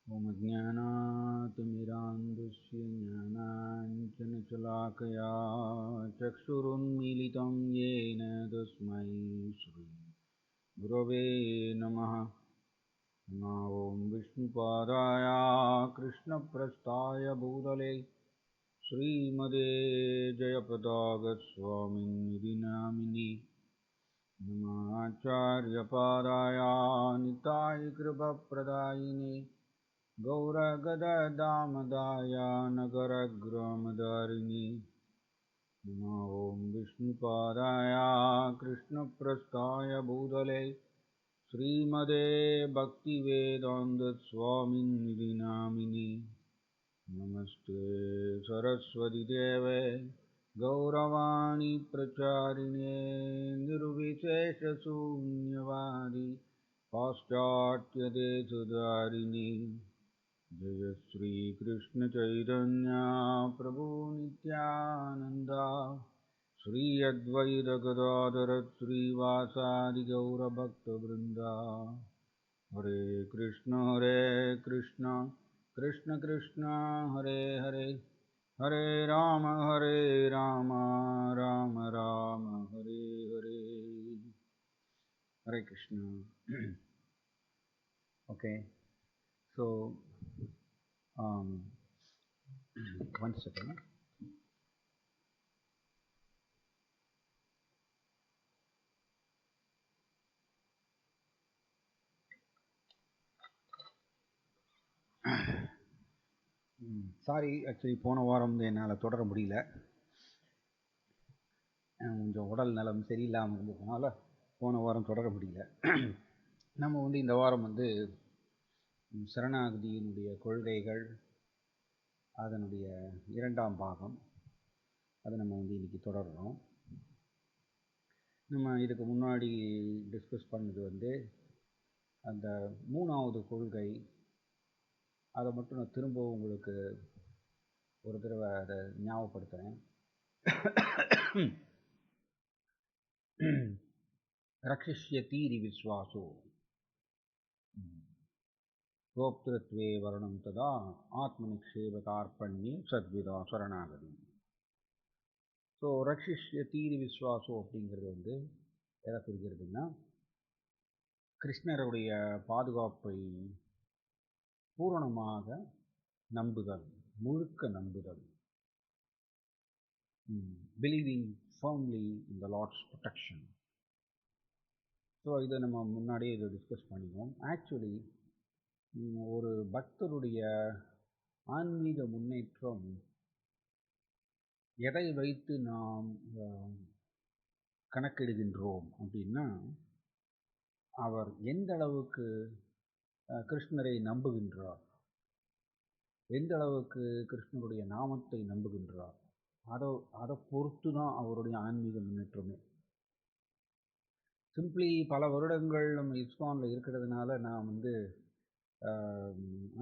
ॐ ज्ञानातिमिरान्धस्य ज्ञानाञ्जनशलाकया चक्षुरुन्मीलितं येन तस्मै श्रीगुरवे नमः। ॐ विष्णुपादाय कृष्णप्रस्थाय भूतले श्रीमते जयपताकस्वामिन्निधि नामिनि नमाचार्यपादाय निताय कृपप्रदायिने गौरगददामदाय नगरग्रामदारिणि नमो ॐ विष्णुपादाय कृष्णप्रस्थाय भूतले श्रीमते भक्तिवेदान्तस्वामिन्निधि नामिनि नमस्ते सरस्वतीदेवे गौरवाणी प्रचारिणे निर्विशेषशून्यवादी पाश्चात्यदेशधारिणि जय श्री कृष्ण चैतन्य प्रभु नित्यानंद श्री अद्वैत गदाधर श्रीवासादि गौर भक्त वृंदा Hare Krishna Krishna Krishna Hare Hare Hare Rama Rama Rama Hare Hare Hare Krishna okay so one second sorry actually போன வாரம் வந்து என்னால் தொடர முடியல கொஞ்சம் உடல் நலம் சரியில்லாமல் இருந்ததுனால போன வாரம் தொடர முடியல நம்ம வந்து இந்த வாரம் வந்து சரணாகதியினுடைய கொள்கைகள் அதனுடைய இரண்டாம் பாகம் அதை நம்ம வந்து இன்னைக்கு தொடர்றோம். நம்ம இதுக்கு முன்னாடி டிஸ்கஸ் பண்ணது வந்து அந்த மூணாவது கொள்கை, அதை மட்டும் நான் திரும்ப உங்களுக்கு ஒரு தடவை அதை ஞாபகப்படுத்துகிறேன். ரக்ஷிஷ்யதீரி விஸ்வாசோ கோப்திருத்வே வர்ணம் ததா ஆத்மநிக்ஷேபகார்பண்யே சத்விதா சரணாகதி. ஸோ ரக்ஷிஷ்யதீரி விஸ்வாசோ அப்படிங்கிறது வந்து எதை குறிக்கிறதுன்னா, கிருஷ்ணருடைய பாதுகாப்பை பூரணமாக நம்புதல், முழுக்க நம்புதல், பிலீவிங் ஃபர்ம்லி இன் த லார்ட்ஸ் ப்ரொடெக்ஷன். ஸோ இதை நம்ம முன்னாடியே இதை டிஸ்கஸ் பண்ணிடுவோம். ஆக்சுவலி ஒரு பக்தருடைய ஆன்மீக முன்னேற்றம் எதை வைத்து நாம் கணக்கிடுகின்றோம் அப்படின்னா, அவர் எந்த அளவுக்கு கிருஷ்ணரை நம்புகின்றார், எந்த அளவுக்கு கிருஷ்ணருடைய நாமத்தை நம்புகின்றார், அதை பொறுத்து தான் அவருடைய ஆன்மீக முன்னேற்றமே. சிம்பிளி பல வருடங்கள் நம்ம இஸ்கானில் இருக்கிறதுனால நான் வந்து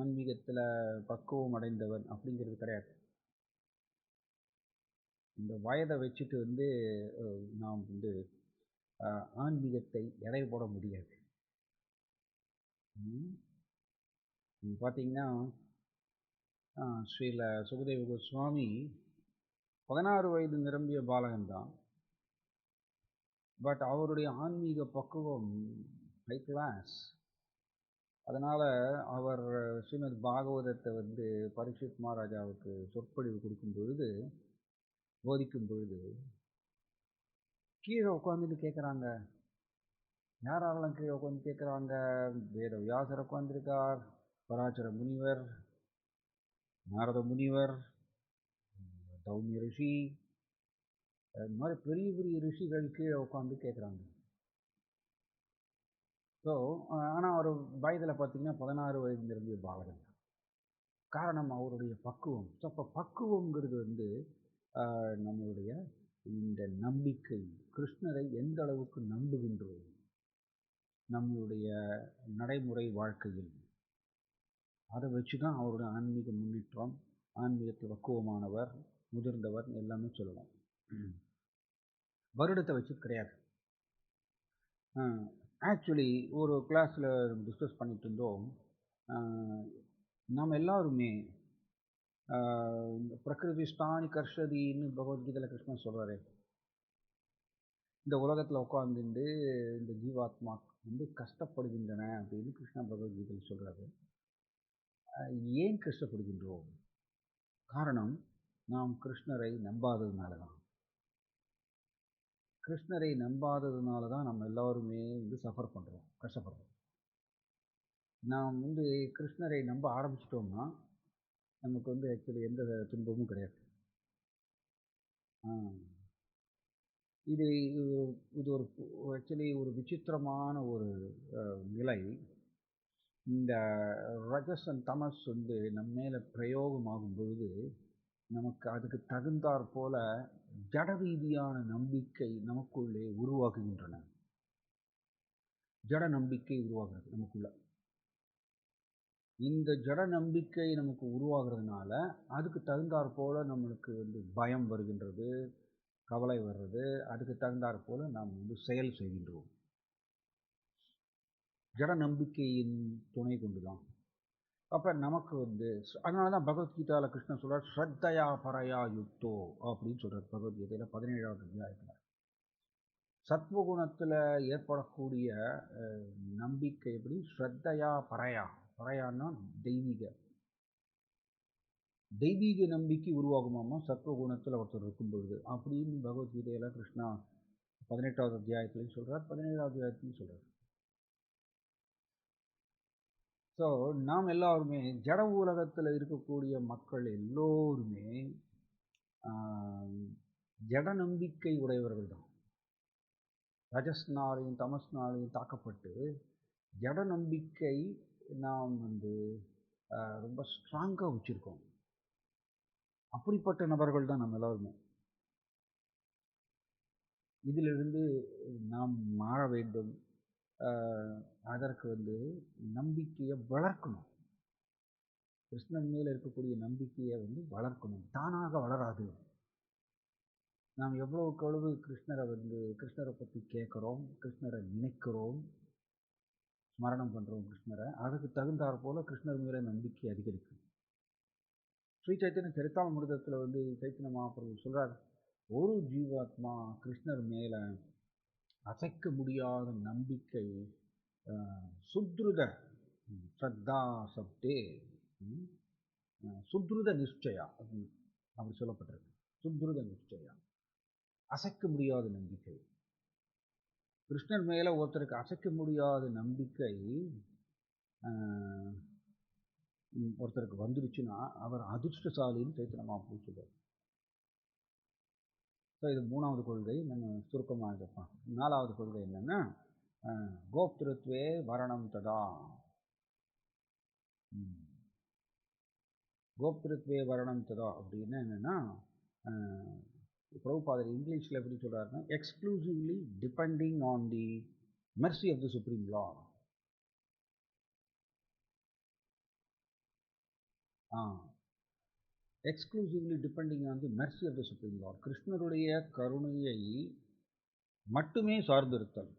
ஆன்மீகத்தில் பக்குவம் அடைந்தவன் அப்படிங்கிறது கிடையாது. இந்த வயதை வச்சுட்டு வந்து நாம் வந்து ஆன்மீகத்தை எடை போட முடியாது. பார்த்தீங்கன்னா ஸ்ரீல சுகதேவ கோஸ்வாமி 16 வயது நிரம்பிய பாலகன் தான். பட் அவருடைய ஆன்மீக பக்குவம் ஹை கிளாஸ். அதனால் அவர் ஸ்ரீமத் பாகவதத்தை வந்து பரீட்சித் மகாராஜாவுக்கு சொற்பொழிவு கொடுக்கும் பொழுது, போதிக்கும் பொழுது கீழே உட்காந்துட்டு கேட்குறாங்க. யாரெல்லாம் கீழே உட்காந்து கேட்குறாங்க? வேத வியாசர் உட்காந்துருக்கார், பராசர முனிவர், நாரத முனிவர், தௌமி ரிஷி, இந்த மாதிரி பெரிய பெரிய ரிஷிகள் கீழே உட்காந்து கேட்குறாங்க. ஸோ ஆனால் அவர் வயதில் பார்த்தீங்கன்னா 16 வயது நிரம்பிய பாலகன். காரணம் அவருடைய பக்குவம். ஸோ அப்போ பக்குவங்கிறது வந்து நம்மளுடைய இந்த நம்பிக்கை, கிருஷ்ணரை எந்த அளவுக்கு நம்புகின்றோம் நம்மளுடைய நடைமுறை வாழ்க்கையில், அதை வச்சு தான் அவருடைய ஆன்மீக முன்னேற்றம், ஆன்மீகத்தில் பக்குவமானவர், முதிர்ந்தவர் எல்லாமே சொல்லலாம். வருடத்தை வச்சு கிடையாது. ஆக்சுவலி ஒரு கிளாஸில் டிஸ்கஸ் பண்ணிட்டு இருந்தோம். நாம் எல்லாருமே பிரகிருதிஷ்டானி கர்ஷதின்னு பகவத்கீதையில் கிருஷ்ணன் சொல்கிறாரு. இந்த உலகத்தில் உட்காந்துட்டு இந்த ஜீவாத்மா வந்து கஷ்டப்படுகின்றன அப்படின்னு கிருஷ்ண பகவத்கீதையில் சொல்கிறாரு. ஏன் கஷ்டப்படுகின்றோம்? காரணம், நாம் கிருஷ்ணரை நம்பாததுனால தான். கிருஷ்ணரை நம்பாததுனால தான் நம்ம எல்லாருமே வந்து சஃபர் பண்ணுறோம், கஷ்டப்படுறோம். நாம் வந்து கிருஷ்ணரை நம்ப ஆரம்பிச்சிட்டோம்னா நமக்கு வந்து ஆக்சுவலி எந்த துன்பமும் கிடையாது. இது இது இது ஒரு ஆக்சுவலி ஒரு விசித்திரமான ஒரு நிலை. இந்த ரஜஸ் அண்ட் தமஸ் வந்து நம்ம மேலே பிரயோகமாகும் பொழுது நமக்கு அதுக்கு தகுந்தாற் போல ஜட ரீதியான நம்பிக்கை நமக்குள்ளே உருவாக்குகின்றன. ஜட நம்பிக்கை உருவாகிறது நமக்குள்ள. இந்த ஜட நம்பிக்கை நமக்கு உருவாகிறதுனால அதுக்கு தகுந்தாற் போல நம்மளுக்கு வந்து பயம் வருகின்றது, கவலை வர்றது. அதுக்கு தகுந்தாற் போல நாம் வந்து செயல் செய்கின்றோம். ஜட நம்பிக்கையின் துணை கொண்டுதான். அப்போ நமக்கு வந்து அதனால தான் பகவத்கீதாவில் கிருஷ்ணன் சொல்கிறார், ஸ்ரத்தையா பரையா யுக்தோ அப்படின்னு சொல்கிறார் பகவத்கீதையில் 17வது அத்தியாயத்தில். சத்வகுணத்தில் ஏற்படக்கூடிய நம்பிக்கை எப்படி? ஸ்ரத்தையா பரையா. பரையான்னா தெய்வீக நம்பிக்கை உருவாகுமாமா சத்வகுணத்தில் ஒருத்தர் இருக்கும் பொழுது அப்படின்னு பகவத்கீதையில் கிருஷ்ணா 18வது அத்தியாயத்திலையும் சொல்கிறார், 17வது அத்தியாயத்திலையும் சொல்கிறார். ஸோ நாம் எல்லாருமே ஜட உலகத்தில் இருக்கக்கூடிய மக்கள் எல்லோருமே ஜட நம்பிக்கை உடையவர்கள் தான். ரஜஸ்னாலையும் தமஸ்னாலையும் தாக்கப்பட்டு ஜட நம்பிக்கை நாம் வந்து ரொம்ப ஸ்ட்ராங்காக வச்சுருக்கோம். அப்படிப்பட்ட நபர்கள் தான் நம்ம எல்லாருமே. இதிலிருந்து நாம் மாற வேண்டும். அதற்கு வந்து நம்பிக்கையை வளர்க்கணும். கிருஷ்ணன் மேலே இருக்கக்கூடிய நம்பிக்கையை வந்து வளர்க்கணும். தானாக வளராது. நாம் எவ்வளவுக்கு எவ்வளவு கிருஷ்ணரை பற்றி கேட்குறோம், கிருஷ்ணரை நினைக்கிறோம், ஸ்மரணம் பண்ணுறோம் கிருஷ்ணரை, அதுக்கு தகுந்தாற் போல கிருஷ்ணர் மேலே நம்பிக்கை அதிகரிக்கும். ஸ்ரீ சைத்தன்ய சரித்தாமிர்தத்தில் வந்து சைத்தன்ய மகாபிரபு சொல்கிறார், ஒரு ஜீவாத்மா கிருஷ்ணர் மேலே அசைக்க முடியாத நம்பிக்கை சுத்ருத ஸ்ரத்தா சப்தே சுத்ருத நிச்சயா அப்படி சொல்லப்பட்டிருக்கு. சுத்ருத நிச்சயா, அசைக்க முடியாத நம்பிக்கை. கிருஷ்ணர் மேலே ஒருத்தருக்கு அசைக்க முடியாத நம்பிக்கை ஒருத்தருக்கு வந்துடுச்சுன்னா அவர் அதிர்ஷ்டசாலின்னு சைத்தன்ய மகாபிரபு சொல்றார். ஸோ இது 3வது கொள்கை. நம்ம சுருக்கமாக இருப்போம். 4வது கொள்கை என்னன்னா, கோப்திருத்வே வரணம் ததா. கோப்திருத்வே வரணம் ததா அப்படின்னா என்னென்னா, பிரபுபாதர் இங்கிலீஷில் எப்படி சொல்கிறாருன்னா, exclusively depending on the mercy of the supreme lord. Exclusively depending on the mercy of the supreme lord. கிருஷ்ணருடைய கருணையை மட்டுமே சார்ந்திருத்தல்.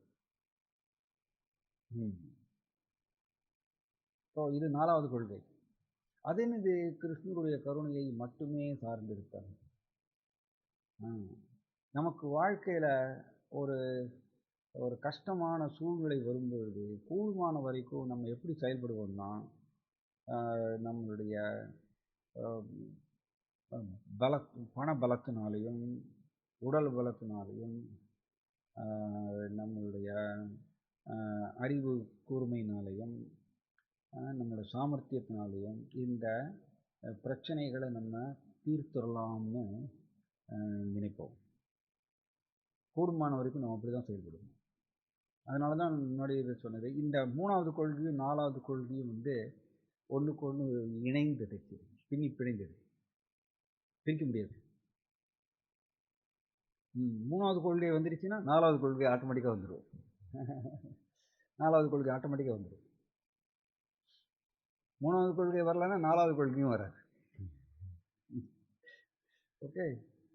ஸோ இது 4வது கொள்கை. அது என்னது? கிருஷ்ணருடைய கருணையை மட்டுமே சார்ந்திருத்தல். நமக்கு வாழ்க்கையில் ஒரு ஒரு கஷ்டமான சூழ்நிலை வரும்பொழுது கூடுமான வரைக்கும் நம்ம எப்படி செயல்படுவோம்னா, நம்மளுடைய பண பலத்தினாலையும் உடல் பலத்தினாலையும் நம்மளுடைய அறிவு கூர்மையினாலையும் நம்மளோட சாமர்த்தியத்தினாலையும் இந்த பிரச்சனைகளை நம்ம தீர்த்துடலாம்னு நினைப்போம். கூடுமான வரைக்கும் நம்ம அப்படி தான் செயல்படுவோம். அதனால தான் முன்னாடி சொன்னது, இந்த 3வது கொள்கையும் 4வது கொள்கையும் வந்து ஒன்றுக்கு ஒன்று இணைந்தது, பிணைந்தது, பிரிக்க முடியாது. 3வது கொள்கை வந்துருச்சுன்னா 4வது கொள்கை ஆட்டோமேட்டிக்காக வந்துடும். 4வது கொள்கை ஆட்டோமேட்டிக்காக வந்துடும். 3வது கொள்கை வரலன்னா 4வது கொள்கையும் வராது. ஓகே.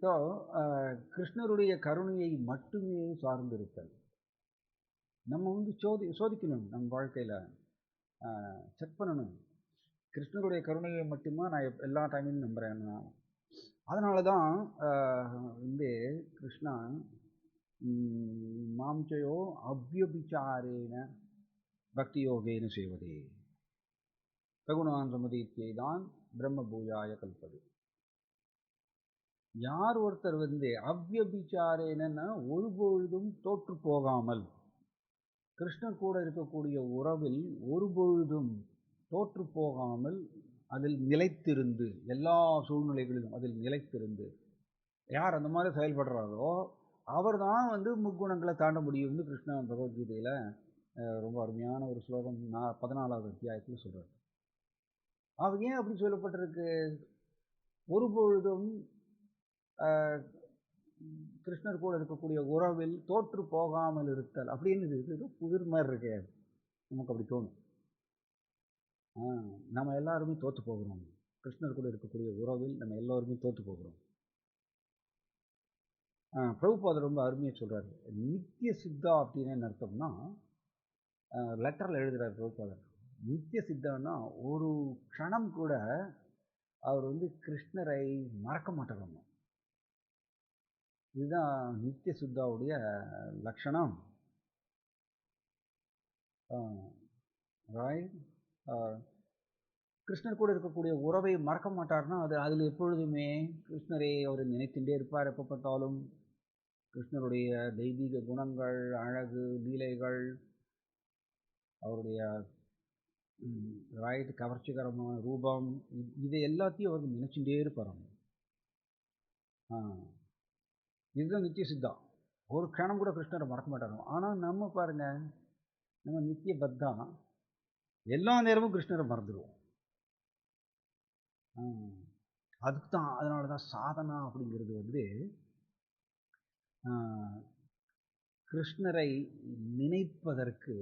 ஸோ கிருஷ்ணருடைய கருணையை மட்டுமே சார்ந்திருத்தல். நம்ம வந்து சோதிக்கணும். நம்ம வாழ்க்கையில் செக் பண்ணணும். கிருஷ்ணருடைய கருணையை மட்டுமா நான் எல்லா டைமையும் நம்புகிறேன். நான் அதனால தான் வந்து கிருஷ்ணா மாம்சயோ அவ்யபிச்சாரேன பக்தி யோகேன செய்வதே ரகுணான் சமுதீத்தியை தான் பிரம்ம பூஜாய கல்பது. யார் ஒருத்தர் வந்து அவ்யபிச்சாரேனா ஒருபொழுதும் தோற்று போகாமல், கிருஷ்ணர் கூட இருக்கக்கூடிய உறவில் ஒருபொழுதும் தோற்று போகாமல் அதில் நிலைத்திருந்து, எல்லா சூழ்நிலைகளிலும் அதில் நிலைத்திருந்து யார் அந்த மாதிரி செயல்படுறாரோ அவர் தான் வந்து முக்குணங்களை தாண்ட முடியும்னு கிருஷ்ணா பகவத்கீதையில் ரொம்ப அருமையான ஒரு ஸ்லோகம் 14வது அத்தியாயத்தில் சொல்கிறார். அவர் ஏன் அப்படி சொல்லப்பட்டிருக்கு? ஒருபொழுதும் கிருஷ்ணர் கூட இருக்கக்கூடிய உறவில் தோற்று போகாமல் இருத்தல் அப்படின்னு இது புதிர் மாதிரி இருக்கு. நமக்கு அப்படி தோணும். நம்ம எல்லாருமே தோற்று போகிறோம். கிருஷ்ணர் கூட இருக்கக்கூடிய உறவில் நம்ம எல்லாருமே தோற்று போகிறோம். பிரபுபாதர் ரொம்ப அருமையாக சொல்கிறாரு. நித்திய சித்தா அப்படின்னு என்ன அர்த்தம்னா, லெட்டரில் எழுதுகிறார் பிரபுபாதர். நித்திய சித்தான்னா ஒரு க்ஷணம் கூட அவர் வந்து கிருஷ்ணரை மறக்க மாட்டாராம். இதுதான் நித்திய சித்தாவுடைய லட்சணம். கிருஷ்ணர் கூட இருக்கக்கூடிய உறவை மறக்க மாட்டார்னா அதில் எப்பொழுதுமே கிருஷ்ணரை அவர் நினைத்துட்டே இருப்பார். எப்போ பார்த்தாலும் கிருஷ்ணருடைய தெய்வீக குணங்கள், அழகு, லீலைகள், அவருடைய கவர்ச்சிகரமான ரூபம், இது எல்லாத்தையும் அவர் நினைச்சுட்டே இருப்பார். இதுதான் நித்திய சித்தா. ஒரு க்ஷணம் கூட கிருஷ்ணரை மறக்க மாட்டாங்க. ஆனால் நம்ம பாருங்க, நம்ம நித்திய பத்தா எல்லா நேரமும் கிருஷ்ணரை மறந்துடுவோம். அதுக்கு தான், அதனால தான் சாதனா அப்படிங்கிறது வந்து கிருஷ்ணரை நினைப்பதற்கு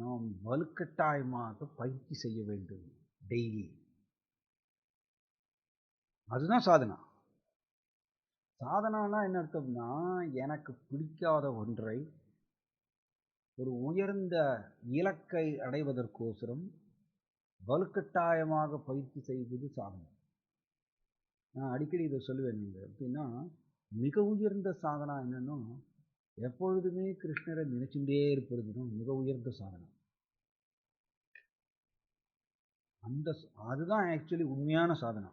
நாம் வலுக்கட்டாயமாக பயிற்சி செய்ய வேண்டும் டெய்லி. அதுதான் சாதனா. சாதனானா என்ன அர்த்தம்னா, எனக்கு பிடிக்காத ஒன்றை ஒரு உயர்ந்த இலக்கை அடைவதற்கோசரம் வலுக்கட்டாயமாக பயிற்சி செய்வது சாதனை. நான் அடிக்கடி இதை சொல்லுவேன். எப்படின்னா, மிக உயர்ந்த சாதனா என்னன்னா, எப்பொழுதுமே கிருஷ்ணரை நினைச்சுட்டே இருப்பது தான் மிக உயர்ந்த சாதனை. அதுதான் ஆக்சுவலி உண்மையான சாதனை.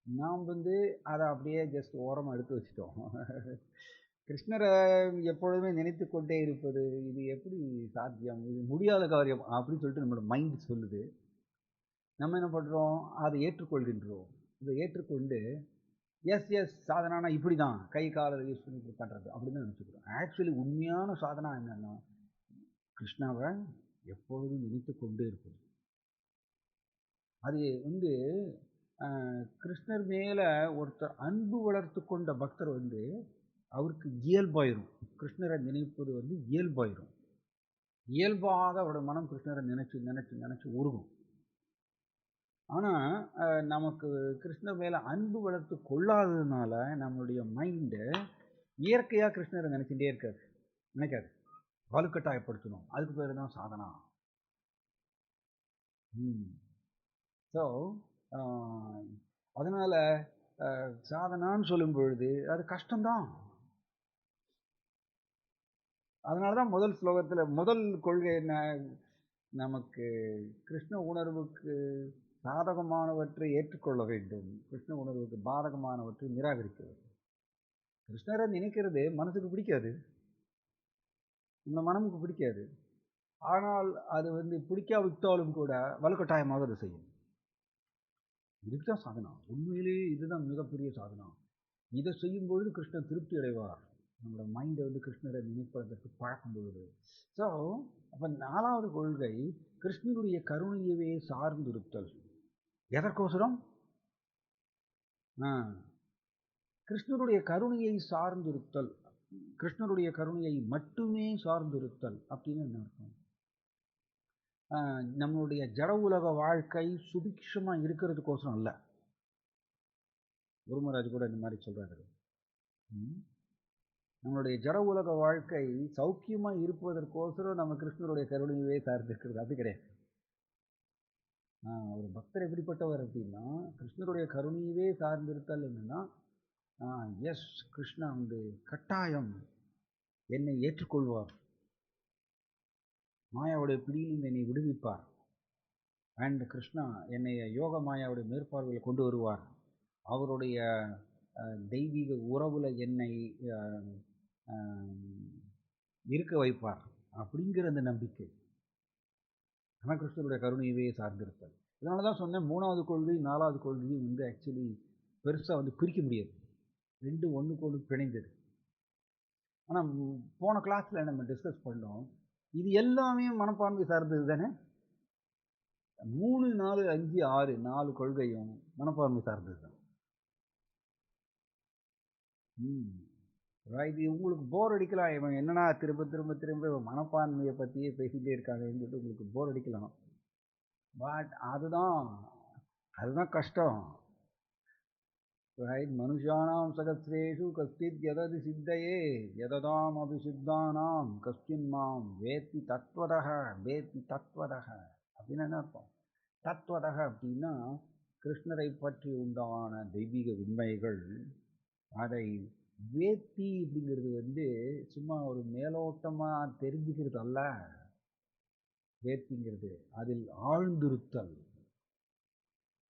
நாம் வந்து அதை அப்படியே ஜஸ்ட் ஓரமாக எடுத்து வச்சுட்டோம். கிருஷ்ணரை எப்பொழுதுமே நினைத்து கொண்டே இருப்பது இது எப்படி சாத்தியம், இது முடியாத காரியம் அப்படின்னு சொல்லிட்டு நம்மளோட மைண்ட் சொல்லுது. நம்ம என்ன பண்ணுறோம்? அதை ஏற்றுக்கொள்கின்றோம். இதை ஏற்றுக்கொண்டு எஸ் சாதனானா இப்படி தான் கை காலை யூஸ் பண்ணி பண்ணுறது அப்படின்னு நினச்சிக்கிறோம். ஆக்சுவலி உண்மையான சாதனா என்னன்னா, கிருஷ்ணாவை எப்பொழுதும் நினைத்து கொண்டே இருப்பது. அது வந்து கிருஷ்ணர் மேலே ஒருத்தர் அன்பு வளர்த்து கொண்ட பக்தர் வந்து அவருக்கு இயல்பாயிரும். கிருஷ்ணரை நினைப்பது வந்து இயல்பாயிரும். இயல்பாக அவரோட மனம் கிருஷ்ணரை நினைச்சு நினைச்சு நினைச்சு உருகும். ஆனால் நமக்கு கிருஷ்ணர் மேலே அன்பு வளர்த்து கொள்ளாததுனால நம்மளுடைய மைண்டு இயற்கையாக கிருஷ்ணரை நினைச்சுட்டே நினைக்காது. வலுக்கட்டாயப்படுத்தணும். அதுக்கு பேர் தான் சாதனா. ஸோ அதனால் சாதனான்னு சொல்லும் பொழுது அது கஷ்டம்தான். அதனால தான் முதல் ஸ்லோகத்தில் முதல் கொள்கை என்ன, நமக்கு கிருஷ்ண உணர்வுக்கு சாதகமானவற்றை ஏற்றுக்கொள்ள வேண்டும், கிருஷ்ண உணர்வுக்கு பாதகமானவற்றை நிராகரிக்க வேண்டும். கிருஷ்ணரை நினைக்கிறது மனசுக்கு பிடிக்காது, இந்த மனமுக்கு பிடிக்காது. ஆனால் அது வந்து பிடிக்காவிட்டாலும் கூட வலுக்கட்டாயமாக அதை செய்யும். இதுதான் சாதனா. உண்மையிலேயே இதுதான் மிகப்பெரிய சாதனா. இதை செய்யும் பொழுது கிருஷ்ணர் திருப்தி அடைவார். நம்மளோட மைண்டை வந்து கிருஷ்ணரை நினைப்பதற்கு பழக்கும் பொழுது. ஸோ அப்போ 4வது கொள்கை கிருஷ்ணனுடைய கருணையவே சார்ந்திருத்தல். எதற்கோசரம்? கிருஷ்ணருடைய கருணையை சார்ந்திருத்தல், கிருஷ்ணருடைய கருணையை மட்டுமே சார்ந்திருத்தல் அப்படின்னு என்ன அர்த்தம்? நம்மளுடைய ஜட உலக வாழ்க்கை சுபிக்ஷமாக இருக்கிறதுக்கோசரம் அல்ல. குருமராஜ் கூட இந்த மாதிரி சொல்றாரு. நம்மளுடைய ஜட உலக வாழ்க்கை சௌக்கியமாக இருப்பதற்கோசரம் நம்ம கிருஷ்ணருடைய கருணையவே சார்ந்திருக்கிறது அது கிடையாது. ஒரு பக்தர் எப்படிப்பட்டவர் அப்படின்னா, கிருஷ்ணருடைய கருணையவே சார்ந்திருத்தல் என்னன்னா, எஸ் கிருஷ்ணா வந்து கட்டாயம் என்னை ஏற்றுக்கொள்வார், மாயாவுடைய பிடியிலிருந்து என்னை விடுவிப்பார், அண்ட் கிருஷ்ணா என்னை யோக மாயாவுடைய மேற்பார்வையில் கொண்டு வருவார், அவருடைய தெய்வீக உறவுல என்னை இருக்க வைப்பார் அப்படிங்கிற அந்த நம்பிக்கை. ஆனால் கிருஷ்ணருடைய கருணையவே சார்ந்திருப்பார். இதனால தான் சொன்னேன், 3வது கொள்கை 4வது கொள்கையும் வந்து ஆக்சுவலி பெருசாக வந்து பிரிக்க முடியாது, ரெண்டும் ஒன்றுக்கு ஒன்று பிணைந்தது. ஆனால் போன கிளாஸில் நம்ம டிஸ்கஸ் பண்ணோம், இது எல்லாமே மனப்பான்மை சார்ந்தது தானே. 3, 4, 5, 6 4 கொள்கையும் மனப்பான்மை சார்ந்தது தான். ரைட். உங்களுக்கு போர் அடிக்கலாம், இவன் என்னன்னா திரும்ப திரும்ப திரும்ப மனப்பான்மையை பற்றியே பேசிகிட்டே இருக்காங்கன்னு சொல்லிட்டு உங்களுக்கு போர் அடிக்கலாம். பட் அதுதான் கஷ்டம். ரைட். மனுஷானாம் சகஸ்ரேஷு கஷ்டித் யததி சித்தையே யததாம் அபிசித்தானாம் கஷ்டின் மாம் வேத்தி தத்வதக வேத்தி தத்வதக அப்படின்னு என்ன அர்த்தம்? தத்வதக அப்படின்னா கிருஷ்ணரை பற்றி உண்டான தெய்வீக உண்மைகள், அதை வேத்தி அப்படிங்கிறது வந்து சும்மா ஒரு மேலோட்டமாக தெரிஞ்சுக்கிறது அல்ல. வேத்திங்கிறது அதில் ஆழ்ந்திருத்தல்,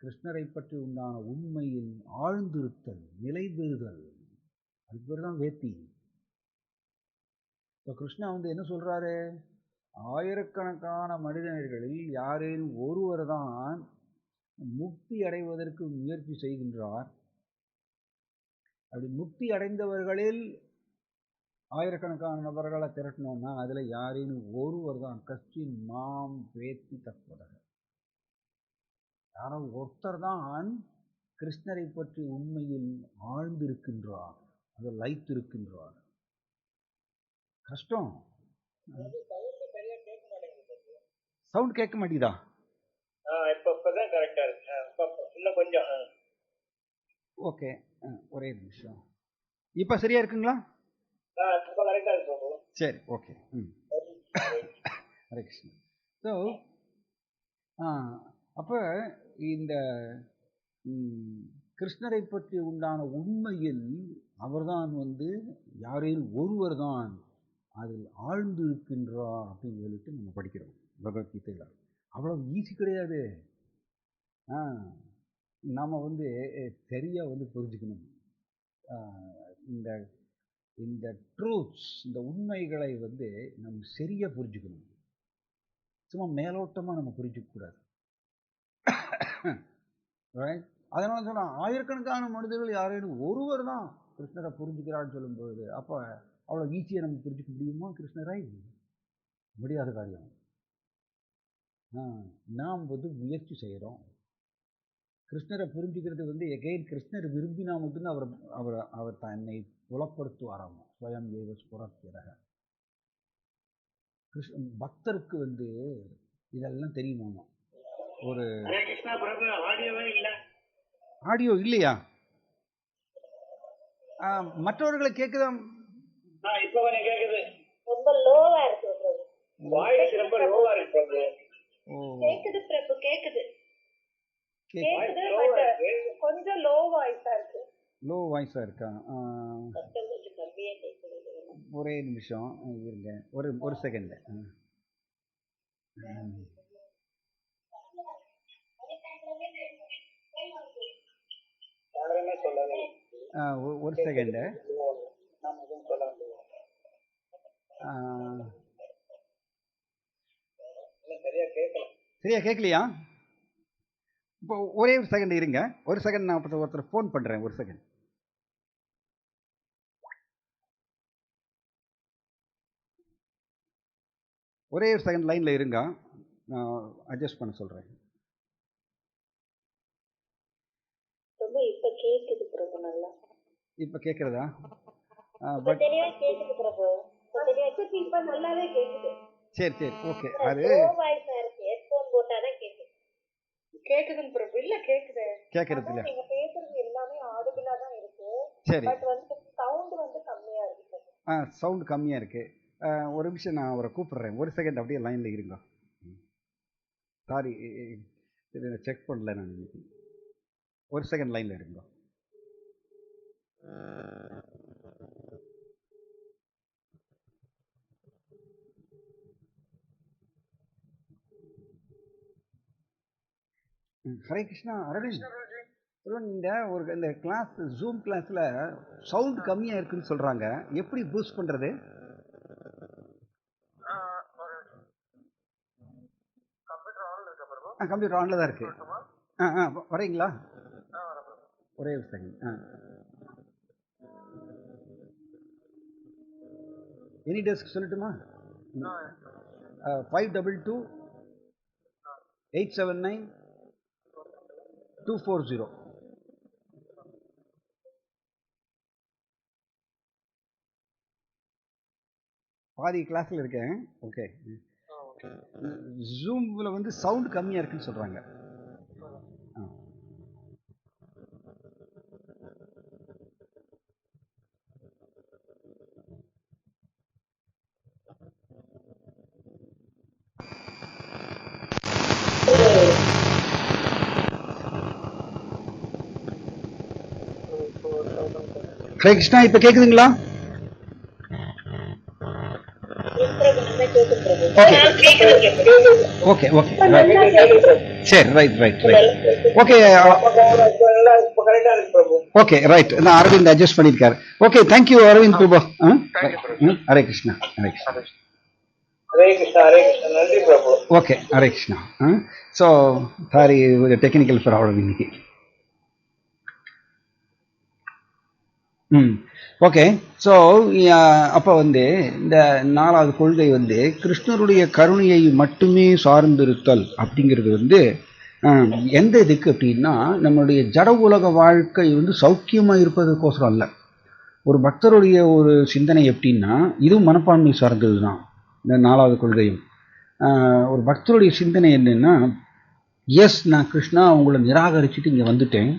கிருஷ்ணரை பற்றி உண்டான உண்மையில் ஆழ்ந்திருத்தல், நிலை பெறுதல், அது பேர் தான் வேத்தி. இப்போ கிருஷ்ணா வந்து என்ன சொல்றாரு, ஆயிரக்கணக்கான மனிதர்களில் யாரேனும் ஒருவர் தான் முக்தி அடைவதற்கு முயற்சி செய்கின்றார். அப்படி முக்தி அடைந்தவர்களில் ஆயிரக்கணக்கான நபர்களை திரட்டணும்னா அதில் யாரேனும் ஒருவர் தான் கஷ்டின் மாம் வேத்தி தத்வதக, யாரோ ஒருத்தர் தான் கிருஷ்ணரை பற்றி உண்மையில் ஆழ்ந்திருக்கின்றார், அதை லைத்திருக்கின்றார். கஷ்டம். சவுண்ட் கேட்க மாட்டேதா? ஓகே, ஒரே நிமிஷம். இப்போ சரியா இருக்குங்களா? சரி, ஓகே. ஹரே கிருஷ்ணா. ஸோ அப்போ இந்த கிருஷ்ணரை பற்றி உண்டான உண்மையில் அவர்தான் வந்து யாரையும் ஒருவர் தான் அதில் ஆழ்ந்து இருக்கின்றார் அப்படின்னு சொல்லிட்டு நம்ம படிக்கிறோம் பகவத்கீதையில். அவ்வளோ ஈஸி கிடையாது. நாம் வந்து சரியாக வந்து புரிஞ்சுக்கணும். இந்த இந்த ட்ரூத்ஸ், இந்த உண்மைகளை வந்து நம்ம சரியாக புரிஞ்சுக்கணும். சும்மா மேலோட்டமாக நம்ம புரிஞ்சிக்கக்கூடாது. ரைட். அதனால சொன்னால் ஆயிரக்கணக்கான மனிதர்கள் யாரேனும் ஒருவர் தான் கிருஷ்ணரை புரிஞ்சுக்கிறான்னு சொல்லும்போது, அப்போ அவ்வளோ ஈஸியாக நம்ம புரிஞ்சுக்க முடியுமா கிருஷ்ணரை? முடியாத காரியம். நாம் வந்து முயற்சி செய்கிறோம். கிருஷ்ணரை புரிஞ்சுக்கிறது வந்து எகைன் கிருஷ்ணர் விரும்பினா மட்டும்தான் அவர் தன்னை புலப்படுத்துவாராம். ஸ்வயம் ஏவ ஸ்புரத்யதக. பக்தருக்கு வந்து இதெல்லாம் தெரியுமாமா. ஒரு ஆடியோ இல்லையா? மற்றவர்களை கேட்குதா? ரொம்ப லோவா இருக்கு. வாய்ஸ் ரொம்ப லோவா இருக்கு. கேக்குது பிரபு, கேக்குது. கொஞ்சம் லோ வாய்ஸா இருக்கு. லோ வாய்ஸா இருக்கா? ஒரே நிமிஷம் இருங்க, ஒரு செகண்ட். ஒரு செகண்ட். சரியா கேட்கலையா? இப்போ ஒரே ஒரு செகண்ட் இருங்க, ஒரு செகண்ட். நான் ஒருத்தர் ஃபோன் பண்ணுறேன், ஒரு செகண்ட். ஒரே ஒரு செகண்ட் லைனில் இருங்க, நான் அட்ஜஸ்ட் பண்ண சொல்கிறேன். இப்போ கேட்குறதா? சரி சரி, ஓகே. அது கேக்குதுங்க பிரபு. இல்ல கேக்குது. கேக்குறது இல்ல. நீங்க பேசுறது எல்லாமே ஆடிபிளா தான் இருக்கு. சரி. பட் வந்து சவுண்ட் வந்து கம்மியா இருக்கு. சவுண்ட் கம்மியா இருக்கு. ஒரு நிமிஷம், நான் அவரை கூப்பிடுறேன். ஒரு செகண்ட் அப்படியே லைன்ல இருங்க. சாரி, இது செக் பண்ணல நான் இன்னைக்கு. ஒரு செகண்ட் லைன்ல இருங்க. ஹரே கிருஷ்ணா. அரவிந்த், இந்த கிளாஸ் ஜூம் கிளாஸ்ல சவுண்ட் கம்மியா இருக்குன்னு சொல்றாங்க. எப்படி பூஸ்ட் பண்றது? கம்ப்யூட்டர் ஆன்ல தான் இருக்கு. வரீங்களா? ஒரே ஒரு செகண்ட். எனி டெஸ்க் சொல்லட்டுமா? 522-879-240. பாதி கிளாஸ்ல இருக்கேன். ஓகே. ஜூம்ல வந்து சவுண்ட் கம்மியா இருக்குன்னு சொல்றாங்க. ஹரே கிருஷ்ணா, இப்ப கேக்குதுங்களா? ஓகே ஓகே சரி, right right right. Okay okay right. நான் அரவிந்த் அட்ஜஸ்ட் பண்ணிருக்காரு. Okay, thank you Aravind Prabhu. ஹரே கிருஷ்ணா. ஹரே கிருஷ்ணா. ஹரே கிருஷ்ணா. ஹரே கிருஷ்ணா. நன்றி Prabhu. Okay, Hare Krishna. So sorry, technical problem இன்னைக்கு. ஓகே. ஸோ அப்போ வந்து இந்த 4வது கொள்கை வந்து கிருஷ்ணருடைய கருணையை மட்டுமே சார்ந்திருத்தல் அப்படிங்கிறது வந்து எந்த இதுக்கு அப்படின்னா, நம்மளுடைய ஜட உலக வாழ்க்கை வந்து சௌக்கியமாக இருப்பதற்கோசரம் அல்ல. ஒரு பக்தருடைய ஒரு சிந்தனை எப்படின்னா, இதுவும் மனப்பான்மை சார்ந்தது தான் இந்த 4வது கொள்கையும். ஒரு பக்தருடைய சிந்தனை என்னன்னா, எஸ், நான் கிருஷ்ணா உங்களை நிராகரிச்சுட்டு இங்கே வந்துட்டேன்.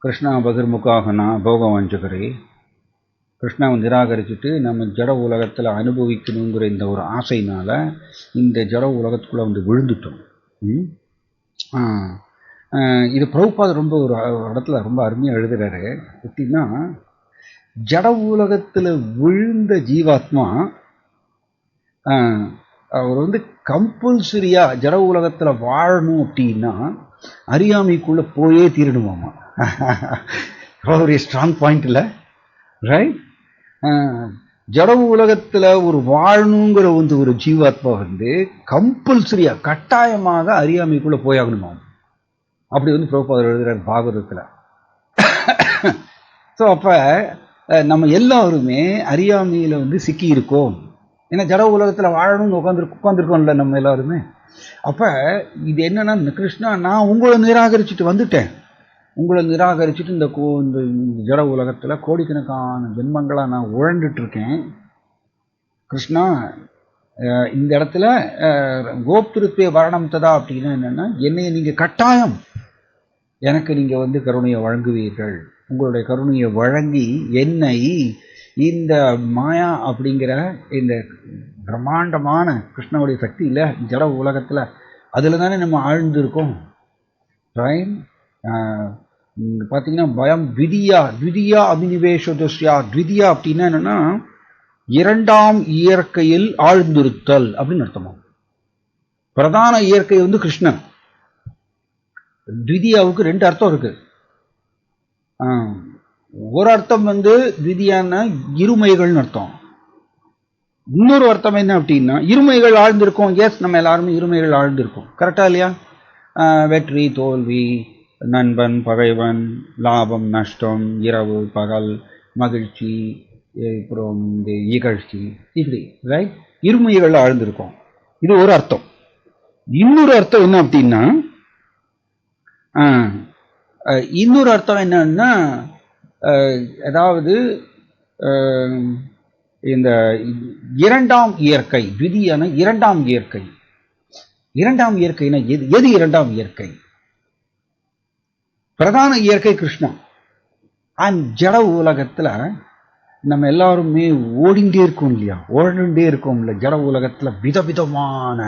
கிருஷ்ணா பகிர்முகாகனா போகவாஞ்சகரே, கிருஷ்ணாவை நிராகரிச்சுட்டு நம்ம ஜட உலகத்தில் அனுபவிக்கணுங்கிற இந்த ஒரு ஆசையினால இந்த ஜட உலகத்துக்குள்ளே வந்து விழுந்துட்டோம். இது பிரபுபாத் ரொம்ப ஒரு இடத்துல ரொம்ப அருமையாக எழுதுறாரு. எப்படின்னா, ஜட உலகத்தில் விழுந்த ஜீவாத்மா அவர் வந்து கம்பல்சரியா ஜட உலகத்தில் வாழணும் அப்படின்னா அறியாமைக்குள்ள போயே தீரணுமாமா. ஒரு ஸ்ட்ராங் பாயிண்ட் இல்லை, ரைட்? ஜட உலகத்துல ஒரு வாழணுங்கிற வந்து ஒரு ஜீவாத்மா வந்து கம்பல்சரியா கட்டாயமாக அறியாமைக்குள்ள போயாகணுமா. அப்படி வந்து பிரபுபாதர் எழுதுறாரு பாகவதத்துல. ஸோ அப்ப நம்ம எல்லாருமே அறியாமையில வந்து சிக்கி இருக்கோம். ஏன்னா ஜட உலகத்துல வாழணும்னு உட்காந்துருக்கோம்ல நம்ம எல்லாருமே. அப்ப இது என்னன்னா, கிருஷ்ணா நான் உங்களை நிராகரிச்சுட்டு வந்துட்டேன். உங்களை நிராகரிச்சுட்டு இந்த ஜட உலகத்துல கோடிக்கணக்கான ஜென்மங்களா நான் உழண்டுட்டு இருக்கேன். கிருஷ்ணா இந்த இடத்துல கோப்திருப்பே வரணம் ததா அப்படின்னா என்னன்னா, என்னைய நீங்க கட்டாயம் எனக்கு நீங்க வந்து கருணையை வழங்குவீர்கள். உங்களுடைய கருணையை வழங்கி என்னை இந்த மாயா அப்படிங்கிற இந்த பிரம்மாண்டமான கிருஷ்ணனுடைய சக்தி இல்லை ஜட உலகத்துல அதுல தானே நம்ம ஆழ்ந்திருக்கோம். ரைட்? பார்த்தீங்கன்னா பயம் த்விதியா அபினிவேஷோதஸ்யா. த்விதியா அப்படின்னா என்னன்னா, 2ஆம் இயற்கையில் ஆழ்ந்திருத்தல் அப்படின்னு அர்த்தமா. பிரதான இயற்கை வந்து கிருஷ்ணன். த்விதியாவுக்கு 2 அர்த்தம் இருக்கு. ஒரு அர்த்தம் வந்து த்விதியான இருமைகள்னு அர்த்தம். இன்னொரு அர்த்தம் என்ன அப்படின்னா, இருமைகள் ஆழ்ந்திருக்கோம். எஸ், நம்ம எல்லாருமே இருமைகள் ஆழ்ந்திருக்கோம். கரெக்டா இல்லையா? வெற்றி தோல்வி, நண்பன் பகைவன், லாபம் நஷ்டம், இரவு பகல், மகிழ்ச்சி, அப்புறம் இந்த இகழ்ச்சி, இப்படி ரைட் இருமைகள் ஆழ்ந்திருக்கும். இது ஒரு அர்த்தம். இன்னொரு அர்த்தம் என்ன அப்படின்னா, இன்னொரு அர்த்தம் என்னன்னா, அதாவது இந்த 2ஆம் இயற்கை, த்விதியான 2ஆம் இயற்கை. 2ஆம் இயற்கைனா எது? 2ஆம் இயற்கை? பிரதான இயற்கை கிருஷ்ணா. அண்ட் ஜட உலகத்துல நம்ம எல்லாருமே ஓடிண்டே இருக்கோம் இல்லையா? ஓடிண்டே இருக்கோம்ல ஜட உலகத்துல விதவிதமான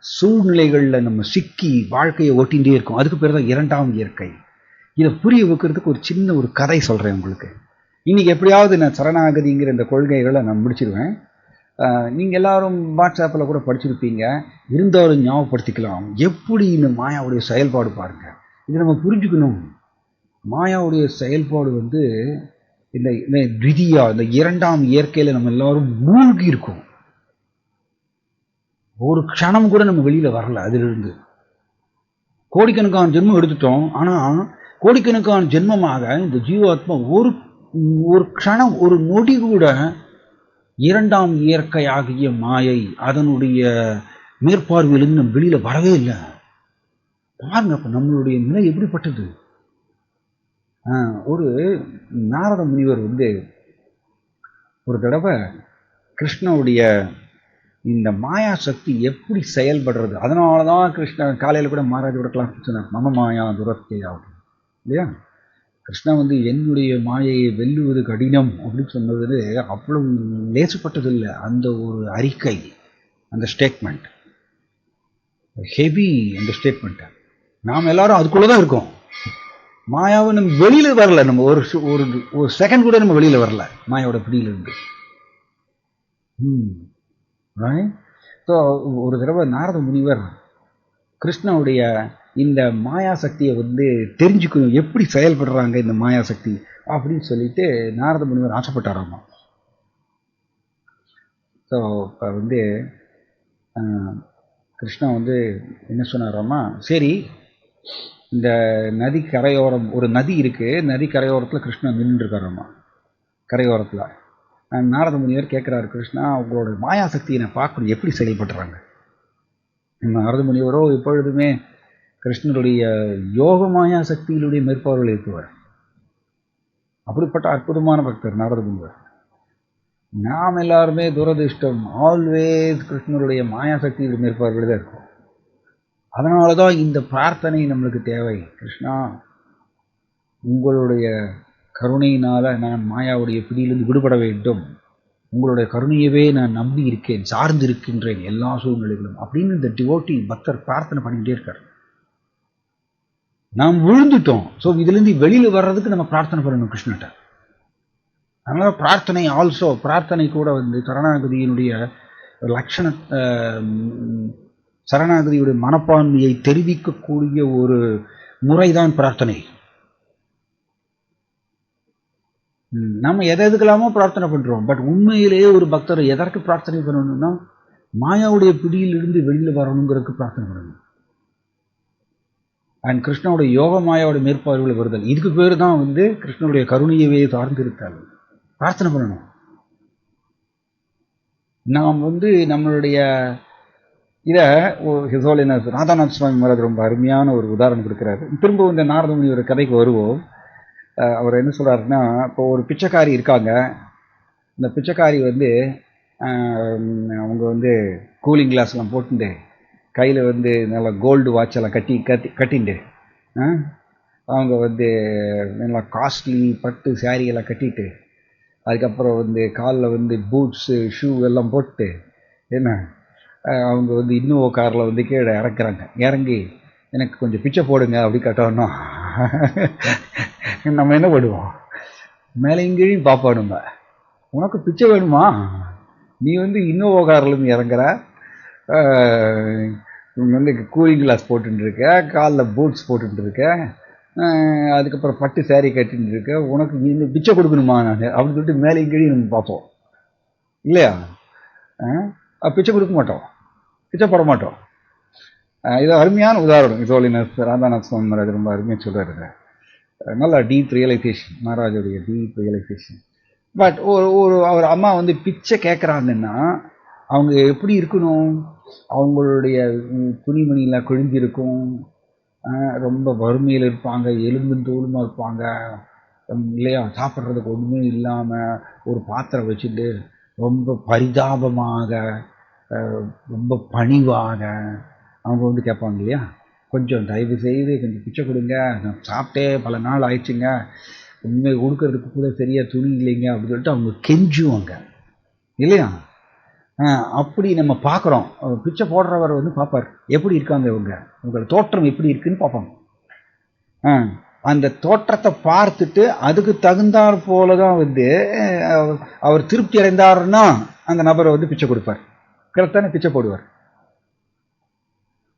சூழ்நிலைகளில் நம்ம சிக்கி வாழ்க்கையை ஓட்டிகிட்டே இருக்கோம். அதுக்கு பேர் தான் இரண்டாம் இயற்கை. இதை புரிய வைக்கிறதுக்கு ஒரு சின்ன ஒரு கதை சொல்கிறேன் உங்களுக்கு. இன்றைக்கி எப்படியாவது நான் சரணாகதிங்கிற இந்த கொள்கைகளை நான் முடிச்சிடுவேன். நீங்கள் எல்லாரும் வாட்ஸ்அப்பில் கூட படிச்சிருப்பீங்க. இருந்தாலும் ஞாபகப்படுத்திக்கலாம். எப்படி இந்த மாயாவுடைய செயல்பாடு பாருங்கள். இதை நம்ம புரிஞ்சுக்கணும். மாயாவுடைய செயல்பாடு வந்து இந்த விதியா, இந்த இரண்டாம் இயற்கையில் நம்ம எல்லாரும் மூழ்கி இருக்கோம். ஒரு க்ஷணம் கூட நம்ம வெளியில் வரல. அதிலிருந்து கோடிக்கணக்கான ஜென்மம் எடுத்துட்டோம். ஆனால் கோடிக்கணக்கான ஜென்மமாக இந்த ஜீவாத்மா ஒரு க்ஷணம், ஒரு நொடி கூட இரண்டாம் இயற்கையாகிய மாயை அதனுடைய மேற்பார்வையிலிருந்து நம்ம வெளியில் வரவே இல்லை. பாருங்க அப்போ நம்மளுடைய நிலை எப்படிப்பட்டது. ஒரு நாரத முனிவர் வந்து ஒரு தடவை கிருஷ்ணனுடைய இந்த மாயா சக்தி எப்படி செயல்படுறது, அதனால தான் கிருஷ்ணன் காலையில் கூட மகாராஜோட கிளாஸ் சொன்னார், மம மாயா துரத்தை ஆகும் இல்லையா. கிருஷ்ணன் வந்து என்னுடைய மாயையை வெல்லுவது கடினம் அப்படின்னு சொன்னது அவ்வளவு லேசப்பட்டது இல்லை. அந்த ஒரு அறிக்கை, அந்த ஸ்டேட்மெண்ட் ஹெவி. அந்த ஸ்டேட்மெண்ட் நாம் எல்லாரும் அதுக்குள்ளே தான் இருக்கோம். மாயாவை நம்ம வெளியில் வரல. நம்ம ஒரு செகண்ட் கூட நம்ம வெளியில் வரல மாயாவோட பிடியிலிருந்து. ஸோ ஒரு தடவை நாரத முனிவர் கிருஷ்ணனுடைய இந்த மாயா சக்தியை வந்து தெரிஞ்சுக்கணும், எப்படி செயல்படுறாங்க இந்த மாயா சக்தி அப்படின்னு சொல்லிட்டு நாரத முனிவர் ஆசைப்பட்டாராமா. ஸோ இப்போ வந்து கிருஷ்ணா வந்து என்ன சொன்னாராமா, சரி இந்த நதி கரையோரம் ஒரு நதி இருக்குது, நதி கரையோரத்தில் கிருஷ்ணா நின்றுருக்காராமா. கரையோரத்தில் நாரத முனிவர் கேட்குறாரு, கிருஷ்ணா உங்களோட மாயா சக்தியை நான் பார்க்கணும், எப்படி செயல்படுறாங்க. நாரத முனிவரோ எப்பொழுதுமே கிருஷ்ணருடைய யோக மாயா சக்தியினுடைய மேற்பார்வையில் இருக்குவார். அப்படிப்பட்ட அற்புதமான பக்தர் நாரத முனிவர். நாம் எல்லாருமே துரதிருஷ்டம் ஆல்வேஸ் கிருஷ்ணருடைய மாயா சக்தியுடைய மேற்பார்வையில் தான் இருக்கும். அதனால தான் இந்த பிரார்த்தனை நம்மளுக்கு தேவை. கிருஷ்ணா உங்களுடைய கருணையினால் நான் மாயாவுடைய பிடியிலிருந்து விடுபட வேண்டும், உங்களுடைய கருணையவே நான் நம்பி இருக்கேன், சார்ந்து இருக்கின்றேன் எல்லா சூழ்நிலைகளும் அப்படின்னு இந்த டிவோட்டி பக்தர் பிரார்த்தனை பண்ணிக்கிட்டே இருக்கார். நாம் விழுந்துட்டோம். ஸோ இதுலேருந்து வெளியில் வர்றதுக்கு நம்ம பிரார்த்தனை பண்ணணும் கிருஷ்ணகிட்ட. அதனால பிரார்த்தனை ஆல்சோ, பிரார்த்தனை கூட வந்து சரணாகதியினுடைய லட்சண, சரணாகதியுடைய மனப்பான்மையை தெரிவிக்கக்கூடிய ஒரு முறைதான் பிரார்த்தனை. நம்ம எதுக்கெல்லாமோ பிரார்த்தனை பண்ணுறோம். பட் உண்மையிலேயே ஒரு பக்தரை எதற்கு பிரார்த்தனை பண்ணணும்னா மாயாவுடைய பிடியிலிருந்து வெளியில் வரணுங்கிறதுக்கு பிரார்த்தனை பண்ணணும். அண்ட் கிருஷ்ணனுடைய யோக மாயாவுடைய மேற்பார்வையில் வருதல், இதுக்கு பேர் தான் வந்து கிருஷ்ணனுடைய கருணையவே சார்ந்து இருக்காது. பிரார்த்தனை பண்ணணும். நாம் வந்து நம்மளுடைய இதை ஹிசோலினஸ் ராதாநாத் சுவாமி மகாராஜ் ரொம்ப அருமையான ஒரு உதாரணம் கொடுக்குறாரு. திரும்ப இந்த நாரத முனியோட கதைக்கு வருவோம். அவர் என்ன சொல்கிறாருன்னா, இப்போ ஒரு பிச்சைக்காரி இருக்காங்க. இந்த பிச்சைக்காரி வந்து அவங்க வந்து கூலிங் கிளாஸ்லாம் போட்டுட்டு கையில் வந்து நல்லா கோல்டு வாட்செல்லாம் கட்டிண்டு அவங்க வந்து நல்லா காஸ்ட்லி பட்டு சாரியெல்லாம் கட்டிட்டு, அதுக்கப்புறம் வந்து காலில் வந்து பூட்ஸு ஷூ எல்லாம் போட்டு என்ன அவங்க வந்து இன்னோவா காரில் வந்து கீழே இறக்குறாங்க. இறங்கி எனக்கு கொஞ்சம் பிச்சை போடுங்க அப்படி கேட்டோன்னா நம்ம என்ன பண்ணுவோம், மேலே இங்கேயும் பார்ப்போம். நம்ம உனக்கு பிச்சை வேணுமா, நீ வந்து இன்னோவா கார்லேருந்து இறங்குற, வந்து கூலிங் கிளாஸ் போட்டுருக்க, காலில் பூட்ஸ் போட்டுருக்க, அதுக்கப்புறம் பட்டு சேரீ கட்டின்னு இருக்க, உனக்கு இன்னும் பிச்சை கொடுக்கணுமா நான் அப்படின்னு சொல்லிட்டு மேலே இங்கேயும் நம்ம பார்ப்போம் இல்லையா. பிச்சை கொடுக்க மாட்டோம், பிச்சை போட மாட்டோம். இது அருமையான உதாரணம். ஹிசோலினஸ் ராதாநாத் சுவாமி மகாராஜ் ரொம்ப அருமையாக சொல்கிறாரு. நல்லா டீப் ரியலைசேஷன், மகாராஜுடைய டீப் ரியலைசேஷன். பட் ஒரு அவர் அம்மா வந்து பிச்சை கேட்குறாங்கன்னா அவங்க எப்படி இருக்கணும், அவங்களுடைய துணிமணிலாம் கிழிஞ்சிருக்கும், ரொம்ப வறுமையில் இருப்பாங்க, எலும்பும் தோலுமாக இருப்பாங்க இல்லையா. சாப்பிட்றதுக்கு ஒன்றுமே இல்லாமல் ஒரு பாத்திரம் வச்சுட்டு ரொம்ப பரிதாபமாக ரொம்ப பணிவாக அவங்க வந்து கேட்பாங்க இல்லையா, கொஞ்சம் தயவு செய்து கொஞ்சம் பிச்சை கொடுங்க, நான் சாப்பிட்டே பல நாள் ஆயிடுச்சுங்க, உண்மை கொடுக்கறதுக்கு கூட சரியாக துணி இல்லைங்க அப்படின்னு சொல்லிட்டு அவங்க கெஞ்சுவாங்க இல்லையா. அப்படி நம்ம பார்க்குறோம். பிச்சை போடுறவர் வந்து பார்ப்பார், எப்படி இருக்காங்க இவங்க, உங்களோட தோற்றம் எப்படி இருக்குன்னு பார்ப்பாங்க. அந்த தோற்றத்தை பார்த்துட்டு அதுக்கு தகுந்தாற் போல தான் வந்து அவர் திருப்தி அடைந்தாருன்னா அந்த நபரை வந்து பிச்சை கொடுப்பார், கரெக்டான பிச்சை போடுவார்.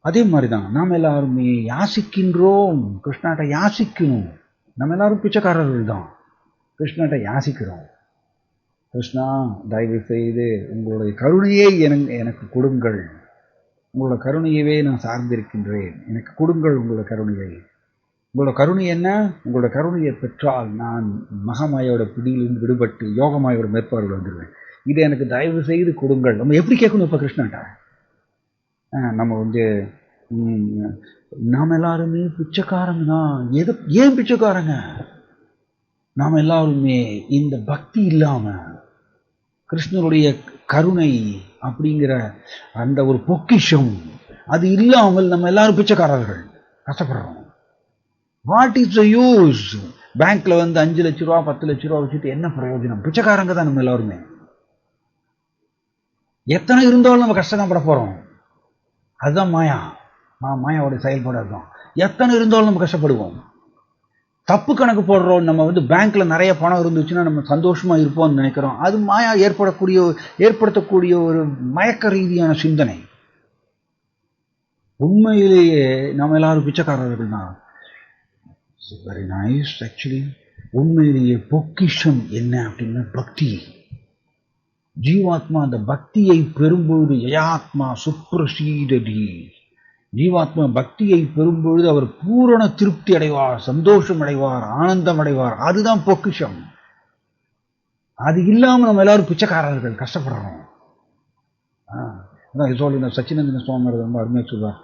அதே மாதிரிதான் நாம் எல்லாருமே யாசிக்கின்றோம், கிருஷ்ணாட்ட யாசிக்கணும். நம்ம எல்லாரும் பிச்சைக்காரர்கள் தான், கிருஷ்ணாட்ட யாசிக்கிறோம். கிருஷ்ணா, தயவு செய்து உங்களுடைய கருணையை எனக்கு கொடுங்கள், உங்களோட கருணையவே நான் சார்ந்திருக்கின்றேன், எனக்கு கொடுங்கள் உங்களோட கருணையை. உங்களோட கருணை என்ன? உங்களோட கருணையை பெற்றால் நான் மகாமாயோட பிடியிலிருந்து விடுபட்டு யோகமாயோட மேற்பார்வை வந்துடுவேன். இதை எனக்கு தயவு செய்து கொடுங்கள். நம்ம எப்படி கேட்கணும் இப்போ கிருஷ்ணாட்டா? நம்ம வந்து நாம் எல்லாருமே பிச்சைக்காரங்க தான். ஏன் பிச்சைக்காரங்க? நாம் எல்லாருமே இந்த பக்தி இல்லாம, கிருஷ்ணருடைய கருணை அப்படிங்கிற அந்த ஒரு பொக்கிஷம் அது இல்லாமல் நம்ம எல்லாரும் பிச்சைக்காரர்கள், கஷ்டப்படுறோம். What is the use? பேங்க்ல வந்து 5 லட்ச ரூபா 10 லட்ச ரூபா வச்சுட்டு என்ன பிரயோஜனம்? பிச்சைக்காரங்க தான் நம்ம எல்லாருமே. எத்தனை இருந்தாலும் நம்ம கஷ்டம் தான் பட போறோம். அதுதான் மாயா, மாயாவோட செயல்பாடு அதுதான். எத்தனை இருந்தாலும் நம்ம கஷ்டப்படுவோம். தப்பு கணக்கு போடுறோம். நம்ம வந்து பேங்க்ல நிறைய பணம் இருந்துச்சுன்னா நம்ம சந்தோஷமா இருப்போம்னு நினைக்கிறோம். அது மாயா ஏற்படுத்தக்கூடிய ஒரு மயக்க ரீதியான சிந்தனை. உண்மையிலேயே நம்ம எல்லாரும் பிச்சைக்காரர்கள் தான். Very nice. ஆக்சுவலி உண்மையிலேயே பொக்கிஷம் என்ன அப்படின்னா பக்தி. ஜீவாத்மா அந்த பக்தியை பெறும்பொழுது யயாத்மா சுப்ரசீததி. ஜீவாத்மா பக்தியை பெறும்பொழுது அவர் பூரண திருப்தி அடைவார், சந்தோஷம் அடைவார், ஆனந்தம் அடைவார். அதுதான் பொக்கிஷம். அது இல்லாமல் நம்ம எல்லாரும் பிச்சைக்காரர்கள், கஷ்டப்படுறோம். சொல்லுங்க, சச்சினந்தன சுவாமி ரொம்ப அருமையா சொல்வார்,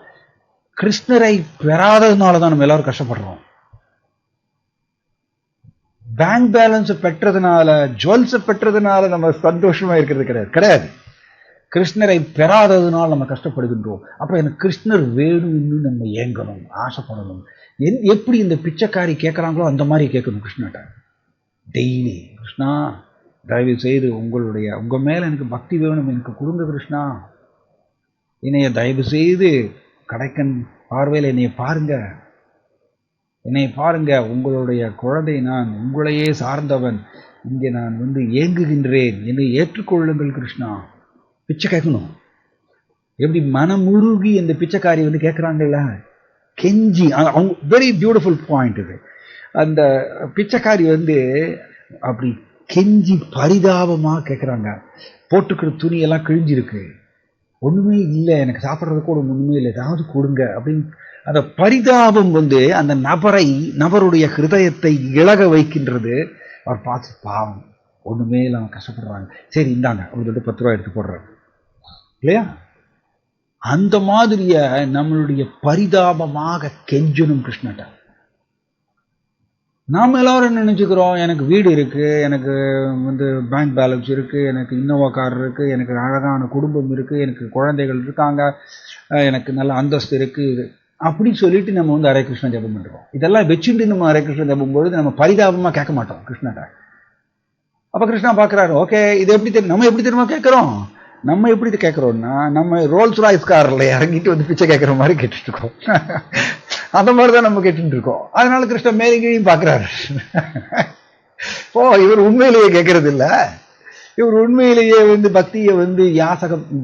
கிருஷ்ணரை பெறாததுனால தான் நம்ம எல்லாரும் கஷ்டப்படுறோம். பேங்க் பேலன்ஸ் பெற்றதுனால, ஜுவல்ஸ் பெற்றதுனால நம்ம சந்தோஷமா இருக்கிறது கிடையாது. கிருஷ்ணரை பெறாததுனால நம்ம கஷ்டப்படுகின்றோம். அப்ப எனக்கு கிருஷ்ணர் வேணும்னு நம்ம ஏங்கணும், ஆசைப்படணும். எப்படி இந்த பிச்சைக்காரி கேட்கறாங்களோ அந்த மாதிரி கேட்கணும் கிருஷ்ணாட்ட டெய்லி. கிருஷ்ணா, தயவு செய்து உங்க மேல எனக்கு பக்தி வேணும், எனக்கு கொடுங்க கிருஷ்ணா. என்னைய தயவு செய்து கடைக்கன் பார்வையில் என்னைய பாருங்க, உங்களுடைய குழந்தை நான், உங்களையே சார்ந்தவன், இங்கே நான் வந்து ஏங்குகின்றேன், என்னை ஏற்றுக்கொள்ளுங்கள் கிருஷ்ணா. பிச்சை கேட்கணும். எப்படி மனமுருகி இந்த பிச்சைக்காரி வந்து கேட்குறாங்கல்ல, கெஞ்சி. அவங்க வெரி பியூட்டிஃபுல் பாயிண்ட் இது. அந்த பிச்சைக்காரி வந்து அப்படி கெஞ்சி பரிதாபமாக கேட்குறாங்க. போட்டுக்கிற துணியெல்லாம் கிழிஞ்சிருக்கு, ஒன்றுமே இல்லை, எனக்கு சாப்பிட்றது கூட ஒன்றுமே இல்லை, ஏதாவது கொடுங்க அப்படின்னு. அந்த பரிதாபம் வந்து அந்த நபருடைய ஹிருதயத்தை இழக வைக்கின்றது. அவர் பார்த்து பாவம், ஒன்றுமே இல்லாமல் கஷ்டப்படுறாங்க, சரி இந்தாங்க ஒரு தொட்டு 10 ரூபா எடுத்து போடுறாரு இல்லையா? அந்த மாதிரிய நம்மளுடைய பரிதாபமாக கெஞ்சனும் கிருஷ்ணட்ட. நாம் எல்லாரும் நினைச்சுக்கிறோம், எனக்கு வீடு இருக்கு, எனக்கு வந்து பேங்க் பேலன்ஸ் இருக்கு, எனக்கு இன்னோவா கார் இருக்கு, எனக்கு அழகான குடும்பம் இருக்கு, எனக்கு குழந்தைகள் இருக்காங்க, எனக்கு நல்ல அந்தஸ்து இருக்கு, அப்படின்னு சொல்லிட்டு நம்ம வந்து ஹரே கிருஷ்ணா ஜபம் பண்றோம். இதெல்லாம் வச்சுட்டு நம்ம ஹரே கிருஷ்ணா ஜபம் பொழுது நம்ம பரிதாபமா கேட்க மாட்டோம் கிருஷ்ணாட்ட. அப்ப கிருஷ்ணா பாக்குறாரு, ஓகே இது எப்படி தெரியும், நம்ம எப்படி தெரியுமா கேட்கிறோம்? நம்ம எப்படி கேட்கிறோம்னா, நம்ம ரோல்ஸ் ராய்ஸ் கார்ல இறங்கிட்டு வந்து பிச்சை கேட்கிற மாதிரி கேட்டுட்டு இருக்கோம். அந்த மாதிரிதான் நம்ம கேட்டுட்டு இருக்கோம். அதனால கிருஷ்ணன் மேலேயும் பாக்குறாரு. இவர் உண்மையிலேயே கேட்கறது இல்ல, இவர் உண்மையிலேயே வந்து பக்தியை வந்து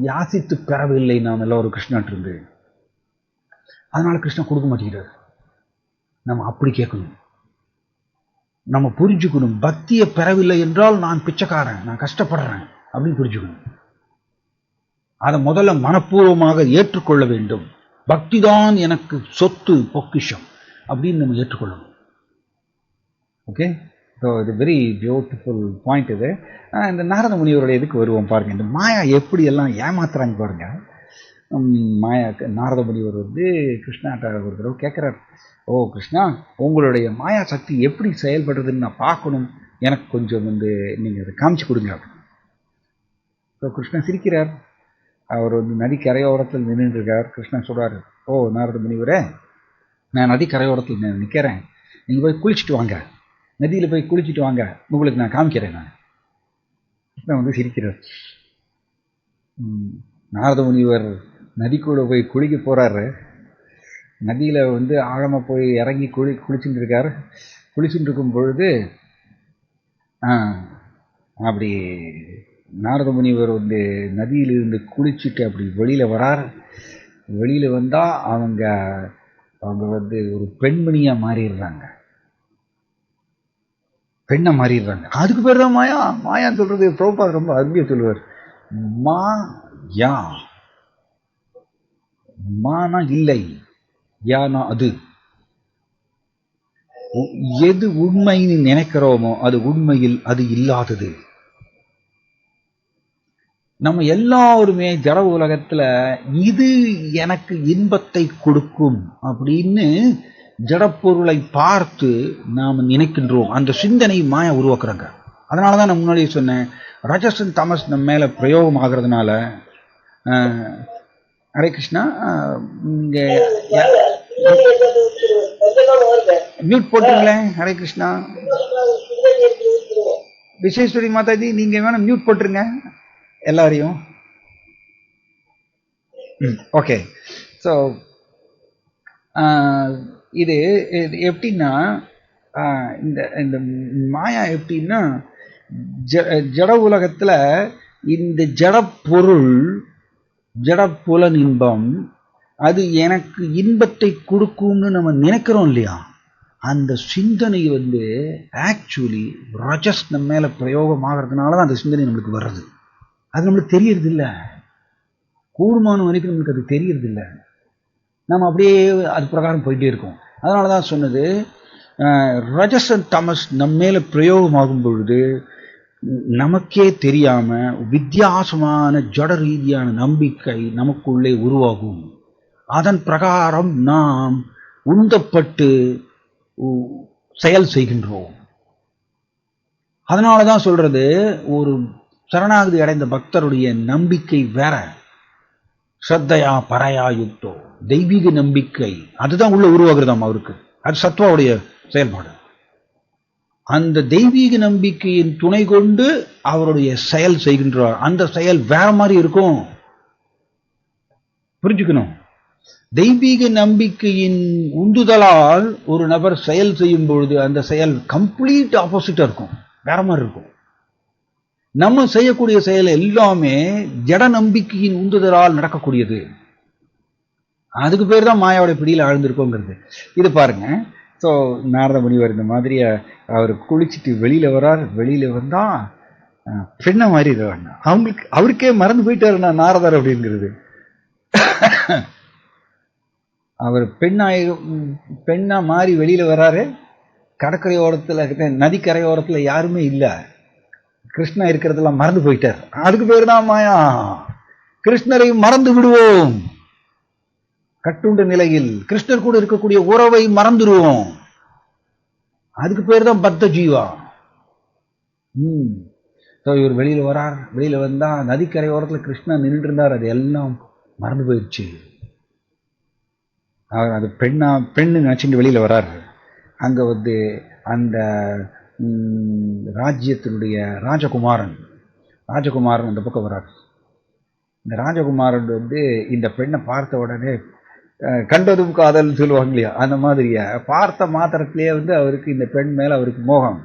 யாசித்து பெறவில்லை நாம் எல்லோரும் கிருஷ்ணாட்டு இருந்து. அதனால கிருஷ்ணன் கொடுக்க மாட்டேங்கிறார். நம்ம அப்படி கேட்கணும், நம்ம புரிஞ்சுக்கணும். பக்தியை பெறவில்லை என்றால் நான் பிச்சைக்காரன், நான் கஷ்டப்படுறேன் அப்படின்னு புரிஞ்சுக்கணும். அதை முதல்ல மனப்பூர்வமாக ஏற்றுக்கொள்ள வேண்டும். பக்தி தான் எனக்கு சொத்து, பொக்கிஷம் அப்படின்னு நம்ம ஏற்றுக்கொள்ளணும். ஓகே, ஸோ இது வெரி பியூட்டிஃபுல் பாயிண்ட் இது. இந்த நாரத முனிவருடைய இதுக்கு வருவோம் பாருங்க. இந்த மாயா எப்படி எல்லாம் ஏமாத்துறாங்க பாருங்க. நாரத முனிவர் வந்து கிருஷ்ணாட்ட ஒரு தடவை கேட்குறார், ஓ கிருஷ்ணா, உங்களுடைய மாயா சக்தி எப்படி செயல்படுறதுன்னு நான் பார்க்கணும், எனக்கு கொஞ்சம் வந்து நீங்கள் அதை காமிச்சு கொடுங்க. ஸோ கிருஷ்ணன் சிரிக்கிறார். அவர் வந்து நதி கரையோரத்தில் நின்றுட்டு இருக்கார். கிருஷ்ணன் சொல்றாரு, ஓ நாரத முனிவரே, நான் நதி கரையோரத்தில் நிற்கிறேன், நீங்கள் போய் குளிச்சுட்டு வாங்க, நதியில் போய் குளிச்சுட்டு வாங்க, உங்களுக்கு நான் காமிக்கிறேன். நான் கிருஷ்ணன் வந்து சிரிக்கிறார். நாரத முனிவர் நதிக்குள்ள போய் குளிக்க போறாரு. நதியில வந்து ஆழமா போய் இறங்கி குளிச்சுட்டு இருக்காரு. குளிச்சுட்டு இருக்கும் பொழுது அப்படி நாரத முனிவர் வந்து நதியிலிருந்து குளிச்சுட்டு அப்படி வெளியில வரார். வெளியில வந்தா அவங்க வந்து ஒரு பெண்மணியா மாறிடுறாங்க. பெண்ணை மாறிடுறாங்க. அதுக்கு பேர் தான் மாயா. மாயான்னு சொல்றது பிரபுபாத் ரொம்ப அருமையா சொல்லுவார். மாயா, மானா இல்லை, யானா அது. எது உண்மைன்னு நினைக்கிறோமோ அது உண்மையில் அது இல்லாதது. நம்ம எல்லாருமே ஜட உலகத்துல இது எனக்கு இன்பத்தை கொடுக்கும் அப்படின்னு ஜடப்பொருளை பார்த்து நாம் நினைக்கின்றோம். அந்த சிந்தனை மாயா உருவாக்குறாங்க. அதனாலதான் நான் முன்னாடியே சொன்னேன், ரஜஸ் தமஸ் நம்ம மேல பிரயோகம் ஆகிறதுனால. ஹரே கிருஷ்ணா, இங்க மியூட் போட்டுருங்களேன். ஹரே கிருஷ்ணா. விசேஸ்வரி மாதாஜி, நீங்க வேணா மியூட் போட்டுருங்க எல்லாரையும். ஓகே. ஸோ இது எப்படின்னா, இந்த மாயா எப்படின்னா, ஜட உலகத்துல இந்த ஜடப்பொருள், ஜடப்புலன் இன்பம், அது எனக்கு இன்பத்தை கொடுக்கும்னு நம்ம நினைக்கிறோம் இல்லையா, அந்த சிந்தனை வந்து ஆக்சுவலி ரஜஸ் நம்ம மேல பிரயோகம் ஆகிறதுனால தான் அந்த சிந்தனை நம்மளுக்கு வர்றது. அது நம்மளுக்கு தெரியறது இல்லை. கூடுமான வரைக்கும் நம்மளுக்கு அது தெரியறது இல்லை. நம்ம அப்படியே அது பிரகாரம் போயிட்டே இருக்கோம். அதனால தான் சொன்னது, ரஜஸ் அண்ட் தமஸ் நம்ம மேல பிரயோகமாகும் பொழுது நமக்கே தெரியாம வித்தியாசமான ஜட ரீதியான நம்பிக்கை நமக்குள்ளே உருவாகும். அதன் பிரகாரம் நாம் உந்தப்பட்டு செயல் செய்கின்றோம். அதனாலதான் சொல்றது, ஒரு சரணாகதி அடைந்த பக்தருடைய நம்பிக்கை வேற. ஸ்ரத்தையா பரையா யுக்தோ, தெய்வீக நம்பிக்கை அதுதான் உள்ள உருவாகிறதாம் அவருக்கு. அது சத்வாவுடைய செயல்பாடு. அந்த தெய்வீக நம்பிக்கையின் துணை கொண்டு அவருடைய செயல் செய்கின்றார். அந்த செயல் வேற மாதிரி இருக்கும். புரிஞ்சுக்கணும். தெய்வீக நம்பிக்கையின் உந்துதலால் ஒரு நபர் செயல் செய்யும் பொழுது அந்த செயல் கம்ப்ளீட் ஆப்போசிட்டா இருக்கும், வேற மாதிரி இருக்கும். நம்ம செய்யக்கூடிய செயல் எல்லாமே ஜட நம்பிக்கையின் உந்துதலால் நடக்கக்கூடியது. அதுக்கு பேர் தான் மாயாவோட பிடியில் ஆழ்ந்திருக்கோங்கிறது. இது பாருங்க. ஸோ நாரத முனிவர் இந்த மாதிரி அவர் குளிச்சுட்டு வெளியில வரார். வெளியில வந்தா பெண்ணை மாறிடுறாங்க. அவருக்கே மறந்து போயிட்டாரு நான் நாரதர் அப்படிங்கிறது. அவர் பெண்ணா மாறி வெளியில வராரு. கடற்கரை ஓரத்துல இருக்க நதிக்கரை ஓரத்துல யாருமே இல்லை. கிருஷ்ணா இருக்கிறதெல்லாம் மறந்து போயிட்டார். அதுக்கு பேர் தான் மாயா. கிருஷ்ணரை மறந்து விடுவோம். கட்டுண்ட நிலையில் கிருஷ்ணர் கூட இருக்கக்கூடிய உறவை மறந்துடுவோம். அதுக்கு பேர் தான் பக்த ஜீவா. இவர் வெளியில வரார். வெளியில வந்தா நதிக்கரை ஓரத்துல கிருஷ்ணா நின்று இருந்தார். அது எல்லாம் மறந்து போயிடுச்சு. அது பெண்ணு நினைச்சுட்டு வெளியில வரார். அங்க வந்து அந்த ராஜ்யத்தினுடைய ராஜகுமாரன் அந்த பக்கம் வரார். இந்த ராஜகுமாரன் வந்து இந்த பெண்ணை பார்த்த உடனே கண்டதும் காதல் சொல்லுவாங்க இல்லையா, அந்த மாதிரிய பார்த்த மாத்திரத்திலேயே வந்து அவருக்கு இந்த பெண் மேல அவருக்கு மோகம்.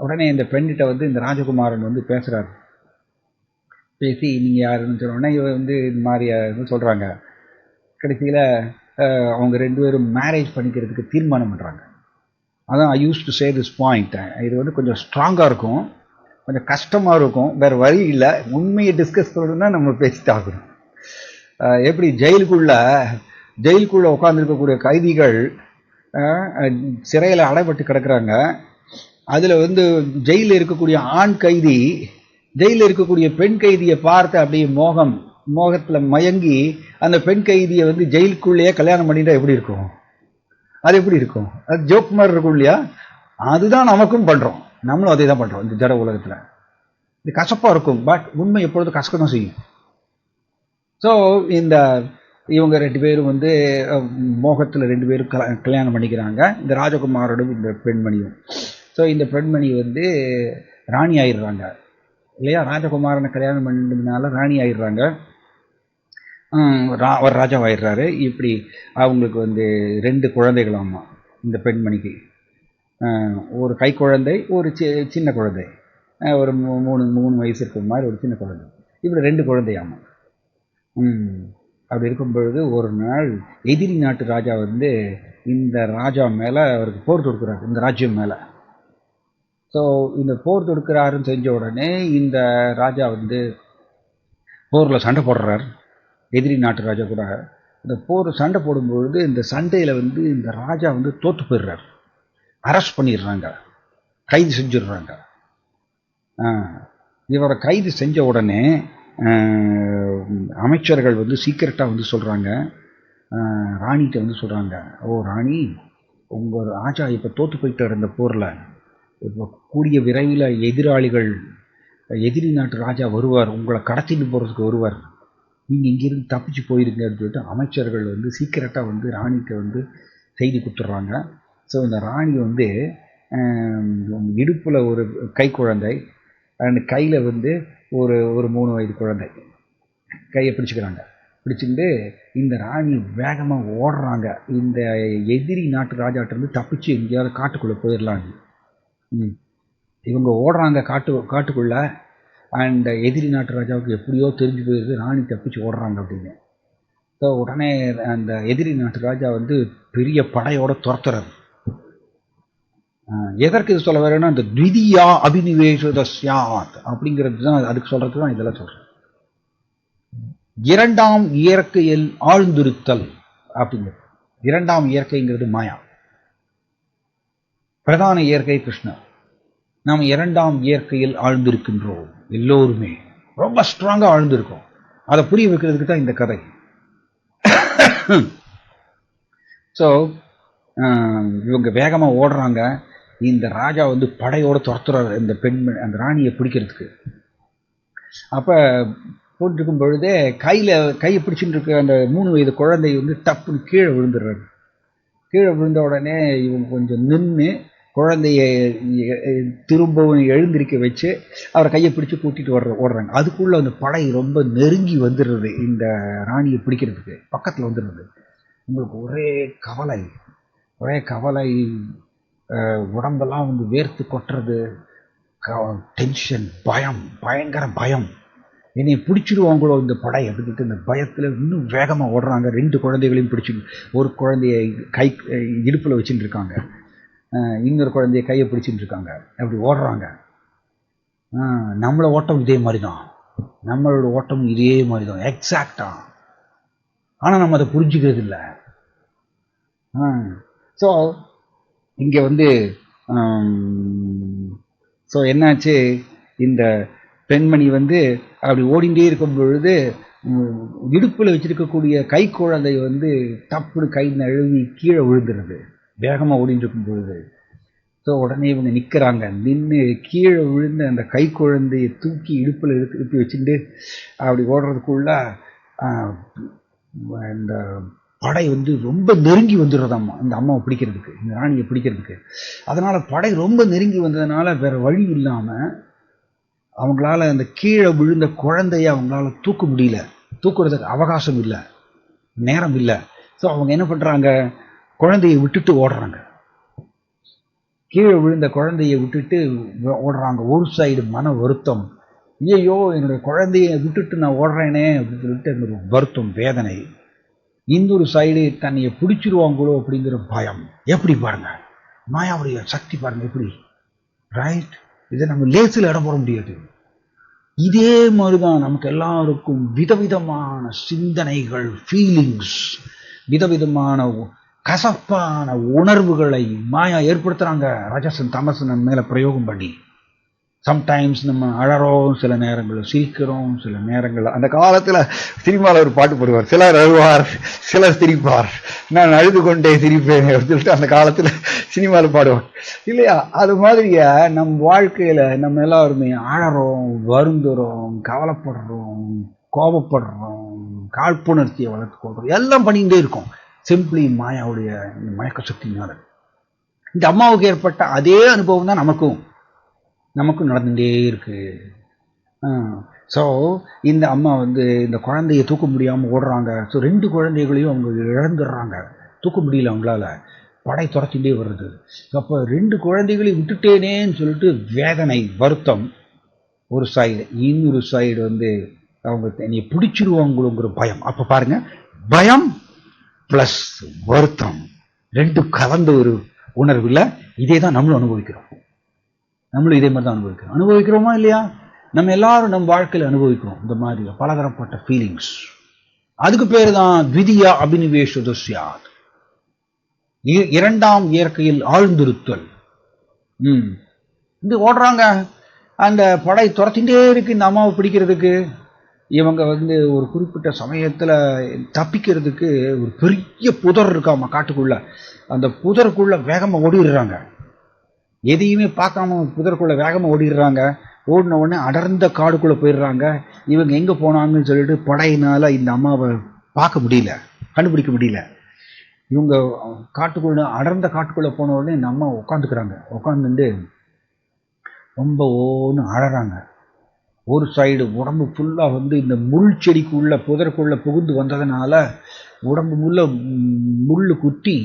உடனே இந்த பெண்ணிட்ட வந்து இந்த ராஜகுமாரன் வந்து பேசுறாரு. பேசி நீங்க யாருன்னு சொன்ன உடனே இவ வந்து இந்த மாதிரி சொல்றாங்க. கடைசியில அவங்க ரெண்டு பேரும் மேரேஜ் பண்ணிக்கிறதுக்கு தீர்மானம் பண்றாங்க. அதான் I use to say this point. இது வந்து கொஞ்சம் ஸ்ட்ராங்கா இருக்கும், கொஞ்சம் கஷ்டமா இருக்கும், வேற வழி இல்லை. உண்மையை டிஸ்கஸ் பண்ணணும்னா நம்ம பேசிட்டு ஆகணும். எப்படி ஜெயிலுக்குள்ள உட்கார்ந்துருக்கக்கூடிய கைதிகள் சிறையில் அடைபட்டு கிடக்குறாங்க. அதுல வந்து ஜெயிலில் இருக்கக்கூடிய ஆண் கைதி ஜெயிலில் இருக்கக்கூடிய பெண் கைதியை பார்த்து அப்படியே மோகத்துல மயங்கி அந்த பெண் கைதியை வந்து ஜெயிலுக்குள்ளேயே கல்யாணம் பண்ணிட்டா எப்படி இருக்கும்? அது எப்படி இருக்கும்? அது ஜோக் மாதிரி இருக்கும் இல்லையா? அதுதான் நமக்கும் பண்றோம். நம்மளும் அதே தான் பண்றோம் இந்த ஜட உலகத்துல. இது கசப்பா இருக்கும், பட் உண்மை எப்பொழுதும் கசக்க தான் செய்யும். ஸோ இவங்க ரெண்டு பேரும் வந்து மோகத்தில் ரெண்டு பேரும் கல்யாணம் பண்ணிக்கிறாங்க, இந்த ராஜகுமாரோடும் இந்த பெண்மணியும். ஸோ இந்த பெண்மணி வந்து ராணி ஆயிடுறாங்க. இல்லையா? ராஜகுமாரனை கல்யாணம் பண்ணதுனால ராணி ஆயிடுறாங்க, அவர் ராஜாவாயிடுறாரு. இப்படி அவங்களுக்கு வந்து 2 குழந்தைகளாமா இந்த பெண்மணிக்கு. ஒரு கை குழந்தை, ஒரு சின்ன குழந்தை, ஒரு 3 வயசு இருக்கிற மாதிரி ஒரு சின்ன குழந்தை, இப்படி 2 குழந்தையாமா. அப்படி இருக்கும் பொழுது ஒரு நாள் எதிரி நாட்டு ராஜா வந்து இந்த ராஜா மேலே அவருக்கு போர் தொடுக்கிறார், இந்த ராஜ்யம் மேலே. ஸோ இந்த போர் தொடுக்கிறாருன்னு செஞ்ச உடனே இந்த ராஜா வந்து போரில் சண்டை போடுறார், எதிரி நாட்டு ராஜா கூட. இந்த போர் சண்டை போடும்பொழுது இந்த சண்டையில் வந்து இந்த ராஜா வந்து தோற்று போயிடுறார், அரெஸ்ட் பண்ணிடுறாங்க, கைது செஞ்சிடுறாங்க. இவரை கைது செஞ்ச உடனே அமைச்சர்கள் வந்து சீக்கிரட்டாக வந்து சொல்கிறாங்க, ராணிகிட்ட வந்து சொல்கிறாங்க, ஓ ராணி, உங்கள் ராஜா இப்போ தோற்று போயிட்டார் இந்த போரில், இப்போ கூடிய விரைவில் எதிரி நாட்டு ராஜா வருவார், உங்களை கடத்திட்டு போகிறதுக்கு வருவார், நீங்கள் இங்கிருந்து தப்பிச்சு போயிருங்க அப்படின்னு சொல்லிட்டு அமைச்சர்கள் வந்து சீக்கிரட்டாக வந்து ராணிகிட்ட வந்து செய்தி கொடுத்துட்றாங்க. ஸோ இந்த ராணி வந்து இடுப்பில் ஒரு கை குழந்தை அண்ட் கையில் வந்து ஒரு 3 வயது குழந்தை கையை பிடிச்சிக்கிறாங்க. பிடிச்சிட்டு இந்த ராணி வேகமாக ஓடுறாங்க, இந்த எதிரி நாட்டு ராஜாட்டிருந்து தப்பிச்சு எங்கேயாவது காட்டுக்குள்ளே போயிடலான்னு. இவங்க ஓடுறாங்க காட்டுக்குள்ளே. அண்ட் எதிரி நாட்டு ராஜாவுக்கு எப்படியோ தெரிஞ்சு போயிடுது ராணி தப்பிச்சு ஓடுறாங்க அப்படின்னு. ஸோ உடனே அந்த எதிரி நாட்டு ராஜா வந்து பெரிய படையோட துரத்துறாரு. எதற்கு இது சொல்ல வரேன்னா, இந்த த்விதியா அபினிவேஷதஸ்யாத் அப்படிங்கிறது தான், அதுக்கு சொல்றது தான் இதெல்லாம் சொல்றேன். 2ஆம் இயற்கையில் ஆழ்ந்திருத்தல் அப்படிங்கிறது. 2ஆம் இயற்கைங்கிறது மாயா, பிரதான இயற்கை கிருஷ்ணர். நாம் 2ஆம் இயற்கையில் ஆழ்ந்திருக்கின்றோம், எல்லோருமே ரொம்ப ஸ்ட்ராங்கா ஆழ்ந்திருக்கோம். அதை புரிய வைக்கிறதுக்கு தான் இந்த கதை. ஸோ இவங்க வேகமா ஓடுறாங்க, இந்த ராஜா வந்து படையோட துரத்துறாரு இந்த அந்த ராணியை பிடிக்கிறதுக்கு. அப்ப போட்டிருக்கும் பொழுதே கையை பிடிச்சிட்டு இருக்க அந்த 3 வயது குழந்தை வந்து டப்புன்னு கீழே விழுந்துடுறாரு. கீழே விழுந்த உடனே இவங்க கொஞ்சம் நின்று குழந்தைய திரும்பவும் எழுந்திருக்க வச்சு அவரை கையை பிடிச்சு கூட்டிட்டு ஓடுறாங்க. அதுக்குள்ள அந்த படை ரொம்ப நெருங்கி வந்துடுறது, இந்த ராணியை பிடிக்கிறதுக்கு பக்கத்துல வந்துடுறது. உங்களுக்கு ஒரே கவலை, உடம்பெல்லாம் வந்து வேர்த்து கொட்டுறது, டென்ஷன், பயங்கர பயம். என்னை பிடிச்சிடுவாங்களோ இந்த படை அப்படின்ட்டு இந்த பயத்தில் இன்னும் வேகமாக ஓடுறாங்க. 2 குழந்தைகளையும் பிடிச்சி, ஒரு குழந்தைய இடுப்பில் வச்சுட்டு இருக்காங்க, இன்னொரு குழந்தைய கையை பிடிச்சிட்டு இருக்காங்க. அப்படி ஓடுறாங்க. நம்மளோட ஓட்டம் இதே மாதிரி தான், எக்ஸாக்டா. ஆனால் நம்ம அதை புரிஞ்சுக்கிறது இல்லை. ஸோ இங்கே வந்து ஸோ என்னாச்சு, இந்த பெண்மணி வந்து அப்படி ஓடிண்டே இருக்கும் பொழுது இடுப்பில் வச்சிருக்கக்கூடிய கை குழந்தை வந்து டப்புனு கை நழுவி கீழே விழுந்துருது, வேகமாக ஓடிட்டு இருக்கும் பொழுது. ஸோ உடனே இவங்க நின்று கீழே விழுந்த அந்த கை குழந்தையை தூக்கி இடுப்பில் எடுத்து வச்சுட்டு அப்படி ஓடுறதுக்குள்ள இந்த படை வந்து ரொம்ப நெருங்கி வந்துடுறதாம்மா இந்த அம்மாவை பிடிக்கிறதுக்கு, இந்த ராணியை பிடிக்கிறதுக்கு. அதனால படை ரொம்ப நெருங்கி வந்ததுனால வேற வழி இல்லாம அவங்களால அந்த கீழே விழுந்த குழந்தைய அவங்களால தூக்க முடியல, தூக்குறதுக்கு அவகாசம் இல்லை, நேரம் இல்லை. ஸோ அவங்க என்ன பண்றாங்க, குழந்தையை விட்டுட்டு ஓடுறாங்க. கீழே விழுந்த குழந்தையை விட்டுட்டு ஓடுறாங்க. ஒரு சைடு மன வருத்தம், ஐயோ என்னுடைய குழந்தைய விட்டுட்டு நான் ஓடுறேனே அப்படின்னு சொல்லிட்டு என்னோட வருத்தம், வேதனை. இன்னொரு சைடு தன்னைய பிடிச்சிருவாங்களோ அப்படிங்கிற பயம். எப்படி பாருங்க, மாயாவுடைய சக்தி பாருங்க எப்படி, ரைட்? இதை நம்ம லேசில் இடம் போட முடியாது. இதே மாதிரிதான் நமக்கு எல்லாருக்கும் விதவிதமான சிந்தனைகள், ஃபீலிங்ஸ், விதவிதமான கசப்பான உணர்வுகளை மாயா ஏற்படுத்துறாங்க. ரஜசன் தமசன் நம்ம மேல பிரயோகம் பண்ணி. சம்டைம்ஸ் நம்ம அழறோம், சில நேரங்களில் சிரிக்கிறோம், சில நேரங்களில். அந்த காலத்தில் சினிமாவில் ஒரு பாட்டு போடுவார், சிலர் அழுவார் சிலர் சிரிப்பார், நான் அழுது கொண்டே சிரிப்பேன் அப்படின்னு சொல்லிட்டு அந்த காலத்தில் சினிமாவில் பாடுவார் இல்லையா? அது மாதிரியா நம் வாழ்க்கையில் நம்ம எல்லாருமே அழறோம், வருந்துறோம், கவலைப்படுறோம், கோபப்படுறோம், காழ்ப்புணர்ச்சியை வளர்த்துக்கொள்றோம், எல்லாம் பண்ணிக்கிட்டே இருக்கோம். சிம்பிளி மாயாவுடைய மயக்க சக்தினால. இந்த அம்மாவுக்கு ஏற்பட்ட அதே அனுபவம் தான் நமக்கும் நடந்துட்டே இருக்கு. ஸோ இந்த அம்மா வந்து இந்த குழந்தைய தூக்க முடியாமல் ஓடுறாங்க. ஸோ 2 குழந்தைகளையும் அவங்க இழந்துடுறாங்க. தூக்க முடியல அவங்களால. படை துரத்திட்டே வருது. அப்போ 2 குழந்தைகளையும் விட்டுட்டேனேன்னு சொல்லிட்டு வேதனை, வருத்தம் ஒரு சைடு. இன்னொரு சைடு வந்து அவங்க என்னை பிடிச்சிருவாங்களோங்கிற பயம். அப்போ பாருங்க, பயம் ப்ளஸ் வருத்தம் 2 கலந்த ஒரு உணர்வு இல்லை. இதே தான் நம்மளும் அனுபவிக்கிறோம். நம்மளும் இதே மாதிரி தான் அனுபவிக்கிறோமா இல்லையா? நம்ம எல்லாரும் நம்ம வாழ்க்கையில் அனுபவிக்கிறோம் இந்த மாதிரி பலதரப்பட்ட ஃபீலிங்ஸ். அதுக்கு பேர் தான் த்விதியா அபினிவேஷதுஸ்யாத், 2ஆம் இயற்கையில் ஆழ்ந்திருத்தல். இந்த ஓடுறாங்க, அந்த படை துரத்திட்டே இருக்கு இந்த அம்மாவை பிடிக்கிறதுக்கு. இவங்க வந்து ஒரு குறிப்பிட்ட சமயத்தில் தப்பிக்கிறதுக்கு ஒரு பெரிய புதர் இருக்காம காட்டுக்குள்ள, அந்த புதருக்குள்ள வேகமாக ஓடிடுறாங்க. எதையுமே பார்க்காம புதருக்குள்ள வேகமாக ஓடிடுறாங்க. ஓடின உடனே அடர்ந்த காடுக்குள்ளே போயிடுறாங்க. இவங்க எங்கே போனாங்கன்னு சொல்லிட்டு படையினால் இந்த அம்மாவை பார்க்க முடியல, கண்டுபிடிக்க முடியல. இவங்க காட்டுக்குள்ள அடர்ந்த காட்டுக்குள்ளே போன உடனே இந்த அம்மா உட்காந்துட்டு ரொம்ப ஓன்னு அழறாங்க. ஒரு சைடு உடம்பு ஃபுல்லாக வந்து இந்த முள் செடிக்குள்ள புதருக்குள்ளே புகுந்து வந்ததுனால உடம்பு முள் குத்தி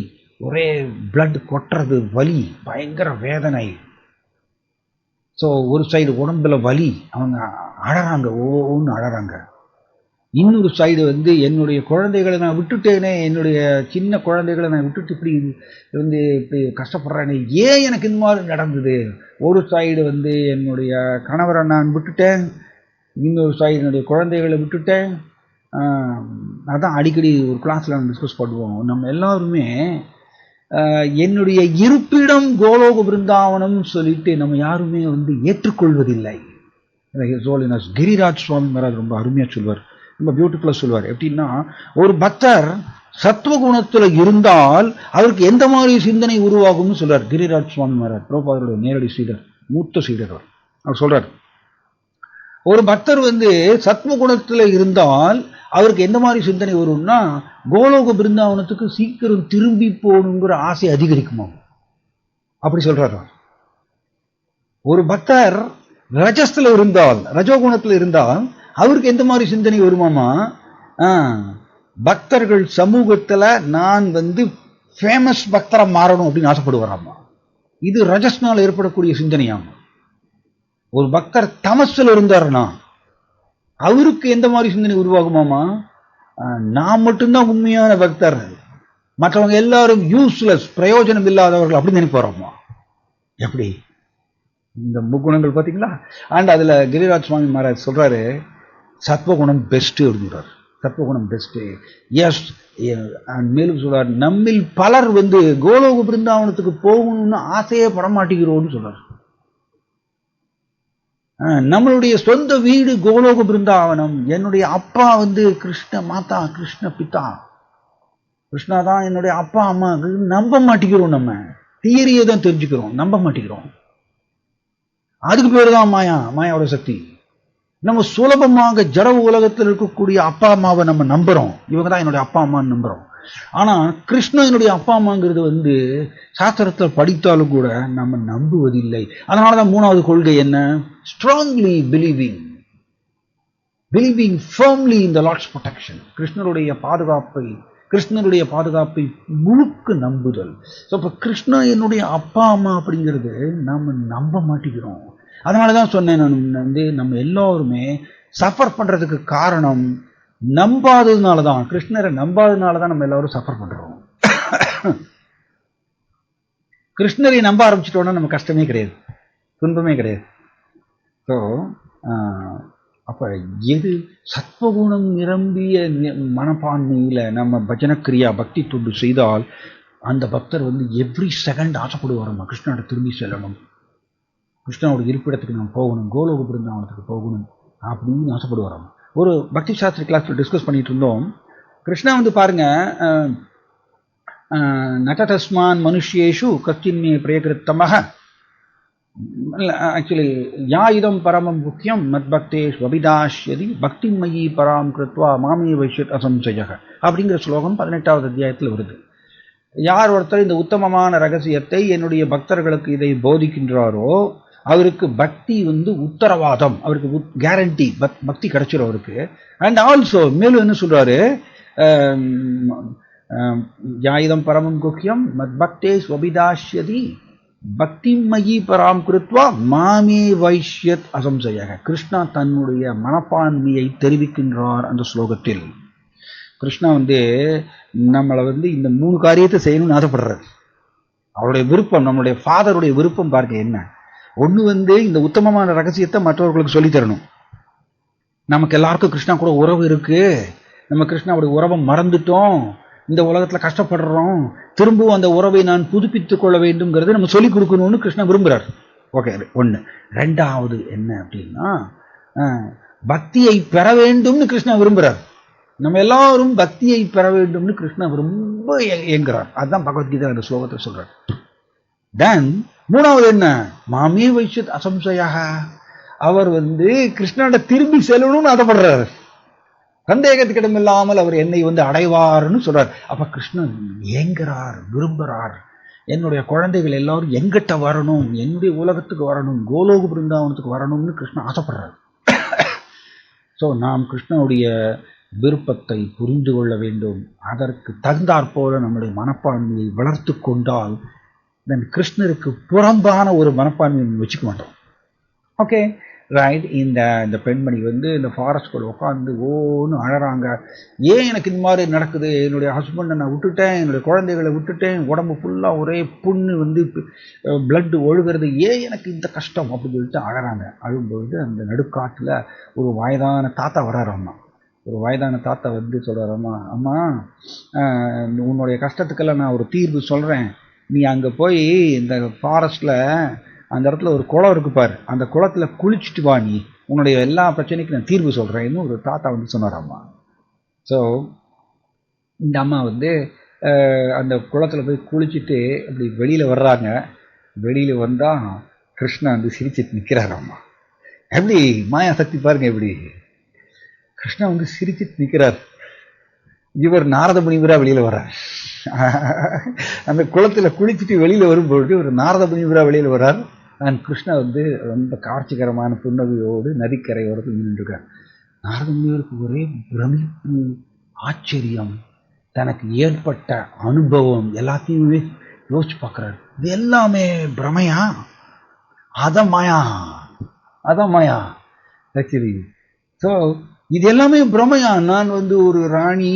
ஒரே பிளட் கொட்டுறது, வலி, பயங்கர வேதனை. ஸோ ஒரு சைடு உடம்புல வலி, அவங்க அழறாங்க, ஓன்னு அழறாங்க. இன்னொரு சைடு வந்து என்னுடைய குழந்தைகளை நான் விட்டுட்டேனே, என்னுடைய சின்ன குழந்தைகளை நான் விட்டுட்டு இப்படி கஷ்டப்படுறேனே, ஏன் எனக்கு இந்த மாதிரி நடந்தது? ஒரு சைடு வந்து என்னுடைய கணவரை நான் விட்டுட்டேன், இன்னொரு சைடு என்னுடைய குழந்தைகளை விட்டுட்டேன். அதான் அடிக்கடி ஒரு கிளாஸில் நம்ம டிஸ்கஸ் பண்ணுவோம். நம்ம எல்லாருமே என்னுடைய இருப்பிடம் கோலோக பிருந்தாவனம் சொல்லிட்டு நம்ம யாருமே வந்து ஏற்றுக்கொள்வதில்லை. கிரிராஜ் சுவாமி மகாராஜ் ரொம்ப அருமையாக சொல்வார், ரொம்ப பியூட்டிஃபுல்லாக சொல்வார். எப்படின்னா, ஒரு பக்தர் சத்துவகுணத்தில் இருந்தால் அவருக்கு எந்த மாதிரி சிந்தனை உருவாகும்னு சொல்றார் கிரிராஜ் சுவாமி மகாராஜ், பிரபுபாதருடைய நேரடி சீடர், மூத்த சீடர். அவர் சொல்றார், ஒரு பக்தர் வந்து சத்வகுணத்தில் இருந்தால் அவருக்கு எந்த மாதிரி சிந்தனை வரும்னா, கோலோக பிருந்தாவனத்துக்கு சீக்கிரம் திரும்பி போகணுங்கிற ஆசை அதிகரிக்குமா, அப்படி சொல்றாரு. ஒரு பக்தர் ரஜஸ்ல இருந்தால், ரஜோகுணத்தில் இருந்தால் அவருக்கு எந்த மாதிரி சிந்தனை வருமாமா, பக்தர்கள் சமூகத்துல நான் வந்து ஃபேமஸ் பக்தரா மாறணும் அப்படின்னு ஆசைப்படுவாராமா. இது ரஜஸ்னால் ஏற்படக்கூடிய சிந்தனையாமா. ஒரு பக்தர் தமஸ்ல இருந்தாருன்னா அவருக்கு எந்த மாதிரி சிந்தனை உருவாகுமாமா, நான் மட்டும்தான் உண்மையான பக்தர், மற்றவங்க எல்லாரும் யூஸ்லெஸ், பிரயோஜனம் இல்லாதவர்கள், அப்படி நினைப்பாராமா. எப்படி இந்த முக்குணங்கள் பார்த்தீங்களா? அண்ட் அதுல கிரிராஜ் சுவாமி மகாராஜ் சொல்றாரு, சத்வகுணம் பெஸ்ட் அப்படின்றார். சத்வகுணம் பெஸ்ட். எஸ், மேலும் சொல்றார், நம்மில் பலர் வந்து கோலோக பிருந்தாவனத்துக்கு போகணும்னு ஆசையே படமாட்டேங்கிறோம்னு சொல்றார். நம்மளுடைய சொந்த வீடு கோலோக பிருந்தாவனம், என்னுடைய அப்பா வந்து கிருஷ்ண மாதா, கிருஷ்ண பிதா, கிருஷ்ணா தான் என்னுடைய அப்பா அம்மா, நம்ப மாட்டேங்கிறோம். நம்ம தியரியை தான் தெரிஞ்சுக்கிறோம், நம்ப மாட்டேங்கிறோம். அதுக்கு பேரு தான் மாயா, மாயாவோட சக்தி. நம்ம சுலபமாக ஜட உலகத்தில் இருக்கக்கூடிய அப்பா அம்மாவை நம்ம நம்புறோம், இவங்க தான் என்னுடைய அப்பா அம்மான்னு நம்புறோம். ஆனா கிருஷ்ணன் என்னுடைய அப்பா அம்மாங்கிறது வந்து சாஸ்திரத்தில் படித்தாலும் கூட நம்ம நம்புவதில்லை. அதனாலதான் 3வது கொள்கை என்ன, ஸ்ட்ராங்லி பிலீவிங் ஃபர்ம்லி இன் தி லார்ட்ஸ் ப்ரொடெக்ஷன், கிருஷ்ணருடைய பாதுகாப்பை முழுக்க நம்புதல். ஸோ இப்போ கிருஷ்ணா என்னுடைய அப்பா அம்மா அப்படிங்கிறது நம்ம நம்ப மாட்டேங்கிறோம். அதனாலதான் சொன்னேன், நான் வந்து நம்ம எல்லாருமே சஃபர் பண்றதுக்கு காரணம் நம்பாததுனாலதான், கிருஷ்ணரை நம்பாததுனாலதான் நம்ம எல்லாரும் சஃபர் பண்றோம். கிருஷ்ணரை நம்ப ஆரம்பிச்சிட்டோம்னா நம்ம கஷ்டமே கிடையாது, துன்பமே கிடையாது. ஸோ அப்ப எது சத்வகுணம் நிரம்பிய மனப்பான்மையில நம்ம பஜனக்கிரியா பக்தி தொண்டு செய்தால் அந்த பக்தர் வந்து எவ்ரி செகண்ட் ஆசைப்படுவாரம்மா, கிருஷ்ணனோட திரும்பி செல்லணும், கிருஷ்ணனோட இருப்பிடத்துக்கு நம்ம போகணும், கோலோக பிருந்தாவனத்துக்கு போகணும் அப்படின்னு ஆசைப்படுவாராம். ஒரு பக்தி சாஸ்திரி கிளாஸ்ல டிஸ்கஸ் பண்ணிட்டு இருந்தோம். கிருஷ்ணா வந்து பாருங்க, நததஸ்மான் மனுஷ்யேஷு கஸ்தின்மே பிரயகிருத்தமாக, ஆக்சுவலி யா இதம் பரமம் முக்கியம் மத் பக்தேஷ் வபிதாஷ்யதி பக்திமயி பராம் கிருத்வா மாமே வைஷ்யத் அசம்சய அப்படிங்கிற ஸ்லோகம் 18வது அத்தியாயத்தில் வருது. யார் ஒருத்தர் இந்த உத்தமமான ரகசியத்தை என்னுடைய பக்தர்களுக்கு இதை போதிக்கின்றாரோ அவருக்கு பக்தி உத்தரவாதம், அவருக்கு கேரண்டி, பக்தி கிடைச்சிடும் அவருக்கு. அண்ட் ஆல்சோ மேலும் என்ன சொல்றாரு, யாயுதம் பரமம் குஹ்யம் மத்பக்தே ஸ்வபிதாஷ்யதி பக்திமயி பராம் கிருத்வா மாமே வைஷ்யத் அசம்சயக. கிருஷ்ணா தன்னுடைய மனப்பான்மையை தெரிவிக்கின்றார் அந்த ஸ்லோகத்தில். கிருஷ்ணா நம்மளை இந்த 3 காரியத்தை செய்யணும்னு ஆசைப்படுறாரு. அவருடைய விருப்பம், நம்மளுடைய ஃபாதருடைய விருப்பம் பாருங்க என்ன. ஒன்று இந்த உத்தமமான ரகசியத்தை மற்றவர்களுக்கு சொல்லி தரணும். நமக்கு எல்லாருக்கும் கிருஷ்ணா கூட உறவு இருக்கு, நம்ம கிருஷ்ணாவுடைய உறவை மறந்துட்டோம், இந்த உலகத்தில் கஷ்டப்படுறோம், திரும்பவும் அந்த உறவை நான் புதுப்பித்துக் கொள்ள வேண்டும்ங்கிறது நம்ம சொல்லிக் கொடுக்கணும்னு கிருஷ்ணா விரும்புகிறார். ஓகே, ஒன்று. ரெண்டாவது என்ன அப்படின்னா, பக்தியை பெற வேண்டும்னு கிருஷ்ணா விரும்புகிறார். நம்ம எல்லாரும் பக்தியை பெற வேண்டும்னு கிருஷ்ணா ரொம்ப ஏங்குறார். அதுதான் பகவத்கீதை அந்த ஸ்லோகத்தை சொல்றார். தென் மூணாவது என்ன, மாமே வைஷ்யத் அசம்சயாக, அவர் கிருஷ்ணாண்ட திரும்பி செல்லணும்னு ஆசைப்படுறாரு. சந்தேகத்துக்கு இடமில்லாமல் அவர் என்னை அடைவார்னு சொல்றார். அப்ப கிருஷ்ணன் ஏங்குறார், விரும்புறார். என்னுடைய குழந்தைகள் எல்லாரும் எங்கிட்ட வரணும், என்னுடைய உலகத்துக்கு வரணும், கோலோக பிருந்தாவனத்துக்கு வரணும்னு கிருஷ்ணன் ஆசைப்படுறார். ஸோ நாம் கிருஷ்ணனுடைய விருப்பத்தை புரிந்து கொள்ள வேண்டும். அதற்கு தகுந்தாற்போல நம்முடைய மனப்பான்மையை வளர்த்து கொண்டால் தென் கிருஷ்ணருக்கு புறம்பான ஒரு மனப்பான்மையை வச்சுக்க மாட்டோம். Okay right. இந்த பெண்மணி இந்த ஃபாரஸ்ட்குள்ள உட்காந்து ஓன்னு அழறாங்க. ஏன் எனக்கு இந்த மாதிரி நடக்குது, என்னுடைய ஹஸ்பண்டை நான் விட்டுட்டேன், என்னுடைய குழந்தைகளை விட்டுட்டேன், உடம்பு ஃபுல்லாக ஒரே புண்ணு பிளட் ஒழுகிறது, ஏன் எனக்கு இந்த கஷ்டம் அப்படின்னு சொல்லிட்டு அழறாங்க. அழும்பொழுது அந்த நடுக்காட்டில் ஒரு வயதான தாத்தா வர்றாராம்மா. ஒரு வயதான தாத்தா சொல்கிறாரம்மா, அம்மா உன்னுடைய கஷ்டத்துக்கெல்லாம் நான் ஒரு தீர்வு சொல்கிறேன், நீ அங்கே போய் இந்த ஃபாரஸ்ட்டில் அந்த இடத்துல ஒரு குளம் இருக்கு பாரு, அந்த குளத்தில் குளிச்சுட்டு வா, நீ உன்னுடைய எல்லா பிரச்சனைக்கும் நான் தீர்வு சொல்கிறேன்னு ஒரு தாத்தா சொன்னாராம்மா. ஸோ இந்த அம்மா அந்த குளத்தில் போய் குளிச்சுட்டு அப்படி வெளியில் வர்றாங்க. வெளியில் வந்தால் கிருஷ்ணா சிரிச்சிட்டு நிற்கிறாராம்மா. எப்படி மாயா சக்தி பாருங்க, எப்படி கிருஷ்ணா சிரிச்சிட்டு நிற்கிறார். இவர் நாரத முனிவரா வெளியில் வர்றார். அந்த குளத்தில் குளிச்சுட்டு வெளியில் வரும்பொழுது ஒரு நாரத முனிவரா வெளியில் வர்றார். அண்ட் கிருஷ்ணா ரொம்ப காட்சிகரமான புன்னகையோடு நதிக்கரை ஓரத்தில் நின்றுருக்கார். நாரத முனிவருக்கு ஒரே பிரமிப்பு, ஆச்சரியம், தனக்கு ஏற்பட்ட அனுபவம் எல்லாத்தையுமே யோசிச்சு பார்க்குறாரு. இது எல்லாமே பிரமையா, அதான் மாயா ஆக்சுவலி. ஸோ இது எல்லாமே பிரமையா, நான் ஒரு ராணி,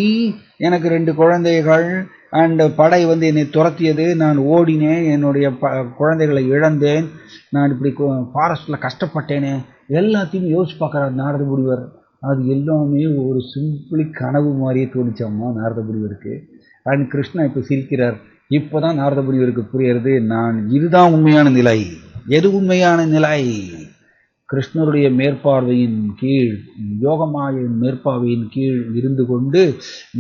எனக்கு 2 குழந்தைகள், அண்ட் படை என்னை துரத்தியது, நான் ஓடினேன், என்னுடைய குழந்தைகளை இழந்தேன், நான் இப்படி ஃபாரஸ்ட்டில் கஷ்டப்பட்டேனே, எல்லாத்தையும் யோசிச்சு பார்க்குறாரு நாரத முனிவர். அது எல்லாமே ஒரு சிம்பிளி கனவு மாதிரியே தோணிச்சம்மா நாரத முனிவருக்கு. அண்ட் கிருஷ்ணா இப்போ சிரிக்கிறார். இப்போ தான் நாரத முனிவருக்கு புரியுறது, இதுதான் உண்மையான நிலை. எது உண்மையான நிலை? கிருஷ்ணருடைய மேற்பார்வையின் கீழ், யோகமாயின் மேற்பார்வையின் கீழ் இருந்து கொண்டு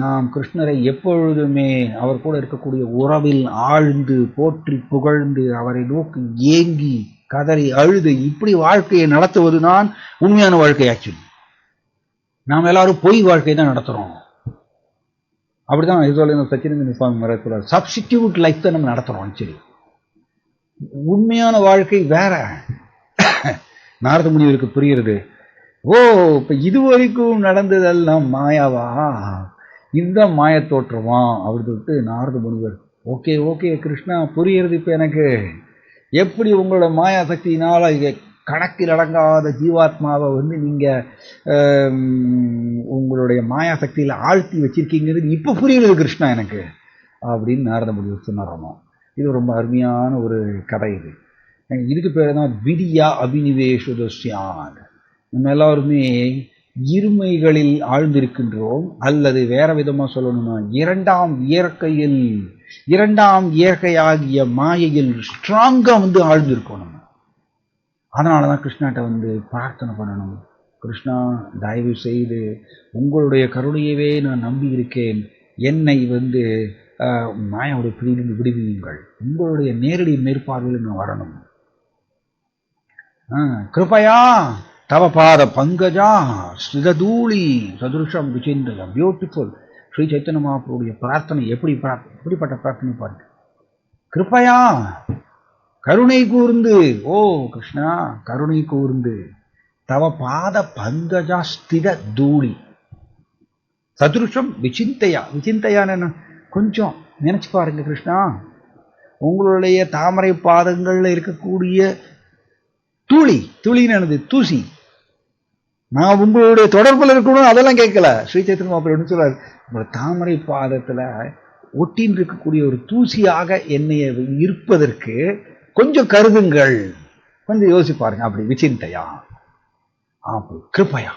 நாம் கிருஷ்ணரை எப்பொழுதுமே அவர் கூட இருக்கக்கூடிய உறவில் ஆழ்ந்து போற்றி புகழ்ந்து அவரை நோக்கி ஏங்கி கதறி அழுது இப்படி வாழ்க்கையை நடத்துவதுதான் உண்மையான வாழ்க்கை. ஆக்சுவலி நாம் எல்லாரும் பொய் வாழ்க்கையை தான் நடத்துறோம். அப்படிதான் இது சச்சிதானந்த சுவாமி மகாராஜ் சொல்றார், சப்ஸ்டிடியூட் லைஃப் தான் நம்ம நடத்துறோம். ஆக்சுவலி உண்மையான வாழ்க்கை வேற. நாரத முனிவருக்கு புரிகிறது, ஓ இப்ப இதுவரைக்கும் நடந்ததெல்லாம் மாயாவா, இதுதான் மாய தோற்றமா அப்படின்னு சொல்லிட்டு நாரத முனிவர், ஓகே கிருஷ்ணா புரியுறது இப்ப எனக்கு, எப்படி உங்களோட மாயா சக்தியினால கணக்கில் அடங்காத ஜீவாத்மாவை நீங்க உங்களுடைய மாயா சக்தியில ஆழ்த்தி வச்சிருக்கீங்கிறது இப்ப புரியுது கிருஷ்ணா எனக்கு அப்படின்னு நாரத முனிவர் சொன்னாராமா. இது ரொம்ப அருமையான ஒரு கதை. இதுக்கு பேர் தான் விதியா அபினிவேஷுதஸ்யான். நம்ம எல்லாருமே இருமைகளில் ஆழ்ந்திருக்கின்றோம், அல்லது வேற விதமா சொல்லணும்னா இரண்டாம் இயற்கையாகிய மாயையில் ஸ்ட்ராங்கா ஆழ்ந்திருக்கோம் நம்ம. அதனாலதான் கிருஷ்ணாட்ட பிரார்த்தனை பண்ணணும், கிருஷ்ணா தயவு செய்து உங்களுடைய கருணையவே நான் நம்பி இருக்கேன், என்னை மாயாவுடைய பிடியிலிருந்து விடுவியுங்கள், உங்களுடைய நேரடி மேற்பார்வையில் நான் வரணும். கிருபையா தவ பாத பங்கஜா ஸ்ரிதூளி சதுருஷம் விசிந்தயம். பியூட்டிஃபுல். ஸ்ரீ சைத்தன்ய மகாபிரபுடைய பிரார்த்தனை எப்படிப்பட்ட பிரார்த்தனை பாருங்க. கிருபையா கருணை கூர்ந்து, ஓ கிருஷ்ணா கருணை கூர்ந்து, தவ பாத பங்கஜா ஸ்தித தூளி சதுருஷம் விசிந்தையா. விசிந்தையான கொஞ்சம் நினைச்சு பாருங்க கிருஷ்ணா, உங்களுடைய தாமரை பாதங்கள்ல இருக்கக்கூடிய தூளி, துளின்னு தூசி, நான் உங்களுடைய தொடர்புல இருக்கணும் அதெல்லாம் கேட்கல. ஸ்ரீ சைத்தன்ய மகாபிரபு சொல்றாரு, உங்களோட தாமரை பாதத்துல ஒட்டின்னு இருக்கக்கூடிய ஒரு தூசியாக என்னைய இருப்பதற்கு கொஞ்சம் கருதுங்கள், கொஞ்சம் யோசிப்பாருங்க. அப்படி விசிந்தையா, அப்படி கிருப்பையா,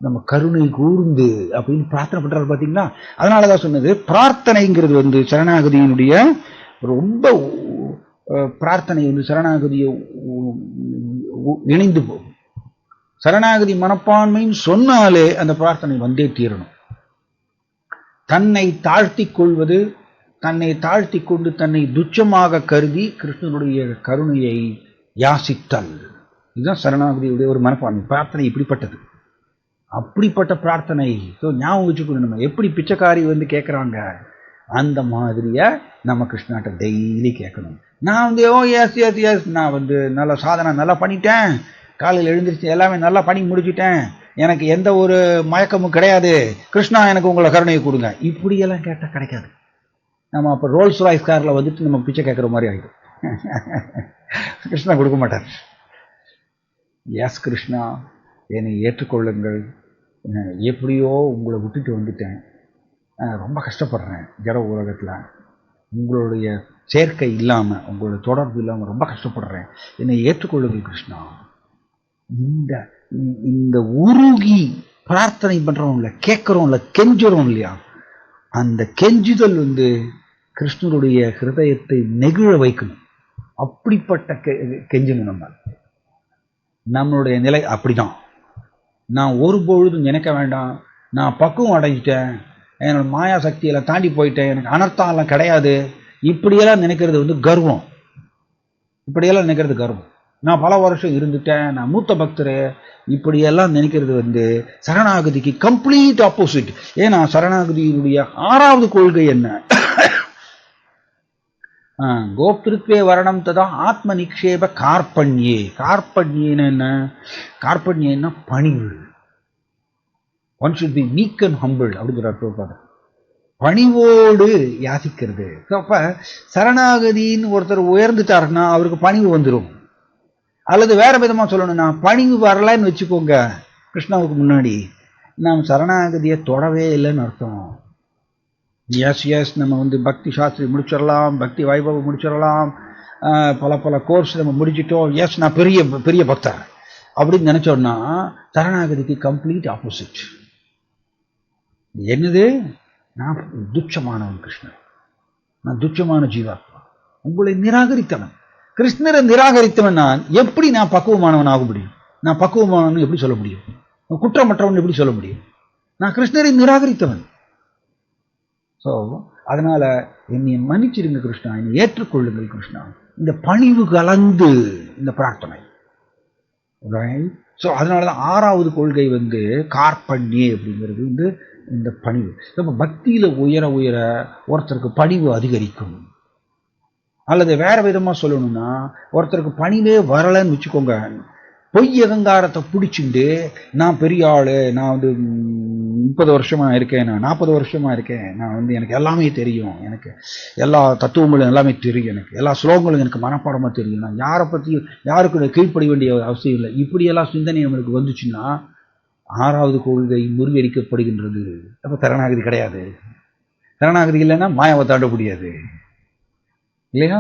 நம்ம கருணை கூர்ந்து அப்படின்னு பிரார்த்தனை பண்றாரு பாத்தீங்களா. அதனாலதான் சொன்னது பிரார்த்தனைங்கிறது சரணாகதியினுடைய ரொம்ப பிரார்த்தனை சரணாகதியை இணைந்து போகும். சரணாகதி மனப்பான்மைன்னு சொன்னாலே அந்த பிரார்த்தனை வந்தே தீரணும். தன்னை தாழ்த்தி கொள்வது, தன்னை தாழ்த்தி கொண்டு தன்னை துச்சமாக கருதி கிருஷ்ணனுடைய கருணையை யாசித்தல், இதுதான் சரணாகதியுடைய ஒரு மனப்பான்மை. பிரார்த்தனை இப்படிப்பட்டது, அப்படிப்பட்ட பிரார்த்தனை. ஞாபகம் வச்சுக்கணும், நம்ம எப்படி பிச்சைக்காரி கேட்குறாங்க அந்த மாதிரியா நம்ம கிருஷ்ணாட்ட டெய்லி கேட்கணும். நான் ஓ எஸ் எஸ் எஸ், நான் நல்ல சாதனை நல்லா பண்ணிட்டேன், காலையில் எழுந்திரிச்சு எல்லாமே நல்லா பண்ணி முடிச்சுட்டேன், எனக்கு எந்த ஒரு மயக்கமும் கிடையாது, கிருஷ்ணா எனக்கு உங்களை கருணையை கொடுங்க, இப்படியெல்லாம் கேட்டால் கிடைக்காது. நம்ம அப்போ ரோல்ஸ் ராய்ஸ் காரில் நம்ம பிச்சை கேட்குற மாதிரி ஆகிடும். கிருஷ்ணா கொடுக்க மாட்டார். எஸ் கிருஷ்ணா என்னை ஏற்றுக்கொள்ளுங்கள், எப்படியோ உங்களை விட்டுட்டு வந்துட்டேன், ரொம்ப கஷ்டப்படுறேன் ஜட உலகத்தில், உங்களுடைய சேர்க்கை இல்லாமல் உங்களுடைய தொடர்பு இல்லாமல் ரொம்ப கஷ்டப்படுறேன், என்னை ஏற்றுக்கொள்ளுங்கள் கிருஷ்ணா. இந்த இந்த உருகி பிரார்த்தனை பண்றோம்ல, கேட்கிறோம்ல, கெஞ்சுறோம் இல்லையா, அந்த கெஞ்சுதல் கிருஷ்ணருடைய ஹிருதயத்தை நெகிழ வைக்கணும். அப்படிப்பட்ட கெஞ்சணும். நம்மளுடைய நிலை அப்படிதான். நான் ஒரு பொழுதும் நினைக்க வேண்டாம் நான் பக்குவம் அடைஞ்சிட்டேன், என்னோட மாயா சக்தியெல்லாம் தாண்டி போயிட்டேன், எனக்கு அனர்த்தம் எல்லாம் கிடையாது, இப்படியெல்லாம் நினைக்கிறது கர்வம். இப்படியெல்லாம் நினைக்கிறது கர்வம். நான் பல வருஷம் இருந்துட்டேன், நான் மூத்த பக்தர், இப்படியெல்லாம் நினைக்கிறது சரணாகதிக்கு கம்ப்ளீட் ஆப்போசிட். ஏன்னா சரணாகதியினுடைய 6வது கொள்கை என்ன? கோப்திருத்வே வரணம் ததா ஆத்ம நிக்ஷேப கார்பண்யே. கார்பண்யேன்னு என்ன? கார்பண்யன்னா பணிவு. One should be meek and humble அப்படிங்கிற பணிவோடு யாசிக்கிறது. அப்ப சரணாகதின்னு ஒருத்தர் உயர்ந்துட்டாருன்னா அவருக்கு பணிவு வந்துடும். அல்லது வேற விதமா சொல்லணும்னா, பணிவு வரலன்னு வச்சுக்கோங்க கிருஷ்ணாவுக்கு முன்னாடி, நாம் சரணாகதியை தொடவே இல்லைன்னு அர்த்தம். எஸ் எஸ் நம்ம பக்தி சாஸ்திரி முடிச்சிடலாம், பக்தி வைபவம் முடிச்சிடலாம், பல பல கோர்ஸ் நம்ம முடிச்சிட்டோம், எஸ் நான் பெரிய பெரிய பக்தர் அப்படின்னு நினைச்சோம்னா சரணாகதிக்கு கம்ப்ளீட் ஆப்போசிட். என்னது? நான் துச்சமானவன் கிருஷ்ணன், நான் துச்சமான ஜீவாத்மா, உங்களை நிராகரித்தவன். கிருஷ்ணரை நிராகரித்தவன் நான் எப்படி நான் பக்குவமானவன் ஆக முடியும்? நான் பக்குவமானவன் எப்படி சொல்ல முடியும்? குற்றமற்றவன் எப்படி சொல்ல முடியும்? நான் கிருஷ்ணரை நிராகரித்தவன். ஸோ அதனால என்னை மன்னிச்சிருங்க கிருஷ்ணா, என்னை ஏற்றுக்கொள்ளுங்கள் கிருஷ்ணா. இந்த பணிவு கலந்து இந்த பிரார்த்தனை. ஸோ அதனாலதான் 6வது கொள்கை கார்பண்யே அப்படிங்கிறது இந்த பணிவு. நம்ம பக்தியில உயர உயர ஒருத்தருக்கு பணிவு அதிகரிக்கும். அல்லது வேற விதமா சொல்லணும்னா, ஒருத்தருக்கு பணிவே வரலன்னு வச்சுக்கோங்க, பொய் அகங்காரத்தை பிடிச்சிட்டு நான் பெரிய ஆளு, நான் 30 வருஷமா இருக்கேன், நான் 40 வருஷமா இருக்கேன், நான் எனக்கு எல்லாமே தெரியும், எனக்கு எல்லா தத்துவங்களும் எல்லாமே தெரியும், எனக்கு எல்லா ஸ்லோகங்களும் எனக்கு மனப்பாடமா தெரியும், நான் யாரை பற்றியும் யாருக்கு கீழ்ப்படி வேண்டிய அவசியம் இல்லை, இப்படியெல்லாம் சிந்தனை நம்மளுக்கு வந்துச்சுன்னா 6வது கொள்கை முறியடிக்கப்படுகின்றது. அப்ப சரணாகதி கிடையாது. சரணாகதி இல்லைன்னா மாயாவை தாண்ட முடியாது இல்லையா?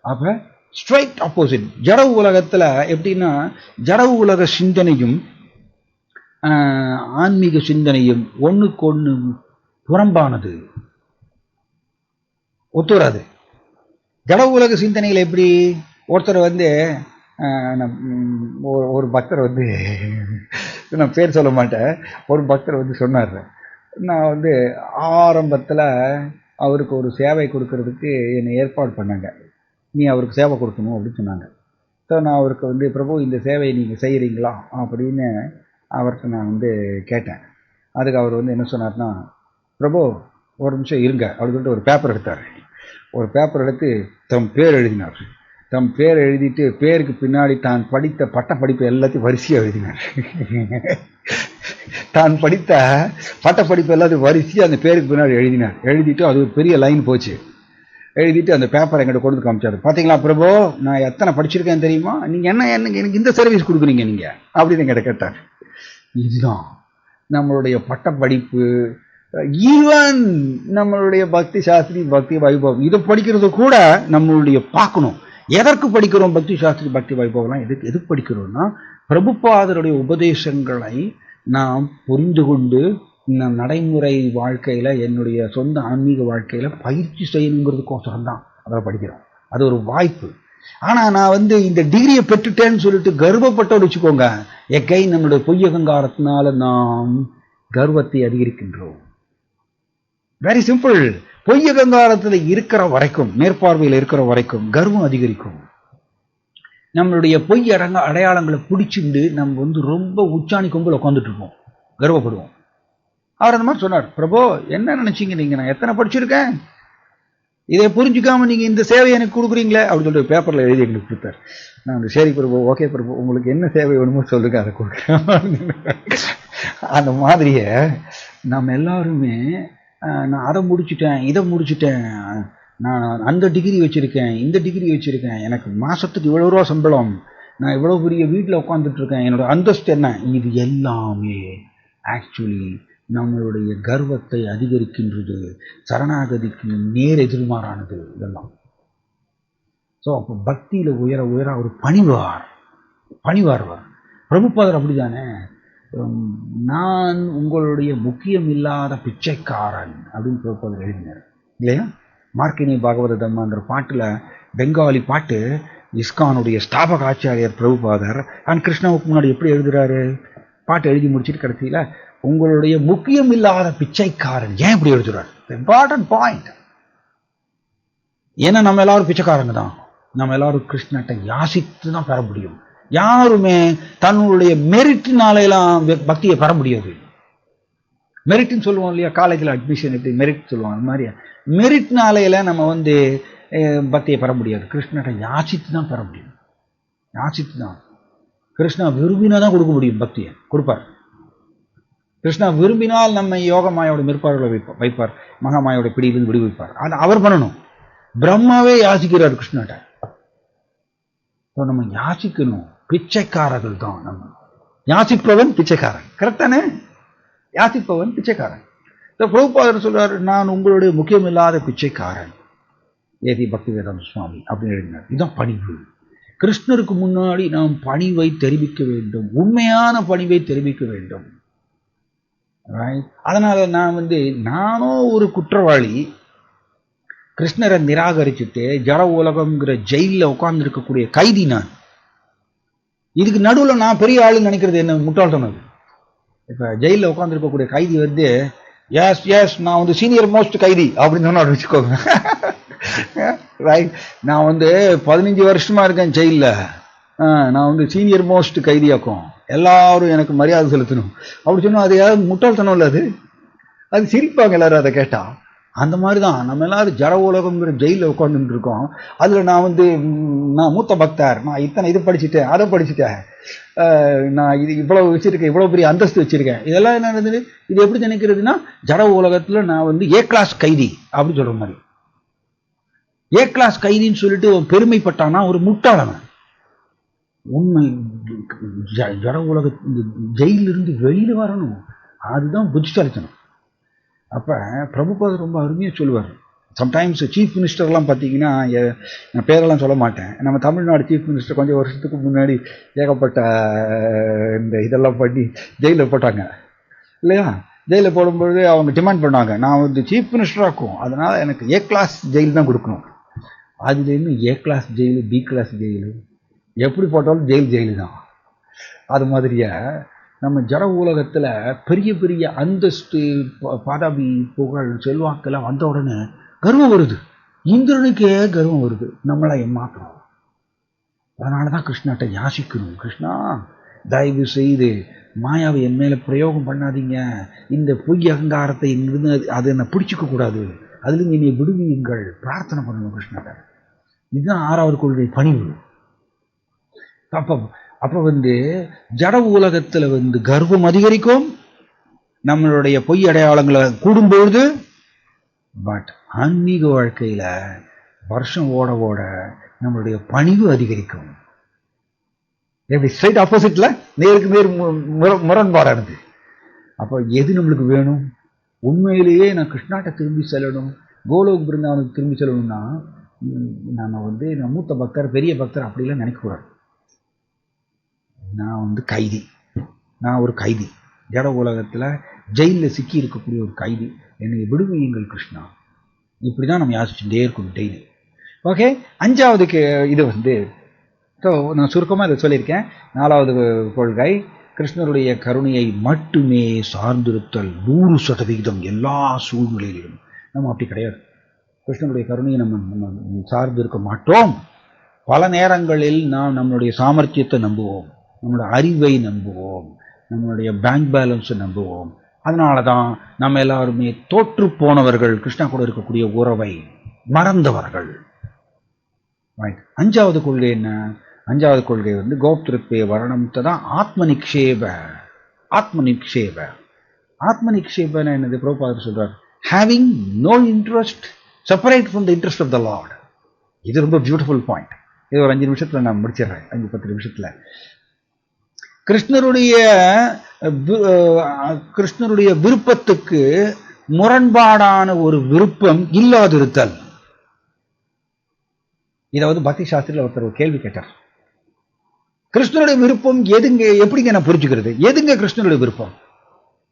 அப்ப ஸ்ட்ரைட் ஆப்போசிட். ஜட உலகத்துல எப்படின்னா, ஜட உலக சிந்தனையும் ஆன்மீக சிந்தனையும் ஒண்ணுக்கு ஒண்ணு புறம்பானது, ஒத்துவராது. ஜட உலக சிந்தனைகள் எப்படி? ஒருத்தர் ஒரு பக்தர் நான் பேர் சொல்ல மாட்டேன், ஒரு பக்தர் சொன்னார், நான் ஆரம்பத்துல அவருக்கு ஒரு சேவை கொடுக்கறதுக்கு என்னை ஏற்பாடு பண்ணாங்க, நீ அவருக்கு சேவை கொடுக்கணும் அப்படின்னு சொன்னாங்க. ஸோ நான் அவருக்கு பிரபு இந்த சேவையை நீங்கள் செய்கிறீங்களா அப்படின்னு அவர்கிட்ட நான் கேட்டேன். அதுக்கு அவர் என்ன சொன்னார்னா, பிரபு ஒரு நிமிஷம் இருங்க அப்படின்னு சொல்லிட்டு ஒரு பேப்பர் எடுத்தார். ஒரு பேப்பர் எடுத்து தம் பேர் எழுதினார். தம் பேர் எழுதிட்டு பேருக்கு பின்னாடி தான் படித்த பட்ட படிப்பு எல்லாத்தையும் வரிசையாக எழுதினார். தான் படித்த பட்ட படிப்பு எல்லாத்தையும் வரிசையாக அந்த பேருக்கு பின்னாடி எழுதினார். எழுதிட்டு அது ஒரு பெரிய லைன் போச்சு. எழுதிட்டு அந்த பேப்பரை எங்கிட்ட கொண்டு காமிச்சாரு. பார்த்தீங்களா பிரபு, நான் எத்தனை படிச்சிருக்கேன் தெரியுமா, நீங்கள் என்ன எனக்கு இந்த சர்வீஸ் கொடுக்குறீங்க நீங்கள் அப்படின்னு எங்கிட்ட கேட்டார். இதுதான் நம்மளுடைய பட்ட படிப்பு. ஈவன் நம்மளுடைய பக்தி சாஸ்திரி, பக்தி வைபவம் இதை படிக்கிறது கூட நம்மளுடைய பார்க்கணும். எதற்கு படிக்கிறோம் பக்தி சாஸ்திரி, பக்தி வைபவம்லாம் எதுக்கு படிக்கிறோம்னா, பிரபுபாதருடைய உபதேசங்களை நாம் புரிந்து கொண்டு நடைமுறை வாழ்க்கையில் என்னுடைய சொந்த ஆன்மீக வாழ்க்கையில் பயிற்சி செய்யணுங்கிறதுக்கோசரம் தான் அதை படிக்கிறோம். அது ஒரு வாய்ப்பு. ஆனால் நான் இந்த டிகிரியை பெற்றுட்டேன்னு சொல்லிட்டு கர்வப்பட்ட வச்சுக்கோங்க, எக்கை நம்மளுடைய பொய் அகங்காரத்தினால நாம் கர்வத்தை அதிகரிக்கின்றோம். Very simple. பொய் அகங்காரத்தில் இருக்கிற வரைக்கும், மேற்பார்வையில் இருக்கிற வரைக்கும் கர்வம் அதிகரிக்கும். நம்மளுடைய பொய் அடையாளங்களை பிடிச்சிண்டு நம்ம ரொம்ப உச்சாணி கொம்பில் உட்காந்துட்டு இருப்போம், கர்வப்படுவோம். அவர் அந்த மாதிரி சொன்னார். பிரபு, என்ன நினைச்சீங்க நீங்க, நான் எத்தனை படிச்சிருக்கேன், இதை புரிஞ்சுக்காம நீங்க இந்த சேவை எனக்கு கொடுக்குறீங்களே அப்படின்னு சொல்லிட்டு பேப்பர்ல எழுதி எங்களுக்கு கொடுத்தார். நான் சரி பிரபு, ஓகே பிரபு, உங்களுக்கு என்ன சேவை வேணுமோ சொல்லுங்க, அதை கொடுக்குறேன். அந்த மாதிரியே நம்ம எல்லாருமே நான் அதை முடிச்சுட்டேன், இதை முடிச்சுட்டேன், நான் அந்த டிகிரி வச்சிருக்கேன், இந்த டிகிரி வச்சிருக்கேன், எனக்கு மாசத்துக்கு இவ்வளவு ரூபா சம்பளம், நான் இவ்வளவு பெரிய வீட்டில் உட்காந்துட்டு இருக்கேன், என்னோட அந்தஸ்து என்ன, இது எல்லாமே ஆக்சுவலி நம்மளுடைய கர்வத்தை அதிகரிக்கின்றது. சரணாகதிக்கு நேர் எதிர்மாறானது இதெல்லாம். ஸோ அப்போ பக்தியில் உயர உயர அவர் பணிவார். பிரபுபாதர் அப்படிதானே, நான் உங்களுடைய முக்கியம் இல்லாத பிச்சைக்காரன் அப்படின்னு பிரபுபாதர் எழுதினார் இல்லையா? மார்க்கினி பாகவத தம்மாங்கிற பாட்டில், பெங்காலி பாட்டு, இஸ்கானுடைய ஸ்தாபக ஆச்சாரியர் பிரபுபாதர் அண்ட் கிருஷ்ணாவுக்கு முன்னாடி எப்படி எழுதுறாரு, பாட்டு எழுதி முடிச்சுட்டு கடைசியில் உங்களுடைய முக்கியம் இல்லாத பிச்சைக்காரன். ஏன் இப்படி எழுதுறாரு? Important point. ஏன்னா நம்ம எல்லாரும் பிச்சைக்காரங்க தான். நம்ம எல்லாரும் கிருஷ்ணத்தை யாசித்து தான் பெற முடியும். யாருமே தன்னுடைய மெரிட்னாலாம் பக்தியை பெற முடியாது. மெரிட்னு சொல்லுவோம் இல்லையா, காலேஜில் அட்மிஷன் எப்படி மெரிட் சொல்லுவாங்க, அந்த மாதிரி மெரிட்னாலையில நம்ம பக்தியை பெற முடியாது. கிருஷ்ணத்தை யாசித்து தான் பெற முடியும். யாசித்து தான். கிருஷ்ணா விரும்பினா தான் கொடுக்க முடியும், பக்தியை கொடுப்பார். கிருஷ்ணா விரும்பினால் நம்ம யோக மாயோட மேற்பார்வை வைப்பார், மகாமாயோட பிடியிலிருந்து விடுவிப்பார். அதை அவர் பண்ணணும். பிரம்மாவே யாசிக்கிறார் கிருஷ்ணாட்ட. நம்ம யாசிக்கணும். பிச்சைக்காரர்கள் தான் நம்ம. யாசிப்பவன் பிச்சைக்காரன், கரெக்டானே? யாசிப்பவன் பிச்சைக்காரன். பிரபுபாதர் சொல்றாரு, நான் உங்களுடைய முக்கியமில்லாத பிச்சைக்காரன், ஏதி பக்தி வேதாந்த சுவாமி அப்படின்னு எழுதினார். இதுதான் பணிவு. கிருஷ்ணருக்கு முன்னாடி நாம் பணிவை தெரிவிக்க வேண்டும், உண்மையான பணிவை தெரிவிக்க வேண்டும். அதனால நான் நானோ ஒரு குற்றவாளி, கிருஷ்ணரை நிராகரிச்சுட்டு ஜட உலகம்ங்கிற ஜெயிலில் உட்கார்ந்து இருக்கக்கூடிய கைதி நான். இதுக்கு நடுவில் நான் பெரிய ஆளுன்னு நினைக்கிறது என்ன முட்டாள்தனம். இப்ப ஜெயிலில் உட்கார்ந்து இருக்கக்கூடிய கைதி எஸ் நான் சீனியர் மோஸ்ட் கைதி அப்படின்னு சொன்னா வச்சுக்கோங்க. ரைட், நான் 15 வருஷமா இருக்கேன் ஜெயிலில், நான் சீனியர் மோஸ்ட் கைதியாக்கும், எல்லாரும் எனக்கு மரியாதை செலுத்தணும் அப்படி சொன்னா அது யாரும் முட்டாள்தனம் இல்லை. அது சிரிப்பாங்க எல்லாரும் அதை கேட்டா. அந்த மாதிரி தான் நம்ம எல்லாரும் ஜட உலகம்ங்கிற ஜெயிலில் உட்காந்துட்டு இருக்கோம். அதில் நான் மூத்த பக்தர், நான் இத்தனை இது படிச்சுட்டேன், அதை படிச்சுட்டேன், நான் இது இவ்வளவு வச்சிருக்கேன், இவ்வளவு பெரிய அந்தஸ்து வச்சிருக்கேன். இதெல்லாம் என்ன நடந்தது? இது எப்படி நினைக்கிறதுனா, ஜட உலகத்தில் நான் ஏ கிளாஸ் கைதி அப்படின்னு சொல்ற மாதிரி. ஏ கிளாஸ் கைதின்னு சொல்லிட்டு பெருமைப்பட்டானா ஒரு முட்டாளவன். உண்மை ஜட உலக ஜெயிலிருந்து வெளியில வரணும், அதுதான் புத்திசாலித்தனம். அப்ப பிரபுபாதர் ரொம்ப அருமையா சொல்லுவார். சம்டைம்ஸ் சீஃப் மினிஸ்டர்லாம் பார்த்தீங்கன்னா, நான் பேரெல்லாம் சொல்ல மாட்டேன், நம்ம தமிழ்நாடு சீஃப் மினிஸ்டர் கொஞ்சம் வருஷத்துக்கு முன்னாடி ஏகப்பட்ட இந்த இதெல்லாம் பண்ணி ஜெயிலில் போட்டாங்க இல்லையா? ஜெயிலில் போடும்பொழுது அவங்க டிமாண்ட் பண்ணாங்க, நான் சீஃப் மினிஸ்டராக்கும், அதனால எனக்கு ஏ கிளாஸ் ஜெயில் தான் கொடுக்கணும். அதுல இன்னும் A class jail, B class jail, எப்படி போட்டாலும் ஜெயிலு தான். அது மாதிரியே நம்ம ஜட உலகத்தில் பெரிய பெரிய அந்தஸ்து, பதவி, புகழ், செல்வாக்கெல்லாம் வந்த உடனே கர்வம் வருது. இந்திரனுக்கே கர்வம் வருது, நம்மளை ஏமாற்றணும். அதனால தான் கிருஷ்ணாட்ட யாசிக்கணும். கிருஷ்ணா, தயவு செய்து மாயாவை என் மேலே பிரயோகம் பண்ணாதீங்க, இந்த பொய் அகங்காரத்தை இங்கிருந்து அதை என்ன பிடிச்சிக்க கூடாது, அதுலேருந்து என்னை விடுவியுங்கள், பிரார்த்தனை பண்ணணும் கிருஷ்ணாட்ட. இதுதான் 6வது கொள்கை, பணிவு. அப்ப ஜட உலகத்துல கர்வம் அதிகரிக்கும், நம்மளுடைய பொய் அடையாளங்களை கூடும்பொழுது. பட் ஆன்மீக வாழ்க்கையில வருஷம் ஓட ஓட நம்மளுடைய பணிவு அதிகரிக்கும். எப்படி ஸ்ட்ரைட் ஆப்போசிட்ல, நேருக்கு நேர் முரண்பாடானது. அப்ப எது நம்மளுக்கு வேணும்? உண்மையிலேயே நான் கிருஷ்ணாட்ட திரும்பி செல்லணும், கோலோக் பிருந்தாவனுக்கு திரும்பி செல்லணும்னா நம்ம நான் மூத்த பக்தர், பெரிய பக்தர் அப்படிலாம் நினைக்கக்கூடாது. நான் கைதி, நான் ஒரு கைதி, ஜட உலகத்துல ஜெயிலில் சிக்கி இருக்கக்கூடிய ஒரு கைதி, என்னை விடுவியுங்கள் கிருஷ்ணா. இப்படிதான் நம்ம யாசிச்சுட்டே இருக்கணும் டெய்லி. ஓகே, 5வது இது நான் சுருக்கமாக இதை சொல்லியிருக்கேன். 4வது கொள்கை, கிருஷ்ணருடைய கருணையை மட்டுமே சார்ந்திருத்தல் 100% எல்லா சூழ்நிலையிலும். நம்ம அப்படி கிடையாது. கிருஷ்ணனுடைய கருணையை நம்ம சார்ந்து இருக்க மாட்டோம். பல நேரங்களில் நாம் நம்மளுடைய சாமர்த்தியத்தை நம்புவோம், நம்மளுடைய அறிவை நம்புவோம், நம்மளுடைய பேங்க் பேலன்ஸை நம்புவோம். அதனால தான் நம்ம எல்லாருமே தோற்று போனவர்கள், கிருஷ்ணா கூட இருக்கக்கூடிய உறவை மறந்தவர்கள். 5வது கொள்கை என்ன? 5வது கொள்கை கோப்திருப்பே வரணம்த்தை தான் ஆத்ம நிக்ஷேப. ஆத்ம நிக்ஷேப, ஆத்ம நிக்ஷேபன என்னது? பிரபுபாதர் சொல்றார், having no interest separate from the interest of the lord. இது ரொம்ப பியூட்டிஃபுல் பாயிண்ட். இது ஒரு 5 நிமிஷத்துல நான் முடிச்சிடுறேன், 5-10 நிமிஷத்துல. கிருஷ்ணருடைய விருப்பத்துக்கு முரண்பாடான ஒரு விருப்பம் இல்லாதிருத்தல். இதை பக்தி சாஸ்திரியில் ஒருத்தர் ஒரு கேள்வி கேட்டார். கிருஷ்ணருடைய விருப்பம் எதுங்க, எப்படிங்க நான் புரிஞ்சுக்கிறது? எதுங்க கிருஷ்ணருடைய விருப்பம்?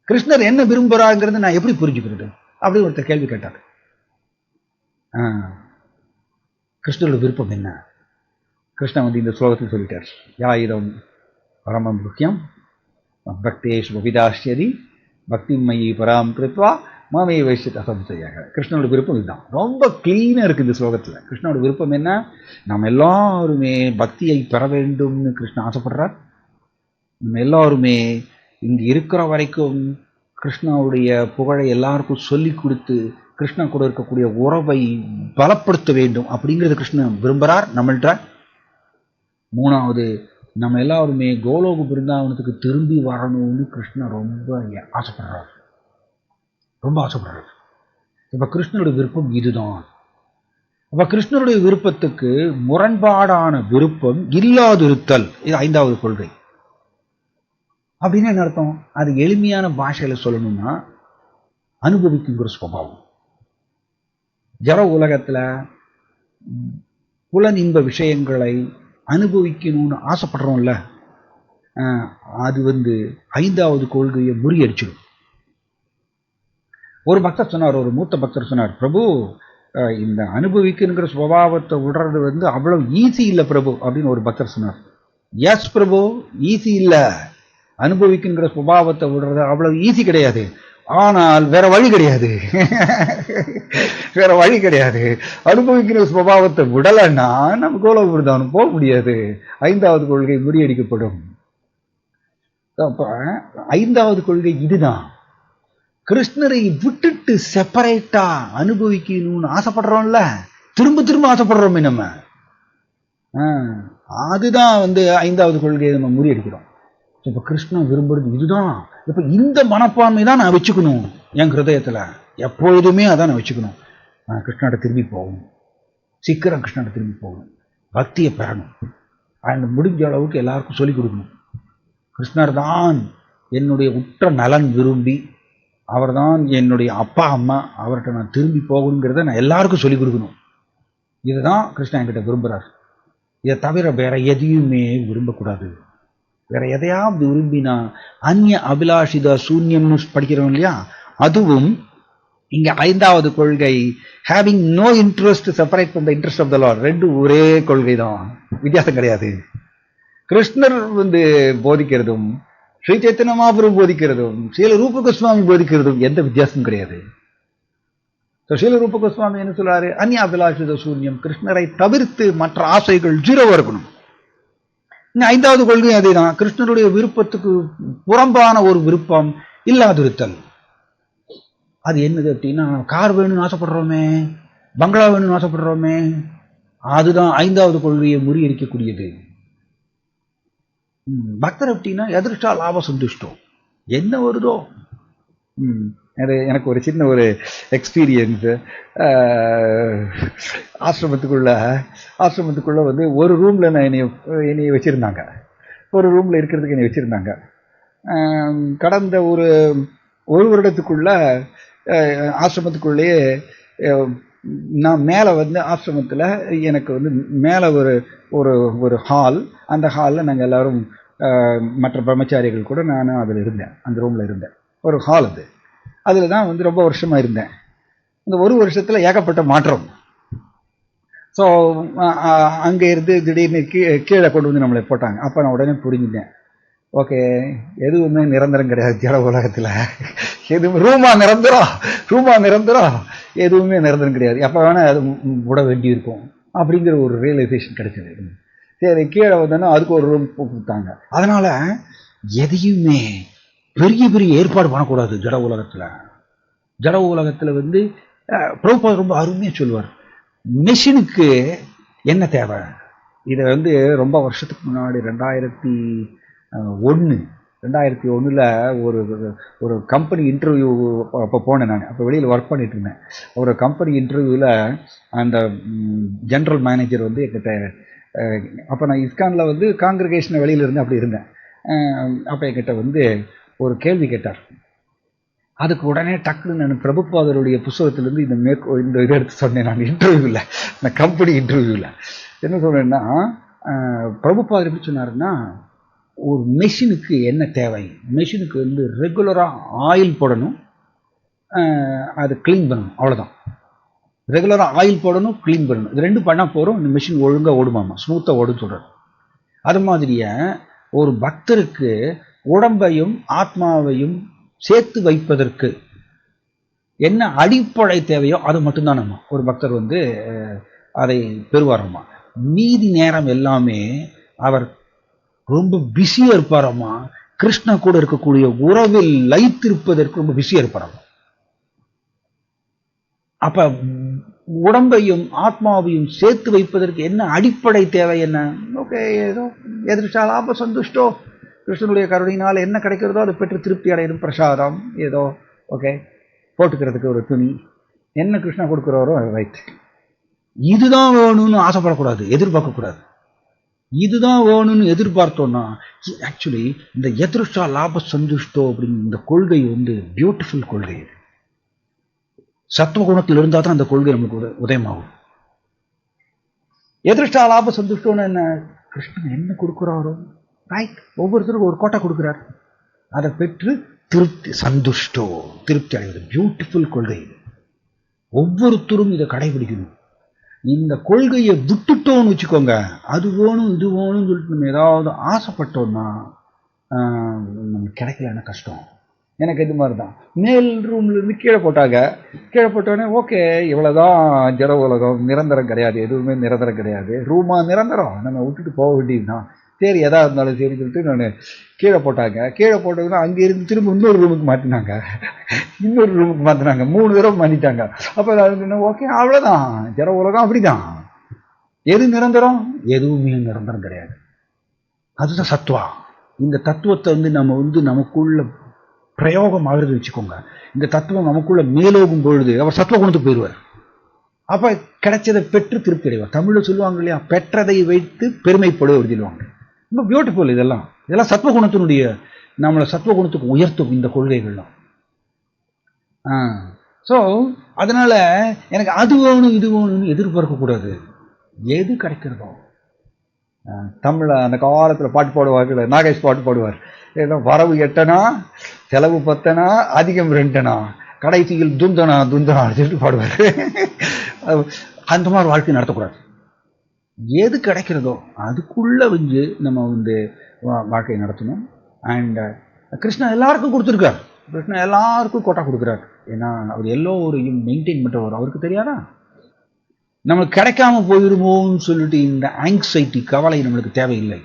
கிருஷ்ணர் என்ன விரும்புறாங்கிறது நான் எப்படி புரிஞ்சுக்கிறது அப்படின்னு ஒருத்தர் கேள்வி கேட்டார். கிருஷ்ணருடைய விருப்பம் என்ன? கிருஷ்ணா இந்த ஸ்லோகத்தில் சொல்லிட்டார், யாயிரம் பரமம் முக்கியம் பக்தேஷ் விதாஷ்யதி பக்தி மயி பராம் கிருத்வா மாமே வைஷ்யத் அசம்சையாக. கிருஷ்ணனோட விருப்பம் இதுதான். ரொம்ப கிளீனாக இருக்குது இந்த ஸ்லோகத்தில். கிருஷ்ணனோட விருப்பம் என்ன? நம்ம எல்லாருமே பக்தியை பெற வேண்டும்னு கிருஷ்ணன் ஆசைப்படுறார். நம்ம எல்லாருமே இங்கே இருக்கிற வரைக்கும் கிருஷ்ணாவுடைய புகழை எல்லாருக்கும் சொல்லி கொடுத்து கிருஷ்ணா கூட இருக்கக்கூடிய உறவை பலப்படுத்த வேண்டும் அப்படிங்கிறது கிருஷ்ணன் விரும்புகிறார் நம்மள்கிட்ட. 3வது, நம்ம எல்லாருமே கோலோக பிருந்தாவனத்துக்கு திரும்பி வரணும்னு கிருஷ்ணன் ரொம்ப ஆசைப்படுறார், ரொம்ப ஆசைப்படுறார். இப்ப கிருஷ்ணனுடைய விருப்பம் இதுதான். அப்ப கிருஷ்ணனுடைய விருப்பத்துக்கு முரண்பாடான விருப்பம் இல்லாதிருத்தல், இது 5வது கொள்கை. அப்படின்னு என்ன அர்த்தம்? அது எளிமையான பாஷையில சொல்லணும்னா அனுபவிக்குங்கிற சுபாவம். ஜட உலகத்துல புலனின்ப விஷயங்களை அனுபவிக்கணும்னு ஆசைப்படுறோம்ல, அது 5வது கொள்கையை முறியடிச்சிடும். ஒரு பக்தர் சொன்னார், ஒரு மூத்த பக்தர் சொன்னார், பிரபு இந்த அனுபவிக்கிற சுபாவத்தை விடுறது அவ்வளவு ஈஸி இல்லை பிரபு அப்படின்னு ஒரு பக்தர் சொன்னார். எஸ் பிரபு, ஈஸி இல்லை. அனுபவிக்கிற சுபாவத்தை விடுறது அவ்வளவு ஈஸி கிடையாது. ஆனால் வேற வழி கிடையாது, வேற வழி கிடையாது. அனுபவிக்கிற சுபாவத்தை விடலைன்னா நம்ம கோலோக பிருந்தாவனம் போக முடியாது. 5வது கொள்கை முறியடிக்கப்படும். அப்ப 5வது கொள்கை இதுதான். கிருஷ்ணரை விட்டுட்டு செப்பரேட்டா அனுபவிக்கணும்னு ஆசைப்படுறோம்ல, திரும்ப திரும்ப ஆசைப்படுறோமே நம்ம, அதுதான் 5வது கொள்கையை நம்ம முறியடிக்கிறோம். இப்ப கிருஷ்ணன் விரும்புறது இதுதான். இப்ப இந்த மனப்பான்மை தான் நான் வச்சுக்கணும் என் ஹிருதயத்துல, எப்பொழுதுமே அதான் நான் வச்சுக்கணும். கிருஷ்ணாட்ட திரும்பி போகணும், சீக்கிரம் கிருஷ்ணாட்ட திரும்பி போகணும், பக்தியை பெறணும், அண்ட் முடிஞ்ச அளவுக்கு எல்லாருக்கும் சொல்லிக் கொடுக்கணும். கிருஷ்ணர் தான் என்னுடைய உற்ற நலன் விரும்பி, அவர் தான் என்னுடைய அப்பா அம்மா, அவர்கிட்ட நான் திரும்பி போகணுங்கிறத நான் எல்லாருக்கும் சொல்லிக் கொடுக்கணும். இதுதான் கிருஷ்ணன் என்கிட்ட விரும்புகிறார். இதை தவிர வேற எதையுமே விரும்பக்கூடாது. வேற எதையாவது விரும்பினா அந்நிய அபிலாஷித சூன்யம்னு படிக்கிறோம் இல்லையா, அதுவும் இங்க 5வது கொள்கை, having no interest separate from the interest of the lord. 2 ஒரே கொள்கை தான், வித்தியாசம் கிடையாது. கிருஷ்ணர் போதிக்கிறதும் ஸ்ரீ சைத்தன்ய மகாபிரபு போதிக்கிறதும் ஸ்ரீல ரூப கோஸ்வாமி போதிக்கிறதும் எந்த வித்தியாசமும் கிடையாது. ஸ்ரீல ரூப கோஸ்வாமி என்ன சொல்றாரு? அந்நிய அபிலாஷித சூன்யம், கிருஷ்ணரை தவிர்த்து மற்ற ஆசைகள் 0 இருக்கணும். 5வது கொள்கை அதேதான். கிருஷ்ணருடைய விருப்பத்துக்கு புறம்பான ஒரு விருப்பம் இல்லாதிருத்தல். அது என்னது அப்படின்னா, கார் வேணும்னு ஆசைப்படுறோமே, பங்களா வேணும்னு ஆசைப்படுறோமே, அதுதான் 5வது கொள்கையை முறியடிக்கக்கூடியது. பக்தர் அப்படின்னா எதிர்ஷ்டா லாப சந்துஷ்டம், என்ன வருதோ. அது எனக்கு ஒரு சின்ன ஒரு எக்ஸ்பீரியன்ஸு. ஆசிரமத்துக்குள்ள வந்து ஒரு ரூம்ல நான் என்னை வச்சிருந்தாங்க. ஒரு ரூம்ல இருக்கிறதுக்கு என்னை வச்சிருந்தாங்க. கடந்த ஒரு வருடத்துக்குள்ள ஆசிரமத்துக்குள்ளேயே நான் மேலே வந்து ஆசிரமத்தில் எனக்கு வந்து மேலே ஒரு ஹால், அந்த ஹாலில் நாங்கள் எல்லோரும் மற்ற பிரம்மச்சாரிகள் கூட நானும் அதில் இருந்தேன், அந்த ரூமில் இருந்தேன். ஒரு ஹால் அதில் தான் வந்து ரொம்ப வருஷமாக இருந்தேன். இந்த ஒரு வருஷத்தில் ஏகப்பட்ட மாற்றம். ஸோ அங்கே இருந்து திடீர்னு கீழே கொண்டு வந்து நம்மளை போட்டாங்க. அப்போ நான் உடனே புரிஞ்சுட்டேன், ஓகே எதுவுமே நிரந்தரம் கிடையாது ஜட உலகத்தில். எதுவும் ரூமா நிரந்தரம், எதுவுமே நிரந்தரம் கிடையாது, எப்போ வேணால் அது விட வேண்டியிருக்கும் அப்படிங்கிற ஒரு ரியலைசேஷன் கிடைச்சது. சரி, கீழே வந்தோன்னா அதுக்கு ஒரு ரூம் கொடுத்தாங்க. அதனால் எதையுமே பெரிய பெரிய ஏற்பாடு பண்ணக்கூடாது ஜட உலகத்தில். ஜட உலகத்தில் வந்து பிரபுபாதர் ரொம்ப அருமையாக சொல்லுவார், மெஷினுக்கு என்ன தேவை. இதை வந்து ரொம்ப வருஷத்துக்கு முன்னாடி 2001 ஒரு கம்பெனி இன்டர்வியூ அப்போ போனேன். நான் அப்போ வெளியில் ஒர்க் பண்ணிட்டு இருந்தேன். ஒரு கம்பெனி இன்டர்வியூவில் அந்த ஜென்ரல் மேனேஜர் வந்து என்கிட்ட, அப்போ நான் இஸ்கானில் வந்து காங்கிரிகேஷனை வெளியில் இருந்து அப்படி இருந்தேன். அப்போ என்கிட்ட வந்து ஒரு கேள்வி கேட்டார். அதுக்கு உடனே டக்குன்னு நான் பிரபுபாதருடைய புத்தகத்திலேருந்து இந்த இதை எடுத்து சொன்னேன். நான் இன்டர்வியூவில், நான் கம்பெனி இன்டர்வியூவில் என்ன சொன்னேன்னா, பிரபுபாதர் எப்படி சொன்னாருன்னா, ஒரு மெஷினுக்கு என்ன தேவை, மெஷினுக்கு வந்து ரெகுலராக ஆயில் போடணும், அது க்ளீன் பண்ணணும், அவ்வளோதான். ரெகுலராக ஆயில் போடணும், க்ளீன் பண்ணணும், இது 2 பண்ணால் போகிறோம், இந்த மெஷின் ஒழுங்காக ஓடுமாமா, ஸ்மூத்தாக ஓடுன்னு சொல்கிறார். அது மாதிரியே ஒரு பக்தருக்கு உடம்பையும் ஆத்மாவையும் சேர்த்து வைப்பதற்கு என்ன அடிப்படை தேவையோ அது மட்டும்தான் நம்ம ஒரு பக்தர் வந்து அதை பெறுவாரம்மா. மீதி நேரம் எல்லாமே அவர் ரொம்ப பிஸியாக இருப்பாரம்மா. கிருஷ்ணா கூட இருக்கக்கூடிய உறவில் லயித்திருப்பதற்கு ரொம்ப பிஸியாக இருப்பாரம்மா. அப்ப உடம்பையும் ஆத்மாவையும் சேர்த்து வைப்பதற்கு என்ன அடிப்படை தேவை, என்ன, ஓகே ஏதோ எதிர்ஷா லாப சந்துஷ்டோ, கிருஷ்ணனுடைய கருணையினால் என்ன கிடைக்கிறதோ அதை பெற்று திருப்தி அடையும், பிரசாதம் ஏதோ ஓகே, போட்டுக்கிறதுக்கு ஒரு துணி, என்ன கிருஷ்ணா கொடுக்குறாரோ ரைட். இதுதான் வேணும்னு ஆசைப்படக்கூடாது, எதிர்பார்க்கக்கூடாது. இதுதான் வேணும்னு எதிர்பார்த்தோம்னா ஆக்சுவலி இந்த எதிர்ஷா லாப சந்துஷ்டோ அப்படின்னு இந்த கொள்கை வந்து பியூட்டிஃபுல் கொள்கை. சத்துவகுணத்தில் இருந்தால் தான் அந்த கொள்கை நமக்கு உதயமாகும். எதிர்ஷ்டா லாப சந்துஷ்டோன்னு என்ன, கிருஷ்ணன் என்ன கொடுக்குறாரோ ரைட், ஒவ்வொருத்தருக்கும் ஒரு கோட்டை கொடுக்குறார், அதை பெற்று திருப்தி சந்துஷ்டோ, திருப்தி அடைவது. பியூட்டிஃபுல் கொள்கை. ஒவ்வொருத்தரும் இதை கடைபிடிக்கணும். இந்த கொள்கையை விட்டுட்டோன்னு வச்சுக்கோங்க, அது வேணும் இது வேணும்னு சொல்லிட்டு நம்ம ஏதாவது ஆசைப்பட்டோம்னா நமக்கு கிடைக்கலன்னா கஷ்டம். எனக்கு இது மாதிரி தான், மேல் ரூம்லேருந்து கீழே போட்டோன்னே ஓகே இவ்வளோதான் ஜட உலகம், நிரந்தரம் கிடையாது, எதுவுமே நிரந்தரம் கிடையாது, ரூமா நிரந்தரம், நம்ம விட்டுட்டு போக வேண்டியதுதான், சரி எதா இருந்தாலும் சரின்னு சொல்லிட்டு நான் கீழே போட்டோன்னா அங்கேருந்து திரும்ப இன்னொரு ரூமுக்கு மாற்றினாங்க, 3 தடவை மாற்றிட்டாங்க. அப்போ நான் ஓகே அவ்வளோதான் ஜட உலகம், அப்படிதான். எது நிரந்தரம், எதுவுமே நிரந்தரம் கிடையாது. அதுதான் சத்துவா. இந்த தத்துவத்தை வந்து நம்ம வந்து நமக்குள்ள பிரயோகம் ஆகுறது வச்சுக்கோங்க. இந்த தத்துவம் நமக்குள்ள மேலோகும் பொழுது அவர் சத்துவ குணத்துக்கு போயிடுவார். அப்ப கிடைச்சதை பெற்று திருப்தி அடைவார். தமிழ்ல சொல்லுவாங்க இல்லையா, பெற்றதை வைத்து பெருமைப்படு சொல்லுவாங்க. ரொம்ப பியூட்டிஃபுல். இதெல்லாம் சத்துவகுணத்தினுடைய, நம்மளை சத்துவகுணத்துக்கு உயர்த்தும் இந்த கொள்கைகள்லாம். ஸோ அதனால எனக்கு அது வேணும் இது வேணும்னு எதிர்பார்க்க கூடாது. எது கிடைக்கிறதோ. தமிழ்ல அந்த காலத்தில் பாட்டு பாடுவார்கள், நாகேஷ் பாட்டு பாடுவார், ஏதோ வரவு 8 செலவு 10 அதிகம் 2 கடைசியில் துந்தனா சொல்லிட்டு பாடுவார். அந்த மாதிரி வாழ்க்கை நடத்தக்கூடாது. எது கிடைக்கிறதோ அதுக்குள்ள வந்து நம்ம வந்து வாழ்க்கையை நடத்தணும். அண்ட் கிருஷ்ணா எல்லாருக்கும் கொடுத்துருக்கார், கிருஷ்ணா எல்லாருக்கும் கோட்டா கொடுக்குறார். ஏன்னா அவர் எல்லோரையும் மெயின்டைன் பண்ணுறவர். அவருக்கு தெரியாதா நம்மளுக்கு கிடைக்காம போயிருமோன்னு சொல்லிட்டு இந்த ஆங்ஸைட்டி, கவலை நம்மளுக்கு தேவையில்லை.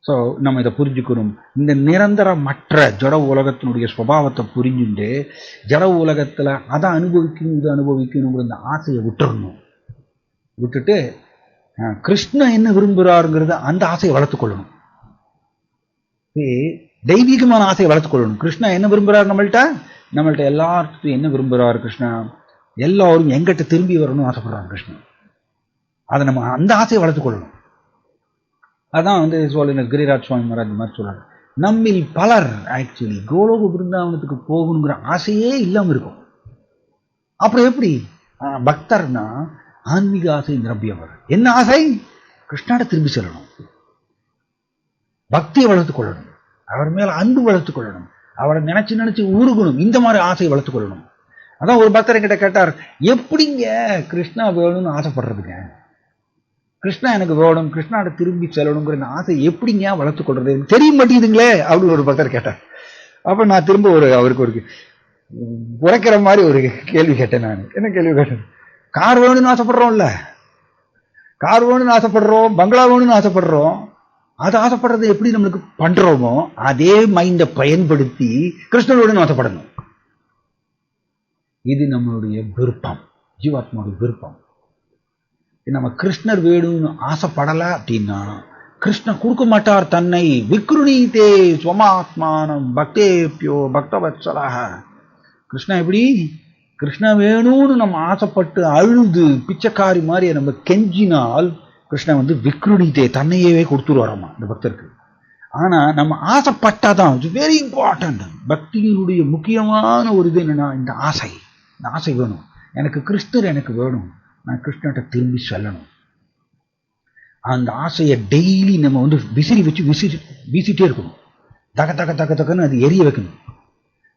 ஸோ நம்ம இதை புரிஞ்சுக்கணும். இந்த நிரந்தரமற்ற ஜட உலகத்தினுடைய சுபாவத்தை புரிஞ்சுட்டு ஜட உலகத்தில் அதை அனுபவிக்கணும் இதை அனுபவிக்கணுங்கிற இந்த ஆசையை விட்டுறணும். விட்டுட்டு கிருஷ்ணன் என்ன விரும்புகிறாருங்கிறத அந்த ஆசையை வளர்த்துக்கொள்ளணும். தெய்வீகமான ஆசையை வளர்த்துக்கொள்ளணும். கிருஷ்ணா என்ன விரும்புகிறார் நம்மள்கிட்ட எல்லாத்துக்கும் என்ன விரும்புகிறார் கிருஷ்ணா? எல்லாரும் எங்கிட்ட திரும்பி வரணும்னு ஆசைப்படுறாங்க கிருஷ்ணன். அதை நம்ம அந்த ஆசையை வளர்த்துக்கொள்ளணும். அதான் வந்து சோழனர் கிரிராஜ் சுவாமி மகாராஜ் மாதிரி சொல்றாரு, நம்மில் பலர் ஆக்சுவலி கோலோக பிருந்தாவனத்துக்கு போகணுங்கிற ஆசையே இல்லாமல் இருக்கும். அப்புறம் எப்படி பக்தர்னா ஆன்மீக ஆசை நிரம்பியவர். என்ன ஆசை? கிருஷ்ணாட திரும்பி செல்லணும், பக்தியை வளர்த்துக் கொள்ளணும், அவர் மேல அன்பு வளர்த்துக் கொள்ளணும், அவரை நினைச்சு உருகணும். இந்த மாதிரி ஆசையை வளர்த்துக் கொள்ளணும். அதான் ஒரு பக்தரை கிட்ட கேட்டார், எப்படிங்க கிருஷ்ணா வேணும்னு ஆசைப்படுறதுங்க? கிருஷ்ணா எனக்கு வேணும், கிருஷ்ணாட திரும்பி செல்லணுங்கிற ஆசை எப்படிங்க வளர்த்துக் கொள்றது? தெரிய மாட்டேங்குதுங்களே அப்படின்னு ஒரு பக்தர் கேட்டார். அப்ப நான் திரும்ப அவருக்கு ஒரு உரைக்கிற மாதிரி ஒரு கேள்வி கேட்டேன். நான் என்ன கேள்வி கேட்டேன்? கார் வேணும்னு ஆசைப்படுறோம்ல, கார் வேணும்னு ஆசைப்படுறோம், பங்களா வேணும்னு ஆசைப்படுறோம். அது ஆசைப்படுறது எப்படி நம்மளுக்கு பண்றோமோ அதே மைண்டை பயன்படுத்தி கிருஷ்ணனோடு ஆசைப்படணும். இது நம்மளுடைய விருப்பம், ஜீவாத்மாவுடைய விருப்பம். நம்ம கிருஷ்ணர் வேணும்னு ஆசைப்படலை அப்படின்னா கிருஷ்ணன் கொடுக்க மாட்டார் தன்னை. விக்ருணீதே ஸ்வமாத்மானம் பக்தேப்யோ பக்தவத்சலஹ. கிருஷ்ணா எப்படி? கிருஷ்ணா வேணும்னு நம்ம ஆசைப்பட்டு அழுது பிச்சைக்காரி மாதிரி நம்ம கெஞ்சினால் கிருஷ்ணன் வந்து விக்ருணீதே தன்னையே கொடுத்துருவாராமா இந்த பக்தருக்கு. ஆனா நம்ம ஆசைப்பட்டாதான், இட்ஸ் வெரி இம்பார்ட்டன்ட். பக்தியினுடைய முக்கியமான ஒரு இது என்னன்னா இந்த ஆசை. இந்த ஆசை வேணும், எனக்கு கிருஷ்ணர் எனக்கு வேணும், நான் கிருஷ்ணர்கிட்ட திரும்பி செல்லணும். அந்த ஆசையை டெய்லி நம்ம வந்து விசிறி வச்சு வீசிட்டே இருக்கணும். தக தக தக தகன்னு அது எரிய வைக்கணும்.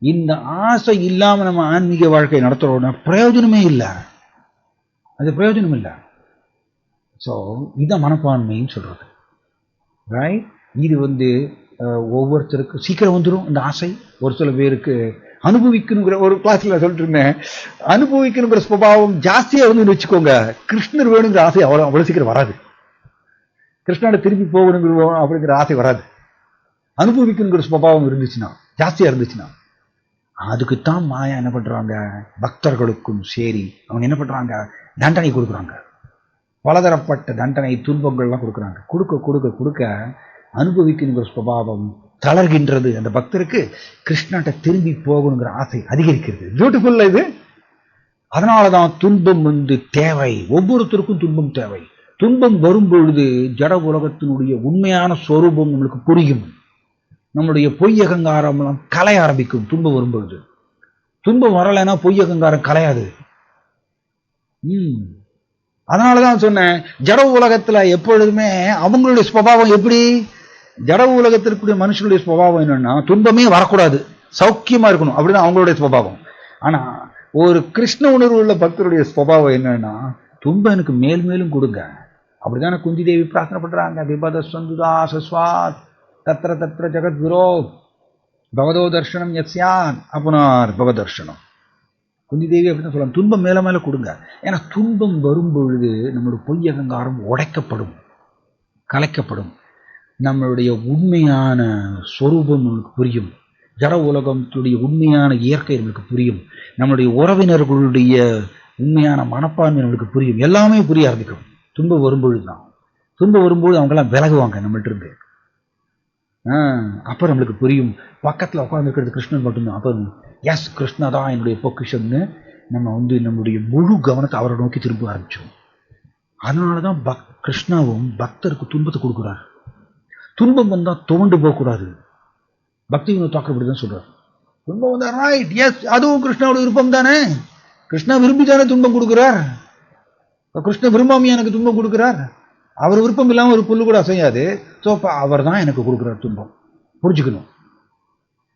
இந்த ஆசை இல்லாம நம்ம ஆன்மீக வாழ்க்கை நடத்துறோம்னா பிரயோஜனமே இல்லை, அது பிரயோஜனம் இல்லை. ஸோ இதான் மனப்பான்மைன்னு சொல்றது, ரைட்? இது வந்து ஒவ்வொருத்தருக்கும் சீக்கிரம் வந்துடும் இந்த ஆசை. ஒரு சில பேருக்கு அனுபவிக்கணுங்கிற, ஒரு கிளாஸ்ல சொல்லிட்டு இருந்தேன், அனுபவிக்கணுங்கிற சுபாவம் ஜாஸ்தியா வந்து வச்சுக்கோங்க, கிருஷ்ணர் வேணுங்கிற ஆசை அவ்வளவு சீக்கிரம் வராது. கிருஷ்ணாட திரும்பி போகணுங்கிற அப்படிங்கிற ஆசை வராது. அனுபவிக்கணுங்கிற சுபாவம் இருந்துச்சுன்னா, ஜாஸ்தியா இருந்துச்சுன்னா, அதுக்குத்தான் மாயா என்ன பண்றாங்க, பக்தர்களுக்கும் சரி அவங்க என்ன பண்றாங்க, தண்டனை கொடுக்குறாங்க. பலதரப்பட்ட தண்டனை துன்பங்கள்லாம் கொடுக்குறாங்க. கொடுக்க கொடுக்க கொடுக்க அனுபவிக்கணுங்கிற சுபாவம் தளர்கின்றது. அந்த பக்தருக்கு கிருஷ்ணாட்ட திரும்பி போகணுங்கிற ஆசை அதிகரிக்கிறது. பியூட்டிஃபுல் இது. அதனாலதான் துன்பம் வந்து தேவை, ஒவ்வொருத்தருக்கும் துன்பம் தேவை. துன்பம் வரும் பொழுது ஜட உலகத்தினுடைய உண்மையான சொரூபம் நம்மளுக்கு புரியும். நம்மளுடைய பொய் அகங்காரம் கலைய ஆரம்பிக்கும். துன்பம் வரும்பொழுது, துன்பம் வரலைன்னா பொய் அகங்காரம் கலையாது. அதனாலதான் சொன்னேன், ஜட உலகத்துல எப்பொழுதுமே அவங்களுடைய சுபாவம் எப்படி, ஜட உலகத்திற்குரிய மனுஷனுடைய சுபாவம் என்னன்னா துன்பமே வரக்கூடாது, சௌக்கியமா இருக்கணும், அப்படிதான் அவங்களுடைய சுபாவம். ஆனா ஒரு கிருஷ்ண உணர்வு உள்ள பக்தருடைய சுபாவம் என்னன்னா துன்பம் எனக்கு மேல் மேலும் கொடுங்க. அப்படிதானே குந்தி தேவி பிரார்த்தனை பண்றாங்க, விபத சந்துதா சஸ்வாத் தத்ர தத்ர ஜெகத்குரோ பகவதோ தர்ஷனம் யஸ்யான் அப்புனார் பகவதர்ஷனம். குந்தி தேவி அப்படின்னு சொல்லலாம், துன்பம் மேல மேல கொடுங்க. ஏன்னா துன்பம் வரும் பொழுது நம்மளுடைய பொய் அகங்காரம் உடைக்கப்படும், கலைக்கப்படும். நம்மளுடைய உண்மையான சொரூபம் நம்மளுக்கு புரியும், ஜட உலகத்துடைய உண்மையான இயற்கை நம்மளுக்கு புரியும், நம்மளுடைய உறவினர்களுடைய உண்மையான மனப்பான்மை நம்மளுக்கு புரியும், எல்லாமே புரிய ஆரம்பிக்கும். துன்பம் வரும்பொழுது தான், துன்பம் வரும்போது அவங்கெல்லாம் விலகுவாங்க நம்மள்ட்ட இருந்து. அப்ப நம்மளுக்கு புரியும், பக்கத்துல உட்கார்ந்துருக்கிறது கிருஷ்ணன் மட்டும்தான். அப்ப எஸ், கிருஷ்ணா தான் என்னுடைய பொக்கிஷம்னு நம்ம வந்து நம்மளுடைய முழு கவனத்தை அவரை நோக்கி திரும்ப ஆரம்பிச்சோம். அதனாலதான் கிருஷ்ணாவும் பக்தருக்கு துன்பத்தை கொடுக்குறாரு. துன்பம் வந்தா துவண்டு போகக்கூடாது. பக்தி தாக்கப்படுதான் சொல்றாரு. துன்பம் வந்தா ரைட், எஸ், அதுவும் கிருஷ்ணாவோட விருப்பம் தானே. கிருஷ்ணா விரும்பி தானே துன்பம் கொடுக்குறார். கிருஷ்ண விரும்பாம எனக்கு துன்பம் கொடுக்குறார். அவர் விருப்பம் இல்லாம ஒரு புல்லு கூட அசையாது. ஸோ அவர் தான் எனக்கு கொடுக்குறார் துன்பம், புரிஞ்சுக்கணும்.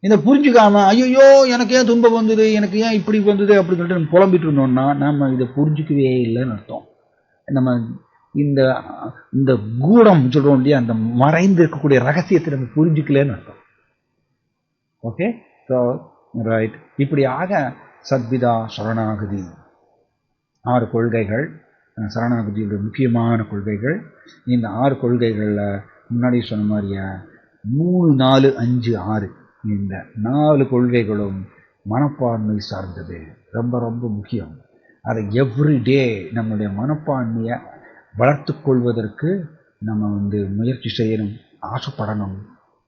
இந்த புரிஞ்சுக்காம ஐயோ எனக்கு ஏன் துன்பம் வந்தது, எனக்கு ஏன் இப்படி வந்தது அப்படின்னு சொல்லிட்டு நம்ம புலம்பிட்டு இருந்தோம்னா நம்ம இதை புரிஞ்சுக்கவே இல்லைன்னு அர்த்தம். நம்ம இந்த இந்த கூடம் சொல்றோம் இல்லையா, அந்த மறைந்து இருக்கக்கூடிய ரகசியத்தை நம்ம புரிஞ்சுக்கலன்னு அர்த்தம். Okay, so right. இப்படியாக சத்விதா சரணாகதி 6 கொள்கைகள், சரணாகதியுடைய முக்கியமான கொள்கைகள். இந்த 6 கொள்கைகளில் முன்னாடி சொன்ன மாதிரியா 3, 4, 5, 6 இந்த 4 கொள்கைகளும் மனப்பான்மை சார்ந்தது, ரொம்ப ரொம்ப முக்கியம். அதை எவ்ரிடே நம்முடைய மனப்பான்மையை வளர்த்து கொள்வதற்கு நம்ம முயற்சி செய்யணும், ஆசைப்படணும்,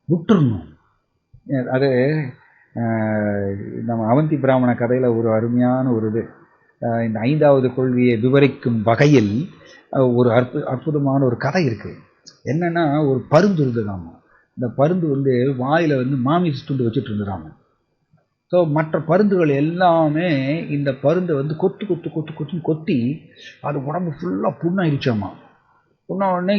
விட்டுறணும். அது நம்ம அவந்தி பிராமண கதையில் ஒரு அருமையான ஒரு இது, இந்த 5வது கொள்கையை விவரிக்கும் வகையில் ஒரு அற்புதமான ஒரு கதை இருக்குது. என்னென்னா, ஒரு பருந்து இருந்ததாமா. இந்த பருந்து வாயில் மாமிச துண்டு வச்சுட்டு இருந்ததாமா. ஸோ மற்ற பருந்துகள் எல்லாமே இந்த பருந்தை கொத்துன்னு கொத்தி அது உடம்பு ஃபுல்லாக புண்ணாயிடுச்சாமா. புண்ணா உடனே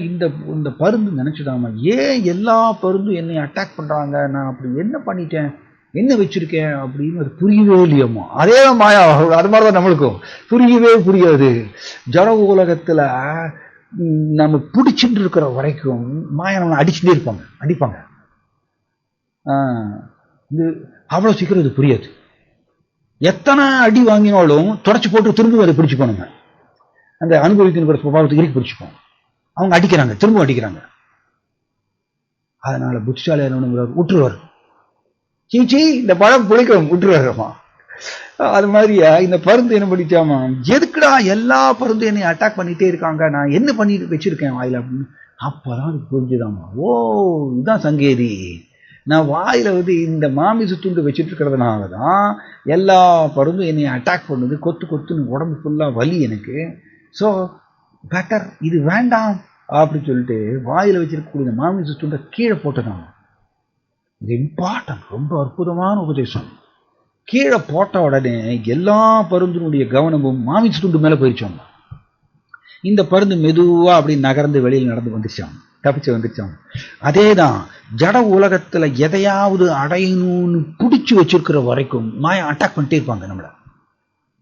இந்த பருந்து நினச்சிடாமா, ஏன் எல்லா பருந்தும் என்னை அட்டாக் பண்ணுறாங்க, நான் அப்படி என்ன பண்ணிட்டேன், என்ன வச்சுருக்கேன் அப்படின்னு அது புரியவே இல்லையம்மா. அதே மாயா, அது மாதிரி தான் நம்மளுக்கும் புரியவே புரியாது. ஜட உலகத்தில் நம்ம பிடிச்சிட்டு இருக்கிற வரைக்கும் மாயா நம்மளை அடிச்சுட்டே அடிப்பாங்க. இது அவ்வளோ சீக்கிரம் இது புரியாது. எத்தனை அடி வாங்கினாலும் தொடச்சி போட்டு திரும்ப அதை பிடிச்சிக்கணுங்க. அந்த அனுபவிக்கிற சுபாவத்துக்கு இறுக்கி பிடிச்சிப்போம். அவங்க அடிக்கிறாங்க, திரும்ப அடிக்கிறாங்க. அதனால புத்திசாலியான விட்டுருவார். சீச்சி இந்த பழம் புளிக்கும் விட்டுருவாருமா. அது மாதிரியா இந்த பருந்து என்ன பண்ணிச்சாமா, எதுக்குடா எல்லா பருந்தும் என்னை அட்டாக் பண்ணிட்டே இருக்காங்க, நான் என்ன பண்ணிட்டு வச்சிருக்கேன் வாயில அப்படின்னு. அப்பதான் அது புரிஞ்சுதாமா, ஓ இதுதான் சங்கேதி, நான் வாயில இந்த மாமிச துண்டு வச்சுட்டு இருக்கிறதுனால தான் எல்லா பருந்தும் என்னை அட்டாக் பண்ணுது, கொத்துன்னு உடம்பு ஃபுல்லா வலி எனக்கு. ஸோ பெட்டர் இது வேண்டாம் அப்படின்னு சொல்லிட்டு வாயில வச்சிருக்கக்கூடிய மாமிச துண்டை கீழே போட்டுதான். இது இம்பார்ட்டன்ட், ரொம்ப அற்புதமான உபதேசம். கீழே போட்ட உடனே எல்லா பருந்தினுடைய கவனமும் மாமிச துண்டு மேல போயிடுச்சோம். இந்த பருந்து மெதுவா அப்படி நகர்ந்து வெளியில் நடந்து வந்துச்சான், தப்பிச்சு வந்துச்சான். அதேதான் ஜட உலகத்துல எதையாவது அடையணும்னு பிடிச்சு வச்சிருக்கிற வரைக்கும் மாயா அட்டாக் பண்ணிட்டே இருப்பாங்க நம்மள.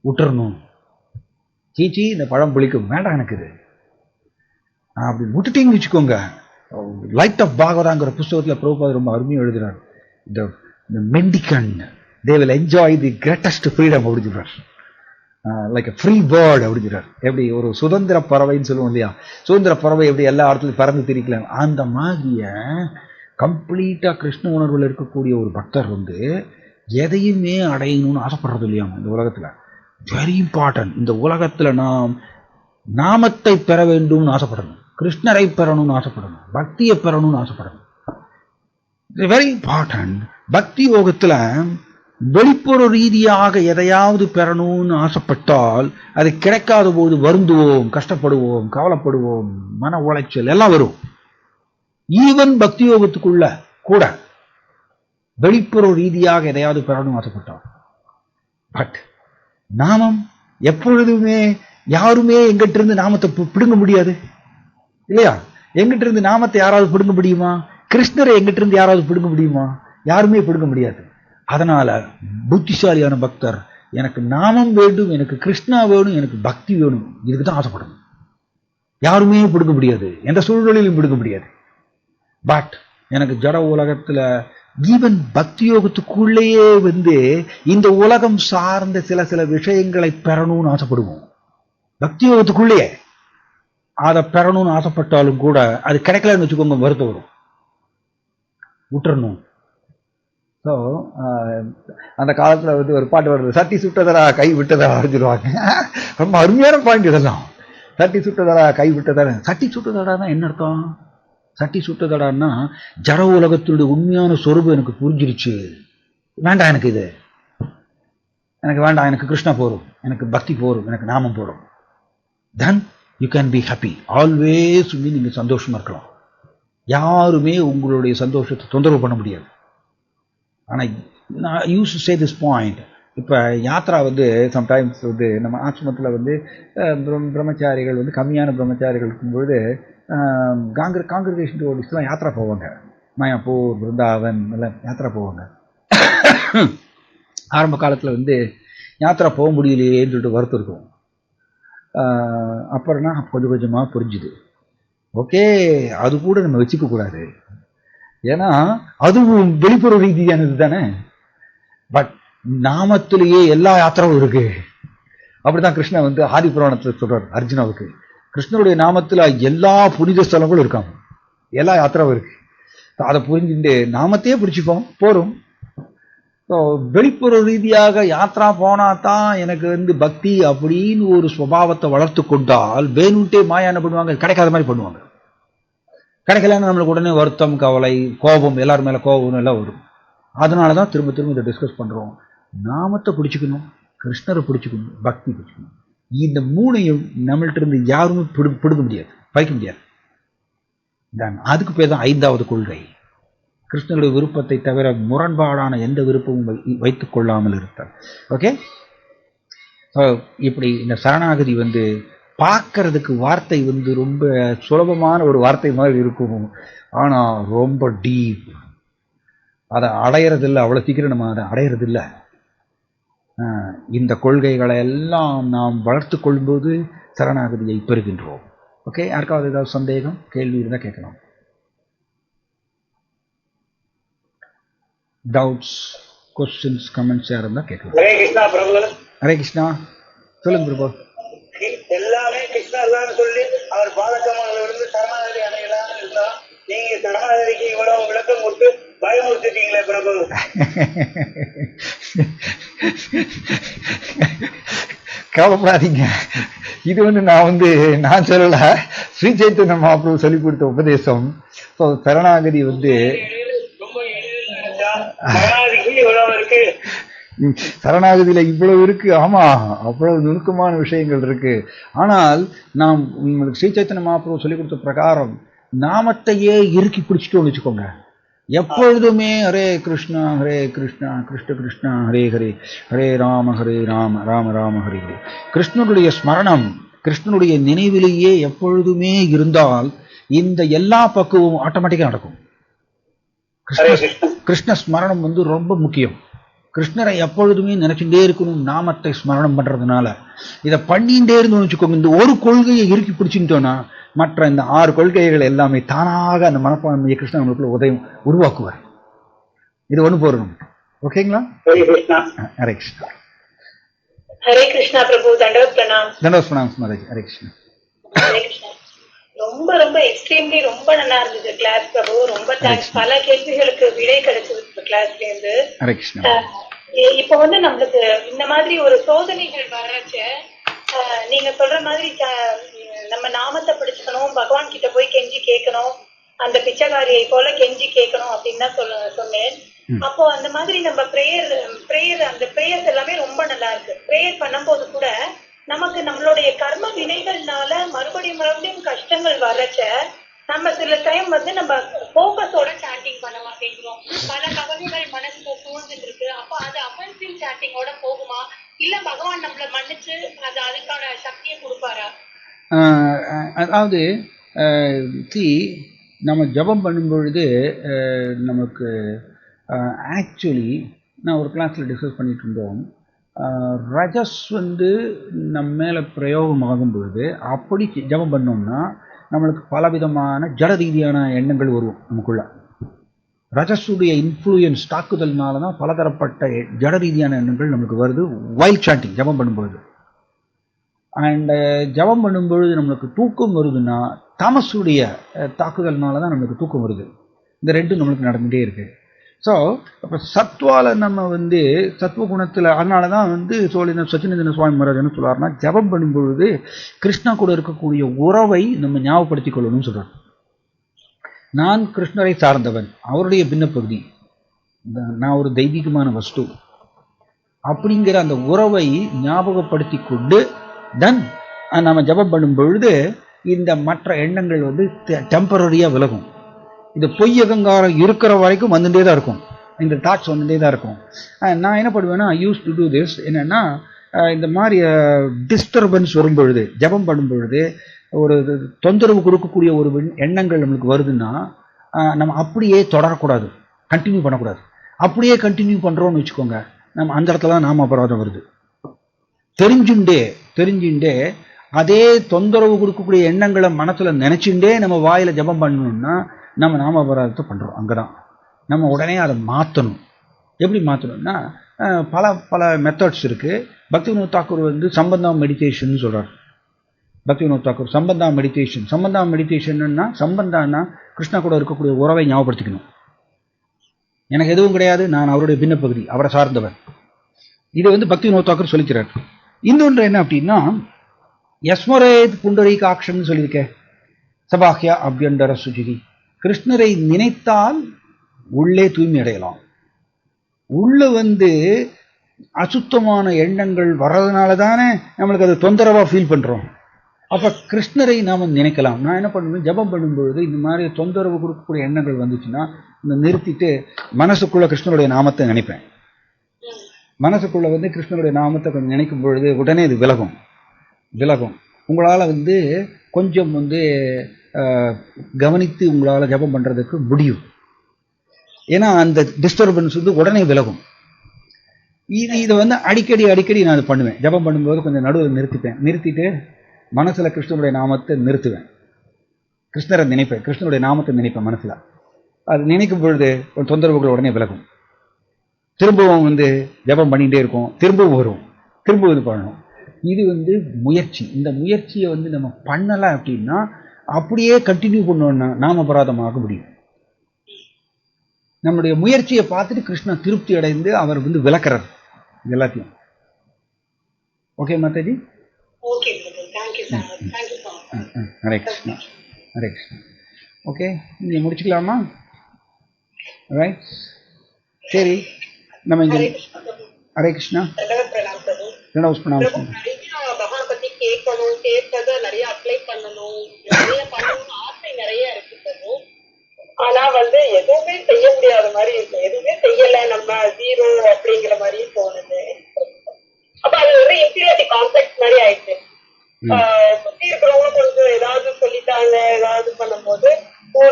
விட்டுறணும், சீச்சி இந்த பழம் புளிக்கும் வேண்டாம் எனக்கு இது அப்படி விட்டுட்டீங்கன்னு வச்சுக்கோங்க. லைட் ஆஃப் பாகவதாங்கிற புஸ்தகத்தில் பிரபுபாதர் ரொம்ப அருமையாக எழுதுறார். இந்த மெண்டிகன் they will enjoy the greatest freedom அப்படிங்கிறார். லைக் a free bird அப்படிங்கிறார். எப்படி ஒரு சுதந்திர பறவைன்னு சொல்லுவோம் இல்லையா, சுதந்திர பறவை எப்படி எல்லா இடத்துலையும் பறந்து திரிக்கலாம், அந்த மாதிரிய கம்ப்ளீட்டா கிருஷ்ண உணர்வில் இருக்கக்கூடிய ஒரு பக்தர் எதையுமே அடையணும்னு ஆசைப்படுறது இல்லையா இந்த உலகத்துல. Very important. இந்த உலகத்துல நாம் நாமத்தை பெற வேண்டும்னு ஆசைப்படணும், கிருஷ்ணரை பெறணும்னு ஆசைப்படணும், பக்தியை பெறணும்னு ஆசைப்படணும். Very important. பக்தி யோகத்துல வெளிப்புற ரீதியாக எதையாவது பெறணும்னு ஆசைப்பட்டால் அது கிடைக்காத போது வருந்துவோம், கஷ்டப்படுவோம், கவலைப்படுவோம், மன உளைச்சல் எல்லாம் வரும். ஈவன் பக்தி யோகத்துக்குள்ள கூட வெளிப்புற ரீதியாக எதையாவது பெறணும்னு ஆசைப்பட்டால். பட் நாமம் எப்பொழுதுமே யாருமே எங்கிட்ட இருந்து நாமத்தை பிடுங்க முடியாது இல்லையா? எங்கிட்ட இருந்து நாமத்தை யாராவது பிடுங்க முடியுமா? கிருஷ்ணரை எங்கிட்ட இருந்து யாராவது பிடுங்க முடியுமா? யாருமே பிடுங்க முடியாது. அதனால புத்திசாலியான பக்தர் எனக்கு நாமம் வேண்டும், எனக்கு கிருஷ்ணா வேணும், எனக்கு பக்தி வேணும், இதுக்குதான் ஆசைப்படணும். யாருமே பிடுங்க முடியாது, எந்த சூழ்நிலையிலும் பிடுங்க முடியாது. பட் எனக்கு ஜட உலகத்துல ஈவன் பக்தி யோகத்துக்குள்ளேயே இந்த உலகம் சார்ந்த சில விஷயங்களை பெறணும்னு ஆசைப்படுவோம். பக்தி யோகத்துக்குள்ளேயே அதை பெறணும்னு ஆசைப்பட்டாலும் கூட அது கிடைக்கலன்னு வச்சுக்கோங்க, வருத்தம் வரும், விட்டுறணும். ஸோ அந்த காலத்தில் ஒரு பாட்டு வருது, சட்டி சுட்டதரா கை விட்டதரா சொல்லுவாங்க. ரொம்ப அருமையான பாயிண்ட் இதெல்லாம். சட்டி சுட்டதரா கை விட்டதரா. சட்டி சுட்டதடான்னா என்ன அர்த்தம்? சட்டி சுட்டதடான்னா ஜட உலகத்தினுடைய உண்மையான சொரூபம் எனக்கு புரிஞ்சிருச்சு, வேண்டாம் எனக்கு இது, எனக்கு வேண்டாம், எனக்கு கிருஷ்ணா போரும், எனக்கு பக்தி போரும், எனக்கு நாமம் போரும். Then you can be happy. Always நீங்க சந்தோஷமா இருக்கலாம். யாருமே உங்களுடைய சந்தோஷத்தை தொந்தரவு பண்ண முடியாது. ஆனால் நான் use to say this point. இப்போ யாத்ரா சம்டைம்ஸ் நம்ம ஆசிரமத்தில் பிரம்மச்சாரிகள் கம்மியான பிரம்மச்சாரிகள் இருக்கும்பொழுது காங்கிரிகேஷன் டூரிஸ்ட்லாம் யாத்ரா போவாங்க. மாயாப்பூர், பிருந்தாவன் எல்லாம் யாத்ரா போவாங்க. ஆரம்ப காலத்தில் யாத்ரா போக முடியலையேன்னு சொல்லிட்டு வருத்தம் இருக்கும். அப்புறம்னா கொஞ்சம் கொஞ்சமாக புரிஞ்சுது, ஓகே அது கூட நம்ம வச்சுக்க கூடாது, ஏன்னா அதுவும் வெளிப்புற ரீதியானது தானே. பட் நாமத்திலேயே எல்லா யாத்திராவும் இருக்கு. அப்படிதான் கிருஷ்ணன் ஆதி புராணத்தில் சொல்றாரு அர்ஜுனாவுக்கு, கிருஷ்ணனுடைய நாமத்துல எல்லா புனித ஸ்தலங்களும் இருக்காங்க, எல்லா யாத்திராவும் இருக்கு. அதை புரிஞ்சுட்டு நாமத்தையே பிடிச்சிப்போம் போறோம். ஸோ வெளிப்புற ரீதியாக யாத்ரா போனா தான் எனக்கு வந்து பக்தி அப்படின்னு ஒரு சுபாவத்தை வளர்த்து கொண்டால் வேணுன்ட்டே மாயா என்ன பண்ணுவாங்க, கிடைக்காத மாதிரி பண்ணுவாங்க. கிடைக்கலன்னு நம்மளுக்கு உடனே வருத்தம், கவலை, கோபம், எல்லாரும் மேல கோபம் எல்லாம் வரும். அதனால தான் திரும்ப திரும்ப இதை டிஸ்கஸ் பண்றோம். நாமத்தை பிடிச்சிக்கணும், கிருஷ்ணரை பிடிச்சிக்கணும், பக்தி பிடிச்சிக்கணும். இந்த மூணையும் நம்மள்ட்ட இருந்து யாருமே பிடுங்க முடியாது, வைக்க முடியாது. அதுக்கு பேர் தான் 5வது கொள்கை. கிருஷ்ணனுடைய விருப்பத்தை தவிர முரண்பாடான எந்த விருப்பமும் வைத்துக் கொள்ளாமல் இருத்தார். ஓகே, இப்படி இந்த சரணாகதி வந்து பார்க்கறதுக்கு வார்த்தை வந்து ரொம்ப சுலபமான ஒரு வார்த்தை மாதிரி இருக்கும். ஆனா ரொம்ப டீப். அதை அடையறதில்லை, அவ்வளவு சீக்கிரம் நம்ம அதை அடையறதில்லை. இந்த கொள்கைகளை எல்லாம் நாம் வளர்த்து கொள்ளும்போது சரணாகதியை பெறுகின்றோம். ஓகே, யாருக்காவது ஏதாவது சந்தேகம், கேள்வி இருந்தால் கேட்கலாம். டவுட்ஸ், கொஸ்டின்ஸ், கமெண்ட்ஸ் யார் இருந்தால் கேட்கலாம். ஹரே கிருஷ்ணா பிரபு. ஹரே கிருஷ்ணா, சொல்லுங்க பிரபு. எல்லாமே கிருஷ்ணா தான் சொல்லி அவர் பாதகமானவர்கள் சரணாகதி அடையலாம் இருந்தா நீங்க சரணாகதிக்கு இவ்வளவு விளக்கம் கொடுத்து பயமுறுத்திட்டீங்களே பிரபு. கவலைப்படாதீங்க, இது வந்து நான் சொல்லல, ஸ்ரீ சைத்தன்ய மகாபிரபு சொல்லி கொடுத்த உபதேசம். ஸோ சரணாகதி வந்து சரணாகதியில இவ்வளவு இருக்கு. ஆமா, அவ்வளவு நுணுக்கமான விஷயங்கள் இருக்கு. ஆனால் நாம் உங்களுக்கு ஸ்ரீ சைத்தன்ய மகாபிரபு சொல்லி கொடுத்த பிரகாரம் நாமத்தையே இறுக்கி பிடிச்சிட்டோம்னு வச்சுக்கோங்க. எப்பொழுதுமே ஹரே கிருஷ்ணா கிருஷ்ண கிருஷ்ணா ஹரே ஹரே, ஹரே ராம ராம ராம ஹரே ஹரே. கிருஷ்ணனுடைய ஸ்மரணம், கிருஷ்ணனுடைய நினைவிலேயே எப்பொழுதுமே இருந்தால் இந்த எல்லா பக்குவமும் ஆட்டோமேட்டிக்கா நடக்கும். கிருஷ்ண ஸ்மரணம் வந்து ரொம்ப முக்கியம். கிருஷ்ணரை எப்பொழுதுமே நினைச்சுட்டே இருக்கணும், நாமத்தை ஸ்மரணம் பண்றதுனால. இதை பண்ணிட்டே இருந்தோம்னு வச்சுக்கோங்க, இந்த ஒரு கொள்கையை இறுக்கி பிடிச்சுட்டோம்னா மற்ற இந்த 6 கொள்கைகள் எல்லாமே தானாக அந்த மனப்பான்மையை கிருஷ்ணன் நம்மளுக்குள்ள உருவாக்குவார். இது ஒண்ணு போறோம். ஓகேங்களா? ஹரே கிருஷ்ணா. ஹரே கிருஷ்ணா பிரபு. தண்டவத் பிரணாம். தண்டவத் பிரணாம் மகாராஜ். ஹரே கிருஷ்ணா. ஹரே கிருஷ்ணா. ரொம்ப ரொம்ப எக்ஸ்ட்ரீம்லி ரொம்ப நல்லா இருந்தது கிளாஸ் பிரபு. ரொம்ப தேங்க்ஸ். பல கேள்விகளுக்கு விடை கிடைச்சது கிளாஸ்ல இருந்து. ஹரே கிருஷ்ணா. இப்ப வந்து நம்மளுக்கு இந்த மாதிரி ஒரு சோதனைகள் வர்றச்ச நீங்க சொல்ற மாதிரி நம்ம நாமத்தை பிடிச்சுக்கணும், பகவான் கிட்ட போய் கெஞ்சி கேட்கணும், அந்த பிச்சைக்காரியை போல கெஞ்சி கேட்கணும் அப்படின்னு தான் சொன்னேன். அப்போ அந்த மாதிரி நம்ம பிரேயர் அந்த பிரேயர்ஸ் எல்லாமே ரொம்ப நல்லா இருக்கு. பிரேயர் பண்ணும்போது கூட நமக்கு நம்மளுடைய கர்ம வினைகள்னால மறுபடியும் கஷ்டங்கள் வர்றச்ச நம்ம சில டைம் வந்து நம்ம போக்கஸோட சாண்டிங் பண்ண மாட்டேங்கிறோம். பல கவலைகள் மனசுல சூழ்ந்துட்டு இருக்கு. அப்போ அது அஃபென்சிவ் சாண்டிங்கோட போகுமா, இல்ல பகவான் நம்மள மன்னிச்சு அதுக்கான சக்தியை கொடுப்பாரா? அதாவது நம்ம ஜபம் பண்ணும் பொழுது நமக்கு ஆக்சுவலி நான் ஒரு கிளாஸில் டிஸ்கஸ் பண்ணிட்டு இருந்தோம். ரஜஸ் வந்து நம்ம மேலே பிரயோகமாகும் பொழுது அப்படி ஜபம் பண்ணோம்னா நம்மளுக்கு பலவிதமான ஜட ரீதியான எண்ணங்கள் வரும் நமக்குள்ள. ரஜஸுடைய இன்ஃப்ளூயன்ஸ் தாக்குதல்னால தான் பலதரப்பட்ட ஜட ரீதியான எண்ணங்கள் நமக்கு வருது வைல்ட் சாண்டிங் ஜபம் பண்ணும்பொழுது. அண்ட் ஜபம் பண்ணும்பொழுது நம்மளுக்கு தூக்கம் வருதுன்னா தாமஸுடைய தாக்குதல்னால தான் நம்மளுக்கு தூக்கம் வருது. இந்த ரெண்டும் நம்மளுக்கு நடந்துகிட்டே இருக்கு. ஸோ அப்போ சத்வால நம்ம வந்து சத்வ குணத்தில், அதனால தான் வந்து சச்சினந்தன சுவாமி மகாராஜ் என்ன சொல்றாருன்னா, ஜபம் பண்ணும்பொழுது கிருஷ்ணா கூட இருக்கக்கூடிய உறவை நம்ம ஞாபகப்படுத்திக் கொள்ளணும்னு சொல்றாரு. நான் கிருஷ்ணரை சார்ந்தவன், அவருடைய பின்ன பகுதி, நான் ஒரு தெய்வீகமான வஸ்து அப்படிங்கிற அந்த உறவை ஞாபகப்படுத்தி கொண்டு தென் நம்ம ஜபம் பண்ணும் பொழுது இந்த மற்ற எண்ணங்கள் வந்து டெம்பரரியா விலகும். இந்த பொய் அகங்காரம் இருக்கிற வரைக்கும் வந்துட்டே தான் இருக்கும், இந்த தாட்ஸ் வந்துட்டே தான் இருக்கும். நான் என்ன பண்ணுவேன்னா, யூஸ் டு டூ திஸ், என்னன்னா இந்த மாதிரி டிஸ்டர்பன்ஸ் வரும்பொழுது ஜபம் பண்ணும் பொழுது ஒரு தொந்தரவு கொடுக்கக்கூடிய ஒரு எண்ணங்கள் நம்மளுக்கு வருதுன்னா நம்ம அப்படியே தொடரக்கூடாது, கண்டினியூ பண்ணக்கூடாது. அப்படியே கண்டினியூ பண்ணுறோன்னு வச்சுக்கோங்க, நம்ம அந்த இடத்துல தான் நாம அபராதம் வருது. தெரிஞ்சுட்டே அதே தொந்தரவு கொடுக்கக்கூடிய எண்ணங்களை மனசுல நினைச்சுட்டே நம்ம வாயில ஜபம் பண்ணணும்னா நம்ம நாம அபராதத்தை பண்றோம். அங்கதான் நம்ம உடனே அதை மாற்றணும். எப்படி மாற்றணும்னா பல பல மெத்தட்ஸ் இருக்கு. பக்திவினோத் தாக்கூர் வந்து சம்பந்தா மெடிடேஷன் சொல்றாரு. பக்திவினோத் தாக்கூர் சம்பந்தா மெடிடேஷன்னா சம்பந்தான்னா கிருஷ்ணா கூட இருக்கக்கூடிய உறவை ஞாபகப்படுத்திக்கணும். எனக்கு எதுவும் கிடையாது, நான் அவருடைய பின்ன பகுதி, அவரை சார்ந்தவர். இதை வந்து பக்தி வினோத் தாக்கூர் சொல்லிக்கிறார். இன்னொன்று என்ன அப்படின்னா, யஸ்மரேத் புண்டரீகாக்ஷன் சொல்லியிருக்கேன், சபாஹ்யா அபியண்டர சுஜிரி. கிருஷ்ணரை நினைத்தால் உள்ளே தூய்மை அடையலாம். உள்ள வந்து அசுத்தமான எண்ணங்கள் வர்றதுனால தானே நம்மளுக்கு அது தொந்தரவா ஃபீல் பண்றோம். அப்ப கிருஷ்ணரை நாம நினைக்கலாம். நான் என்ன பண்ணுவேன், ஜபம் பண்ணும்பொழுது இந்த மாதிரி தொந்தரவு கொடுக்கக்கூடிய எண்ணங்கள் வந்துச்சுன்னா நிறுத்திட்டு மனசுக்குள்ள கிருஷ்ணருடைய நாமத்தை நினைப்பேன். மனசுக்குள்ள வந்து கிருஷ்ணருடைய நாமத்தை கொஞ்சம் நினைக்கும் பொழுது உடனே இது விலகும். உங்களால வந்து கொஞ்சம் வந்து கவனித்து உங்களால ஜபம் பண்றதுக்கு முடியும். ஏன்னா அந்த டிஸ்டர்பன்ஸ் வந்து உடனே விலகும். இதை வந்து அடிக்கடி நான் அது பண்ணுவேன். ஜபம் பண்ணும்போது கொஞ்சம் நடுவில் நிறுத்திட்டு மனசுல கிருஷ்ணனுடைய நாமத்தை நிறுத்துவேன். கிருஷ்ணரை நினைப்பேன், கிருஷ்ணனுடைய நாமத்தை நினைப்பேன் மனசுல. அது நினைக்கும் பொழுது தொந்தரவுகள் உடனே விலகும். திரும்பவும் வந்து ஜபம் பண்ணிகிட்டே இருக்கும், திரும்பவும் வரும், திரும்ப இது பண்ணணும். இது வந்து முயற்சி. இந்த முயற்சியை வந்து நம்ம பண்ணலை அப்படின்னா அப்படியே கண்டினியூ பண்ணோம்னா நாம அபராதமாக முடியும். நம்முடைய முயற்சியை பார்த்துட்டு கிருஷ்ணன் திருப்தி அடைந்து அவர் வந்து விளக்குறார் எல்லாத்தையும். ஓகே மாதாஜி, ஹரே கிருஷ்ணா, ஹரே கிருஷ்ணா. ஓகே, நீங்க முடிச்சுக்கலாமா? ரைட், சரி. நம்ம இங்க ஹரே கிருஷ்ணா, பகவான் பத்தி கேட்கணும், கேட்கறத நிறைய அப்ளை பண்ணணும், நிறைய பண்ணணும் ஆசை நிறைய இருக்கு. ஆனா வந்து எதுவுமே செய்ய முடியாத மாதிரி இருக்கு. எதுவுமே செய்யல, நம்ம ஜீரோ அப்படிங்கிற மாதிரி தோணுது. அப்ப அது ஒரு இன்ஃபீரியாரிட்டி காம்ப்ளெக்ஸ் மாதிரி ஆயிடுச்சு. சுத்தி இருக்கிறவங்க கொஞ்சம் ஏதாவது சொல்லிட்டாங்க, ஏதாவது பண்ணும்போது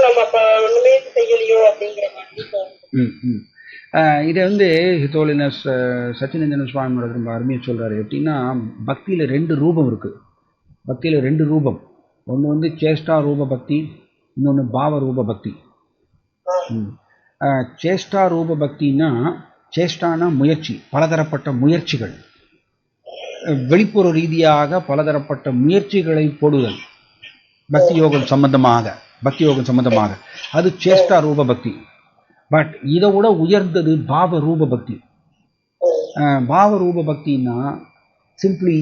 நம்ம ஒண்ணுமே செய்யலையோ அப்படிங்கிற மாதிரி தோணுது. இதை வந்து ஹிதோலினஸ் சச்சினந்தன சுவாமி ரொம்ப அருமையாக சொல்றாரு. எப்படின்னா, பக்தியில 2 ரூபம் இருக்கு. பக்தியில 2 ரூபம். ஒன்று வந்து சேஷ்டா ரூப பக்தி, இன்னொன்று பாவ ரூப பக்தி. சேஷ்டா ரூப பக்தினா, சேஷ்டானா முயற்சி, பலதரப்பட்ட முயற்சிகள், வெளிப்புற ரீதியாக பலதரப்பட்ட முயற்சிகளை போடுதல், பக்தி யோகம் சம்பந்தமாக அது சேஷ்டா ரூப பக்தி. பட் இதை விட உயர்ந்தது பாவ ரூப பக்தி. பாவ ரூப பக்தினா சிம்பிளி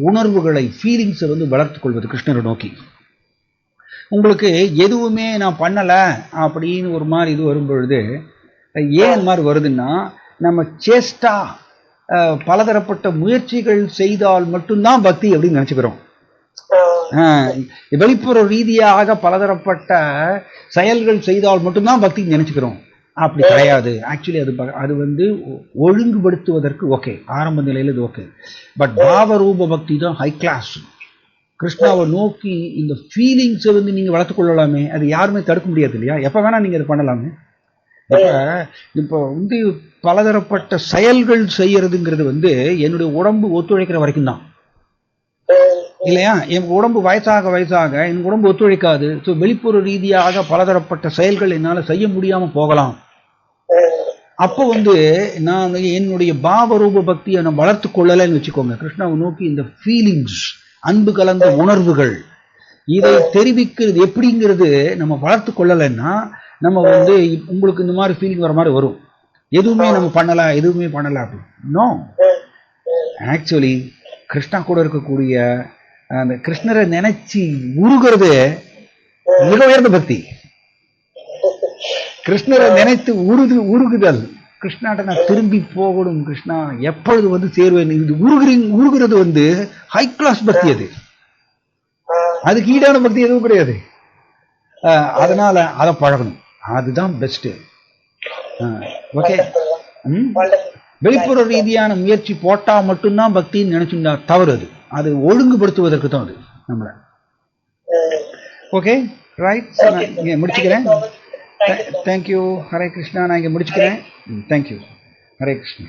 உணர்வுகளை, ஃபீலிங்ஸை வந்து வளர்த்து கொள்வது கிருஷ்ணரை நோக்கி. உங்களுக்கு எதுவுமே நான் பண்ணலை அப்படின்னு ஒரு மாதிரி இது வரும்பொழுது ஏன் மாதிரி வருதுன்னா, நம்ம சேஷ்டா பலதரப்பட்ட முயற்சிகள் செய்தால் மட்டும்தான் பக்தி அப்படின்னு நினைச்சுக்கிறோம். வெளிப்புற ரீதியாக பலதரப்பட்ட செயல்கள் செய்தால் மட்டும்தான் பக்தி நினைச்சுக்கிறோம். அப்படி கிடையாது. ஆக்சுவலி அது வந்து ஒழுங்குபடுத்துவதற்கு ஓகே, ஆரம்ப நிலையில் இது ஓகே. பட் பாவ ரூப பக்தி தான் ஹை கிளாஸ். கிருஷ்ணாவை நோக்கி இந்த ஃபீலிங்ஸை வந்து நீங்க வளர்த்துக் கொள்ளலாமே, அது யாருமே தடுக்க முடியாது இல்லையா? எப்ப வேணா நீங்க அதை பண்ணலாமே. இப்போ வந்து பலதரப்பட்ட செயல்கள் செய்யறதுங்கிறது வந்து என்னுடைய உடம்பு ஒத்துழைக்கிற வரைக்கும் தான் இல்லையா? என் உடம்பு வயசாக என் உடம்பு ஒத்துழைக்காது. ஸோ வெளிப்புற ரீதியாக பலதரப்பட்ட செயல்கள் என்னால் செய்ய முடியாம போகலாம். அப்போ வந்து நான் என்னுடைய பாவ ரூப பக்தியை நான் வளர்த்து கொள்ளலைன்னு வச்சுக்கோங்க. கிருஷ்ணாவை நோக்கி இந்த ஃபீலிங்ஸ், அன்பு கலந்த உணர்வுகள், இதை தெரிவிக்கிறது எப்படிங்கிறது நம்ம வளர்த்து கொள்ளலைன்னா நம்ம வந்து உங்களுக்கு இந்த மாதிரி ஃபீலிங் வர மாதிரி வரும். எதுவுமே நம்ம பண்ணல அப்படி. நோ, ஆக்சுவலி கிருஷ்ணா கூட இருக்கக்கூடிய அந்த கிருஷ்ணரை நினைச்சு உருகிறது மிக உயர்ந்த பக்தி. கிருஷ்ணரை நினைத்து உருகுதல், கிருஷ்ணாட்ட நான் திரும்பி போகணும், கிருஷ்ணா எப்பொழுது வந்து சேருவேன், இது உருகுறது வந்து ஹை கிளாஸ் பக்தி. அதுக்கு ஈடான பக்தி எதுவும் கிடையாது. அதனால அதை பழகணும், அதுதான் பெஸ்ட். ஓகே, வெளிப்புற ரீதியான முயற்சி போட்டா மட்டும்தான் பக்தின்னு நினைச்சுட்டா தவறு. அது ஒழுங்குபடுத்துவதற்கு தான் அது நம்மள. Okay, right. நான் இங்கே முடிச்சுக்கிறேன். தேங்க்யூ. ஹரே கிருஷ்ணா. நான் இங்கே முடிச்சுக்கிறேன். தேங்க்யூ. ஹரே கிருஷ்ணா.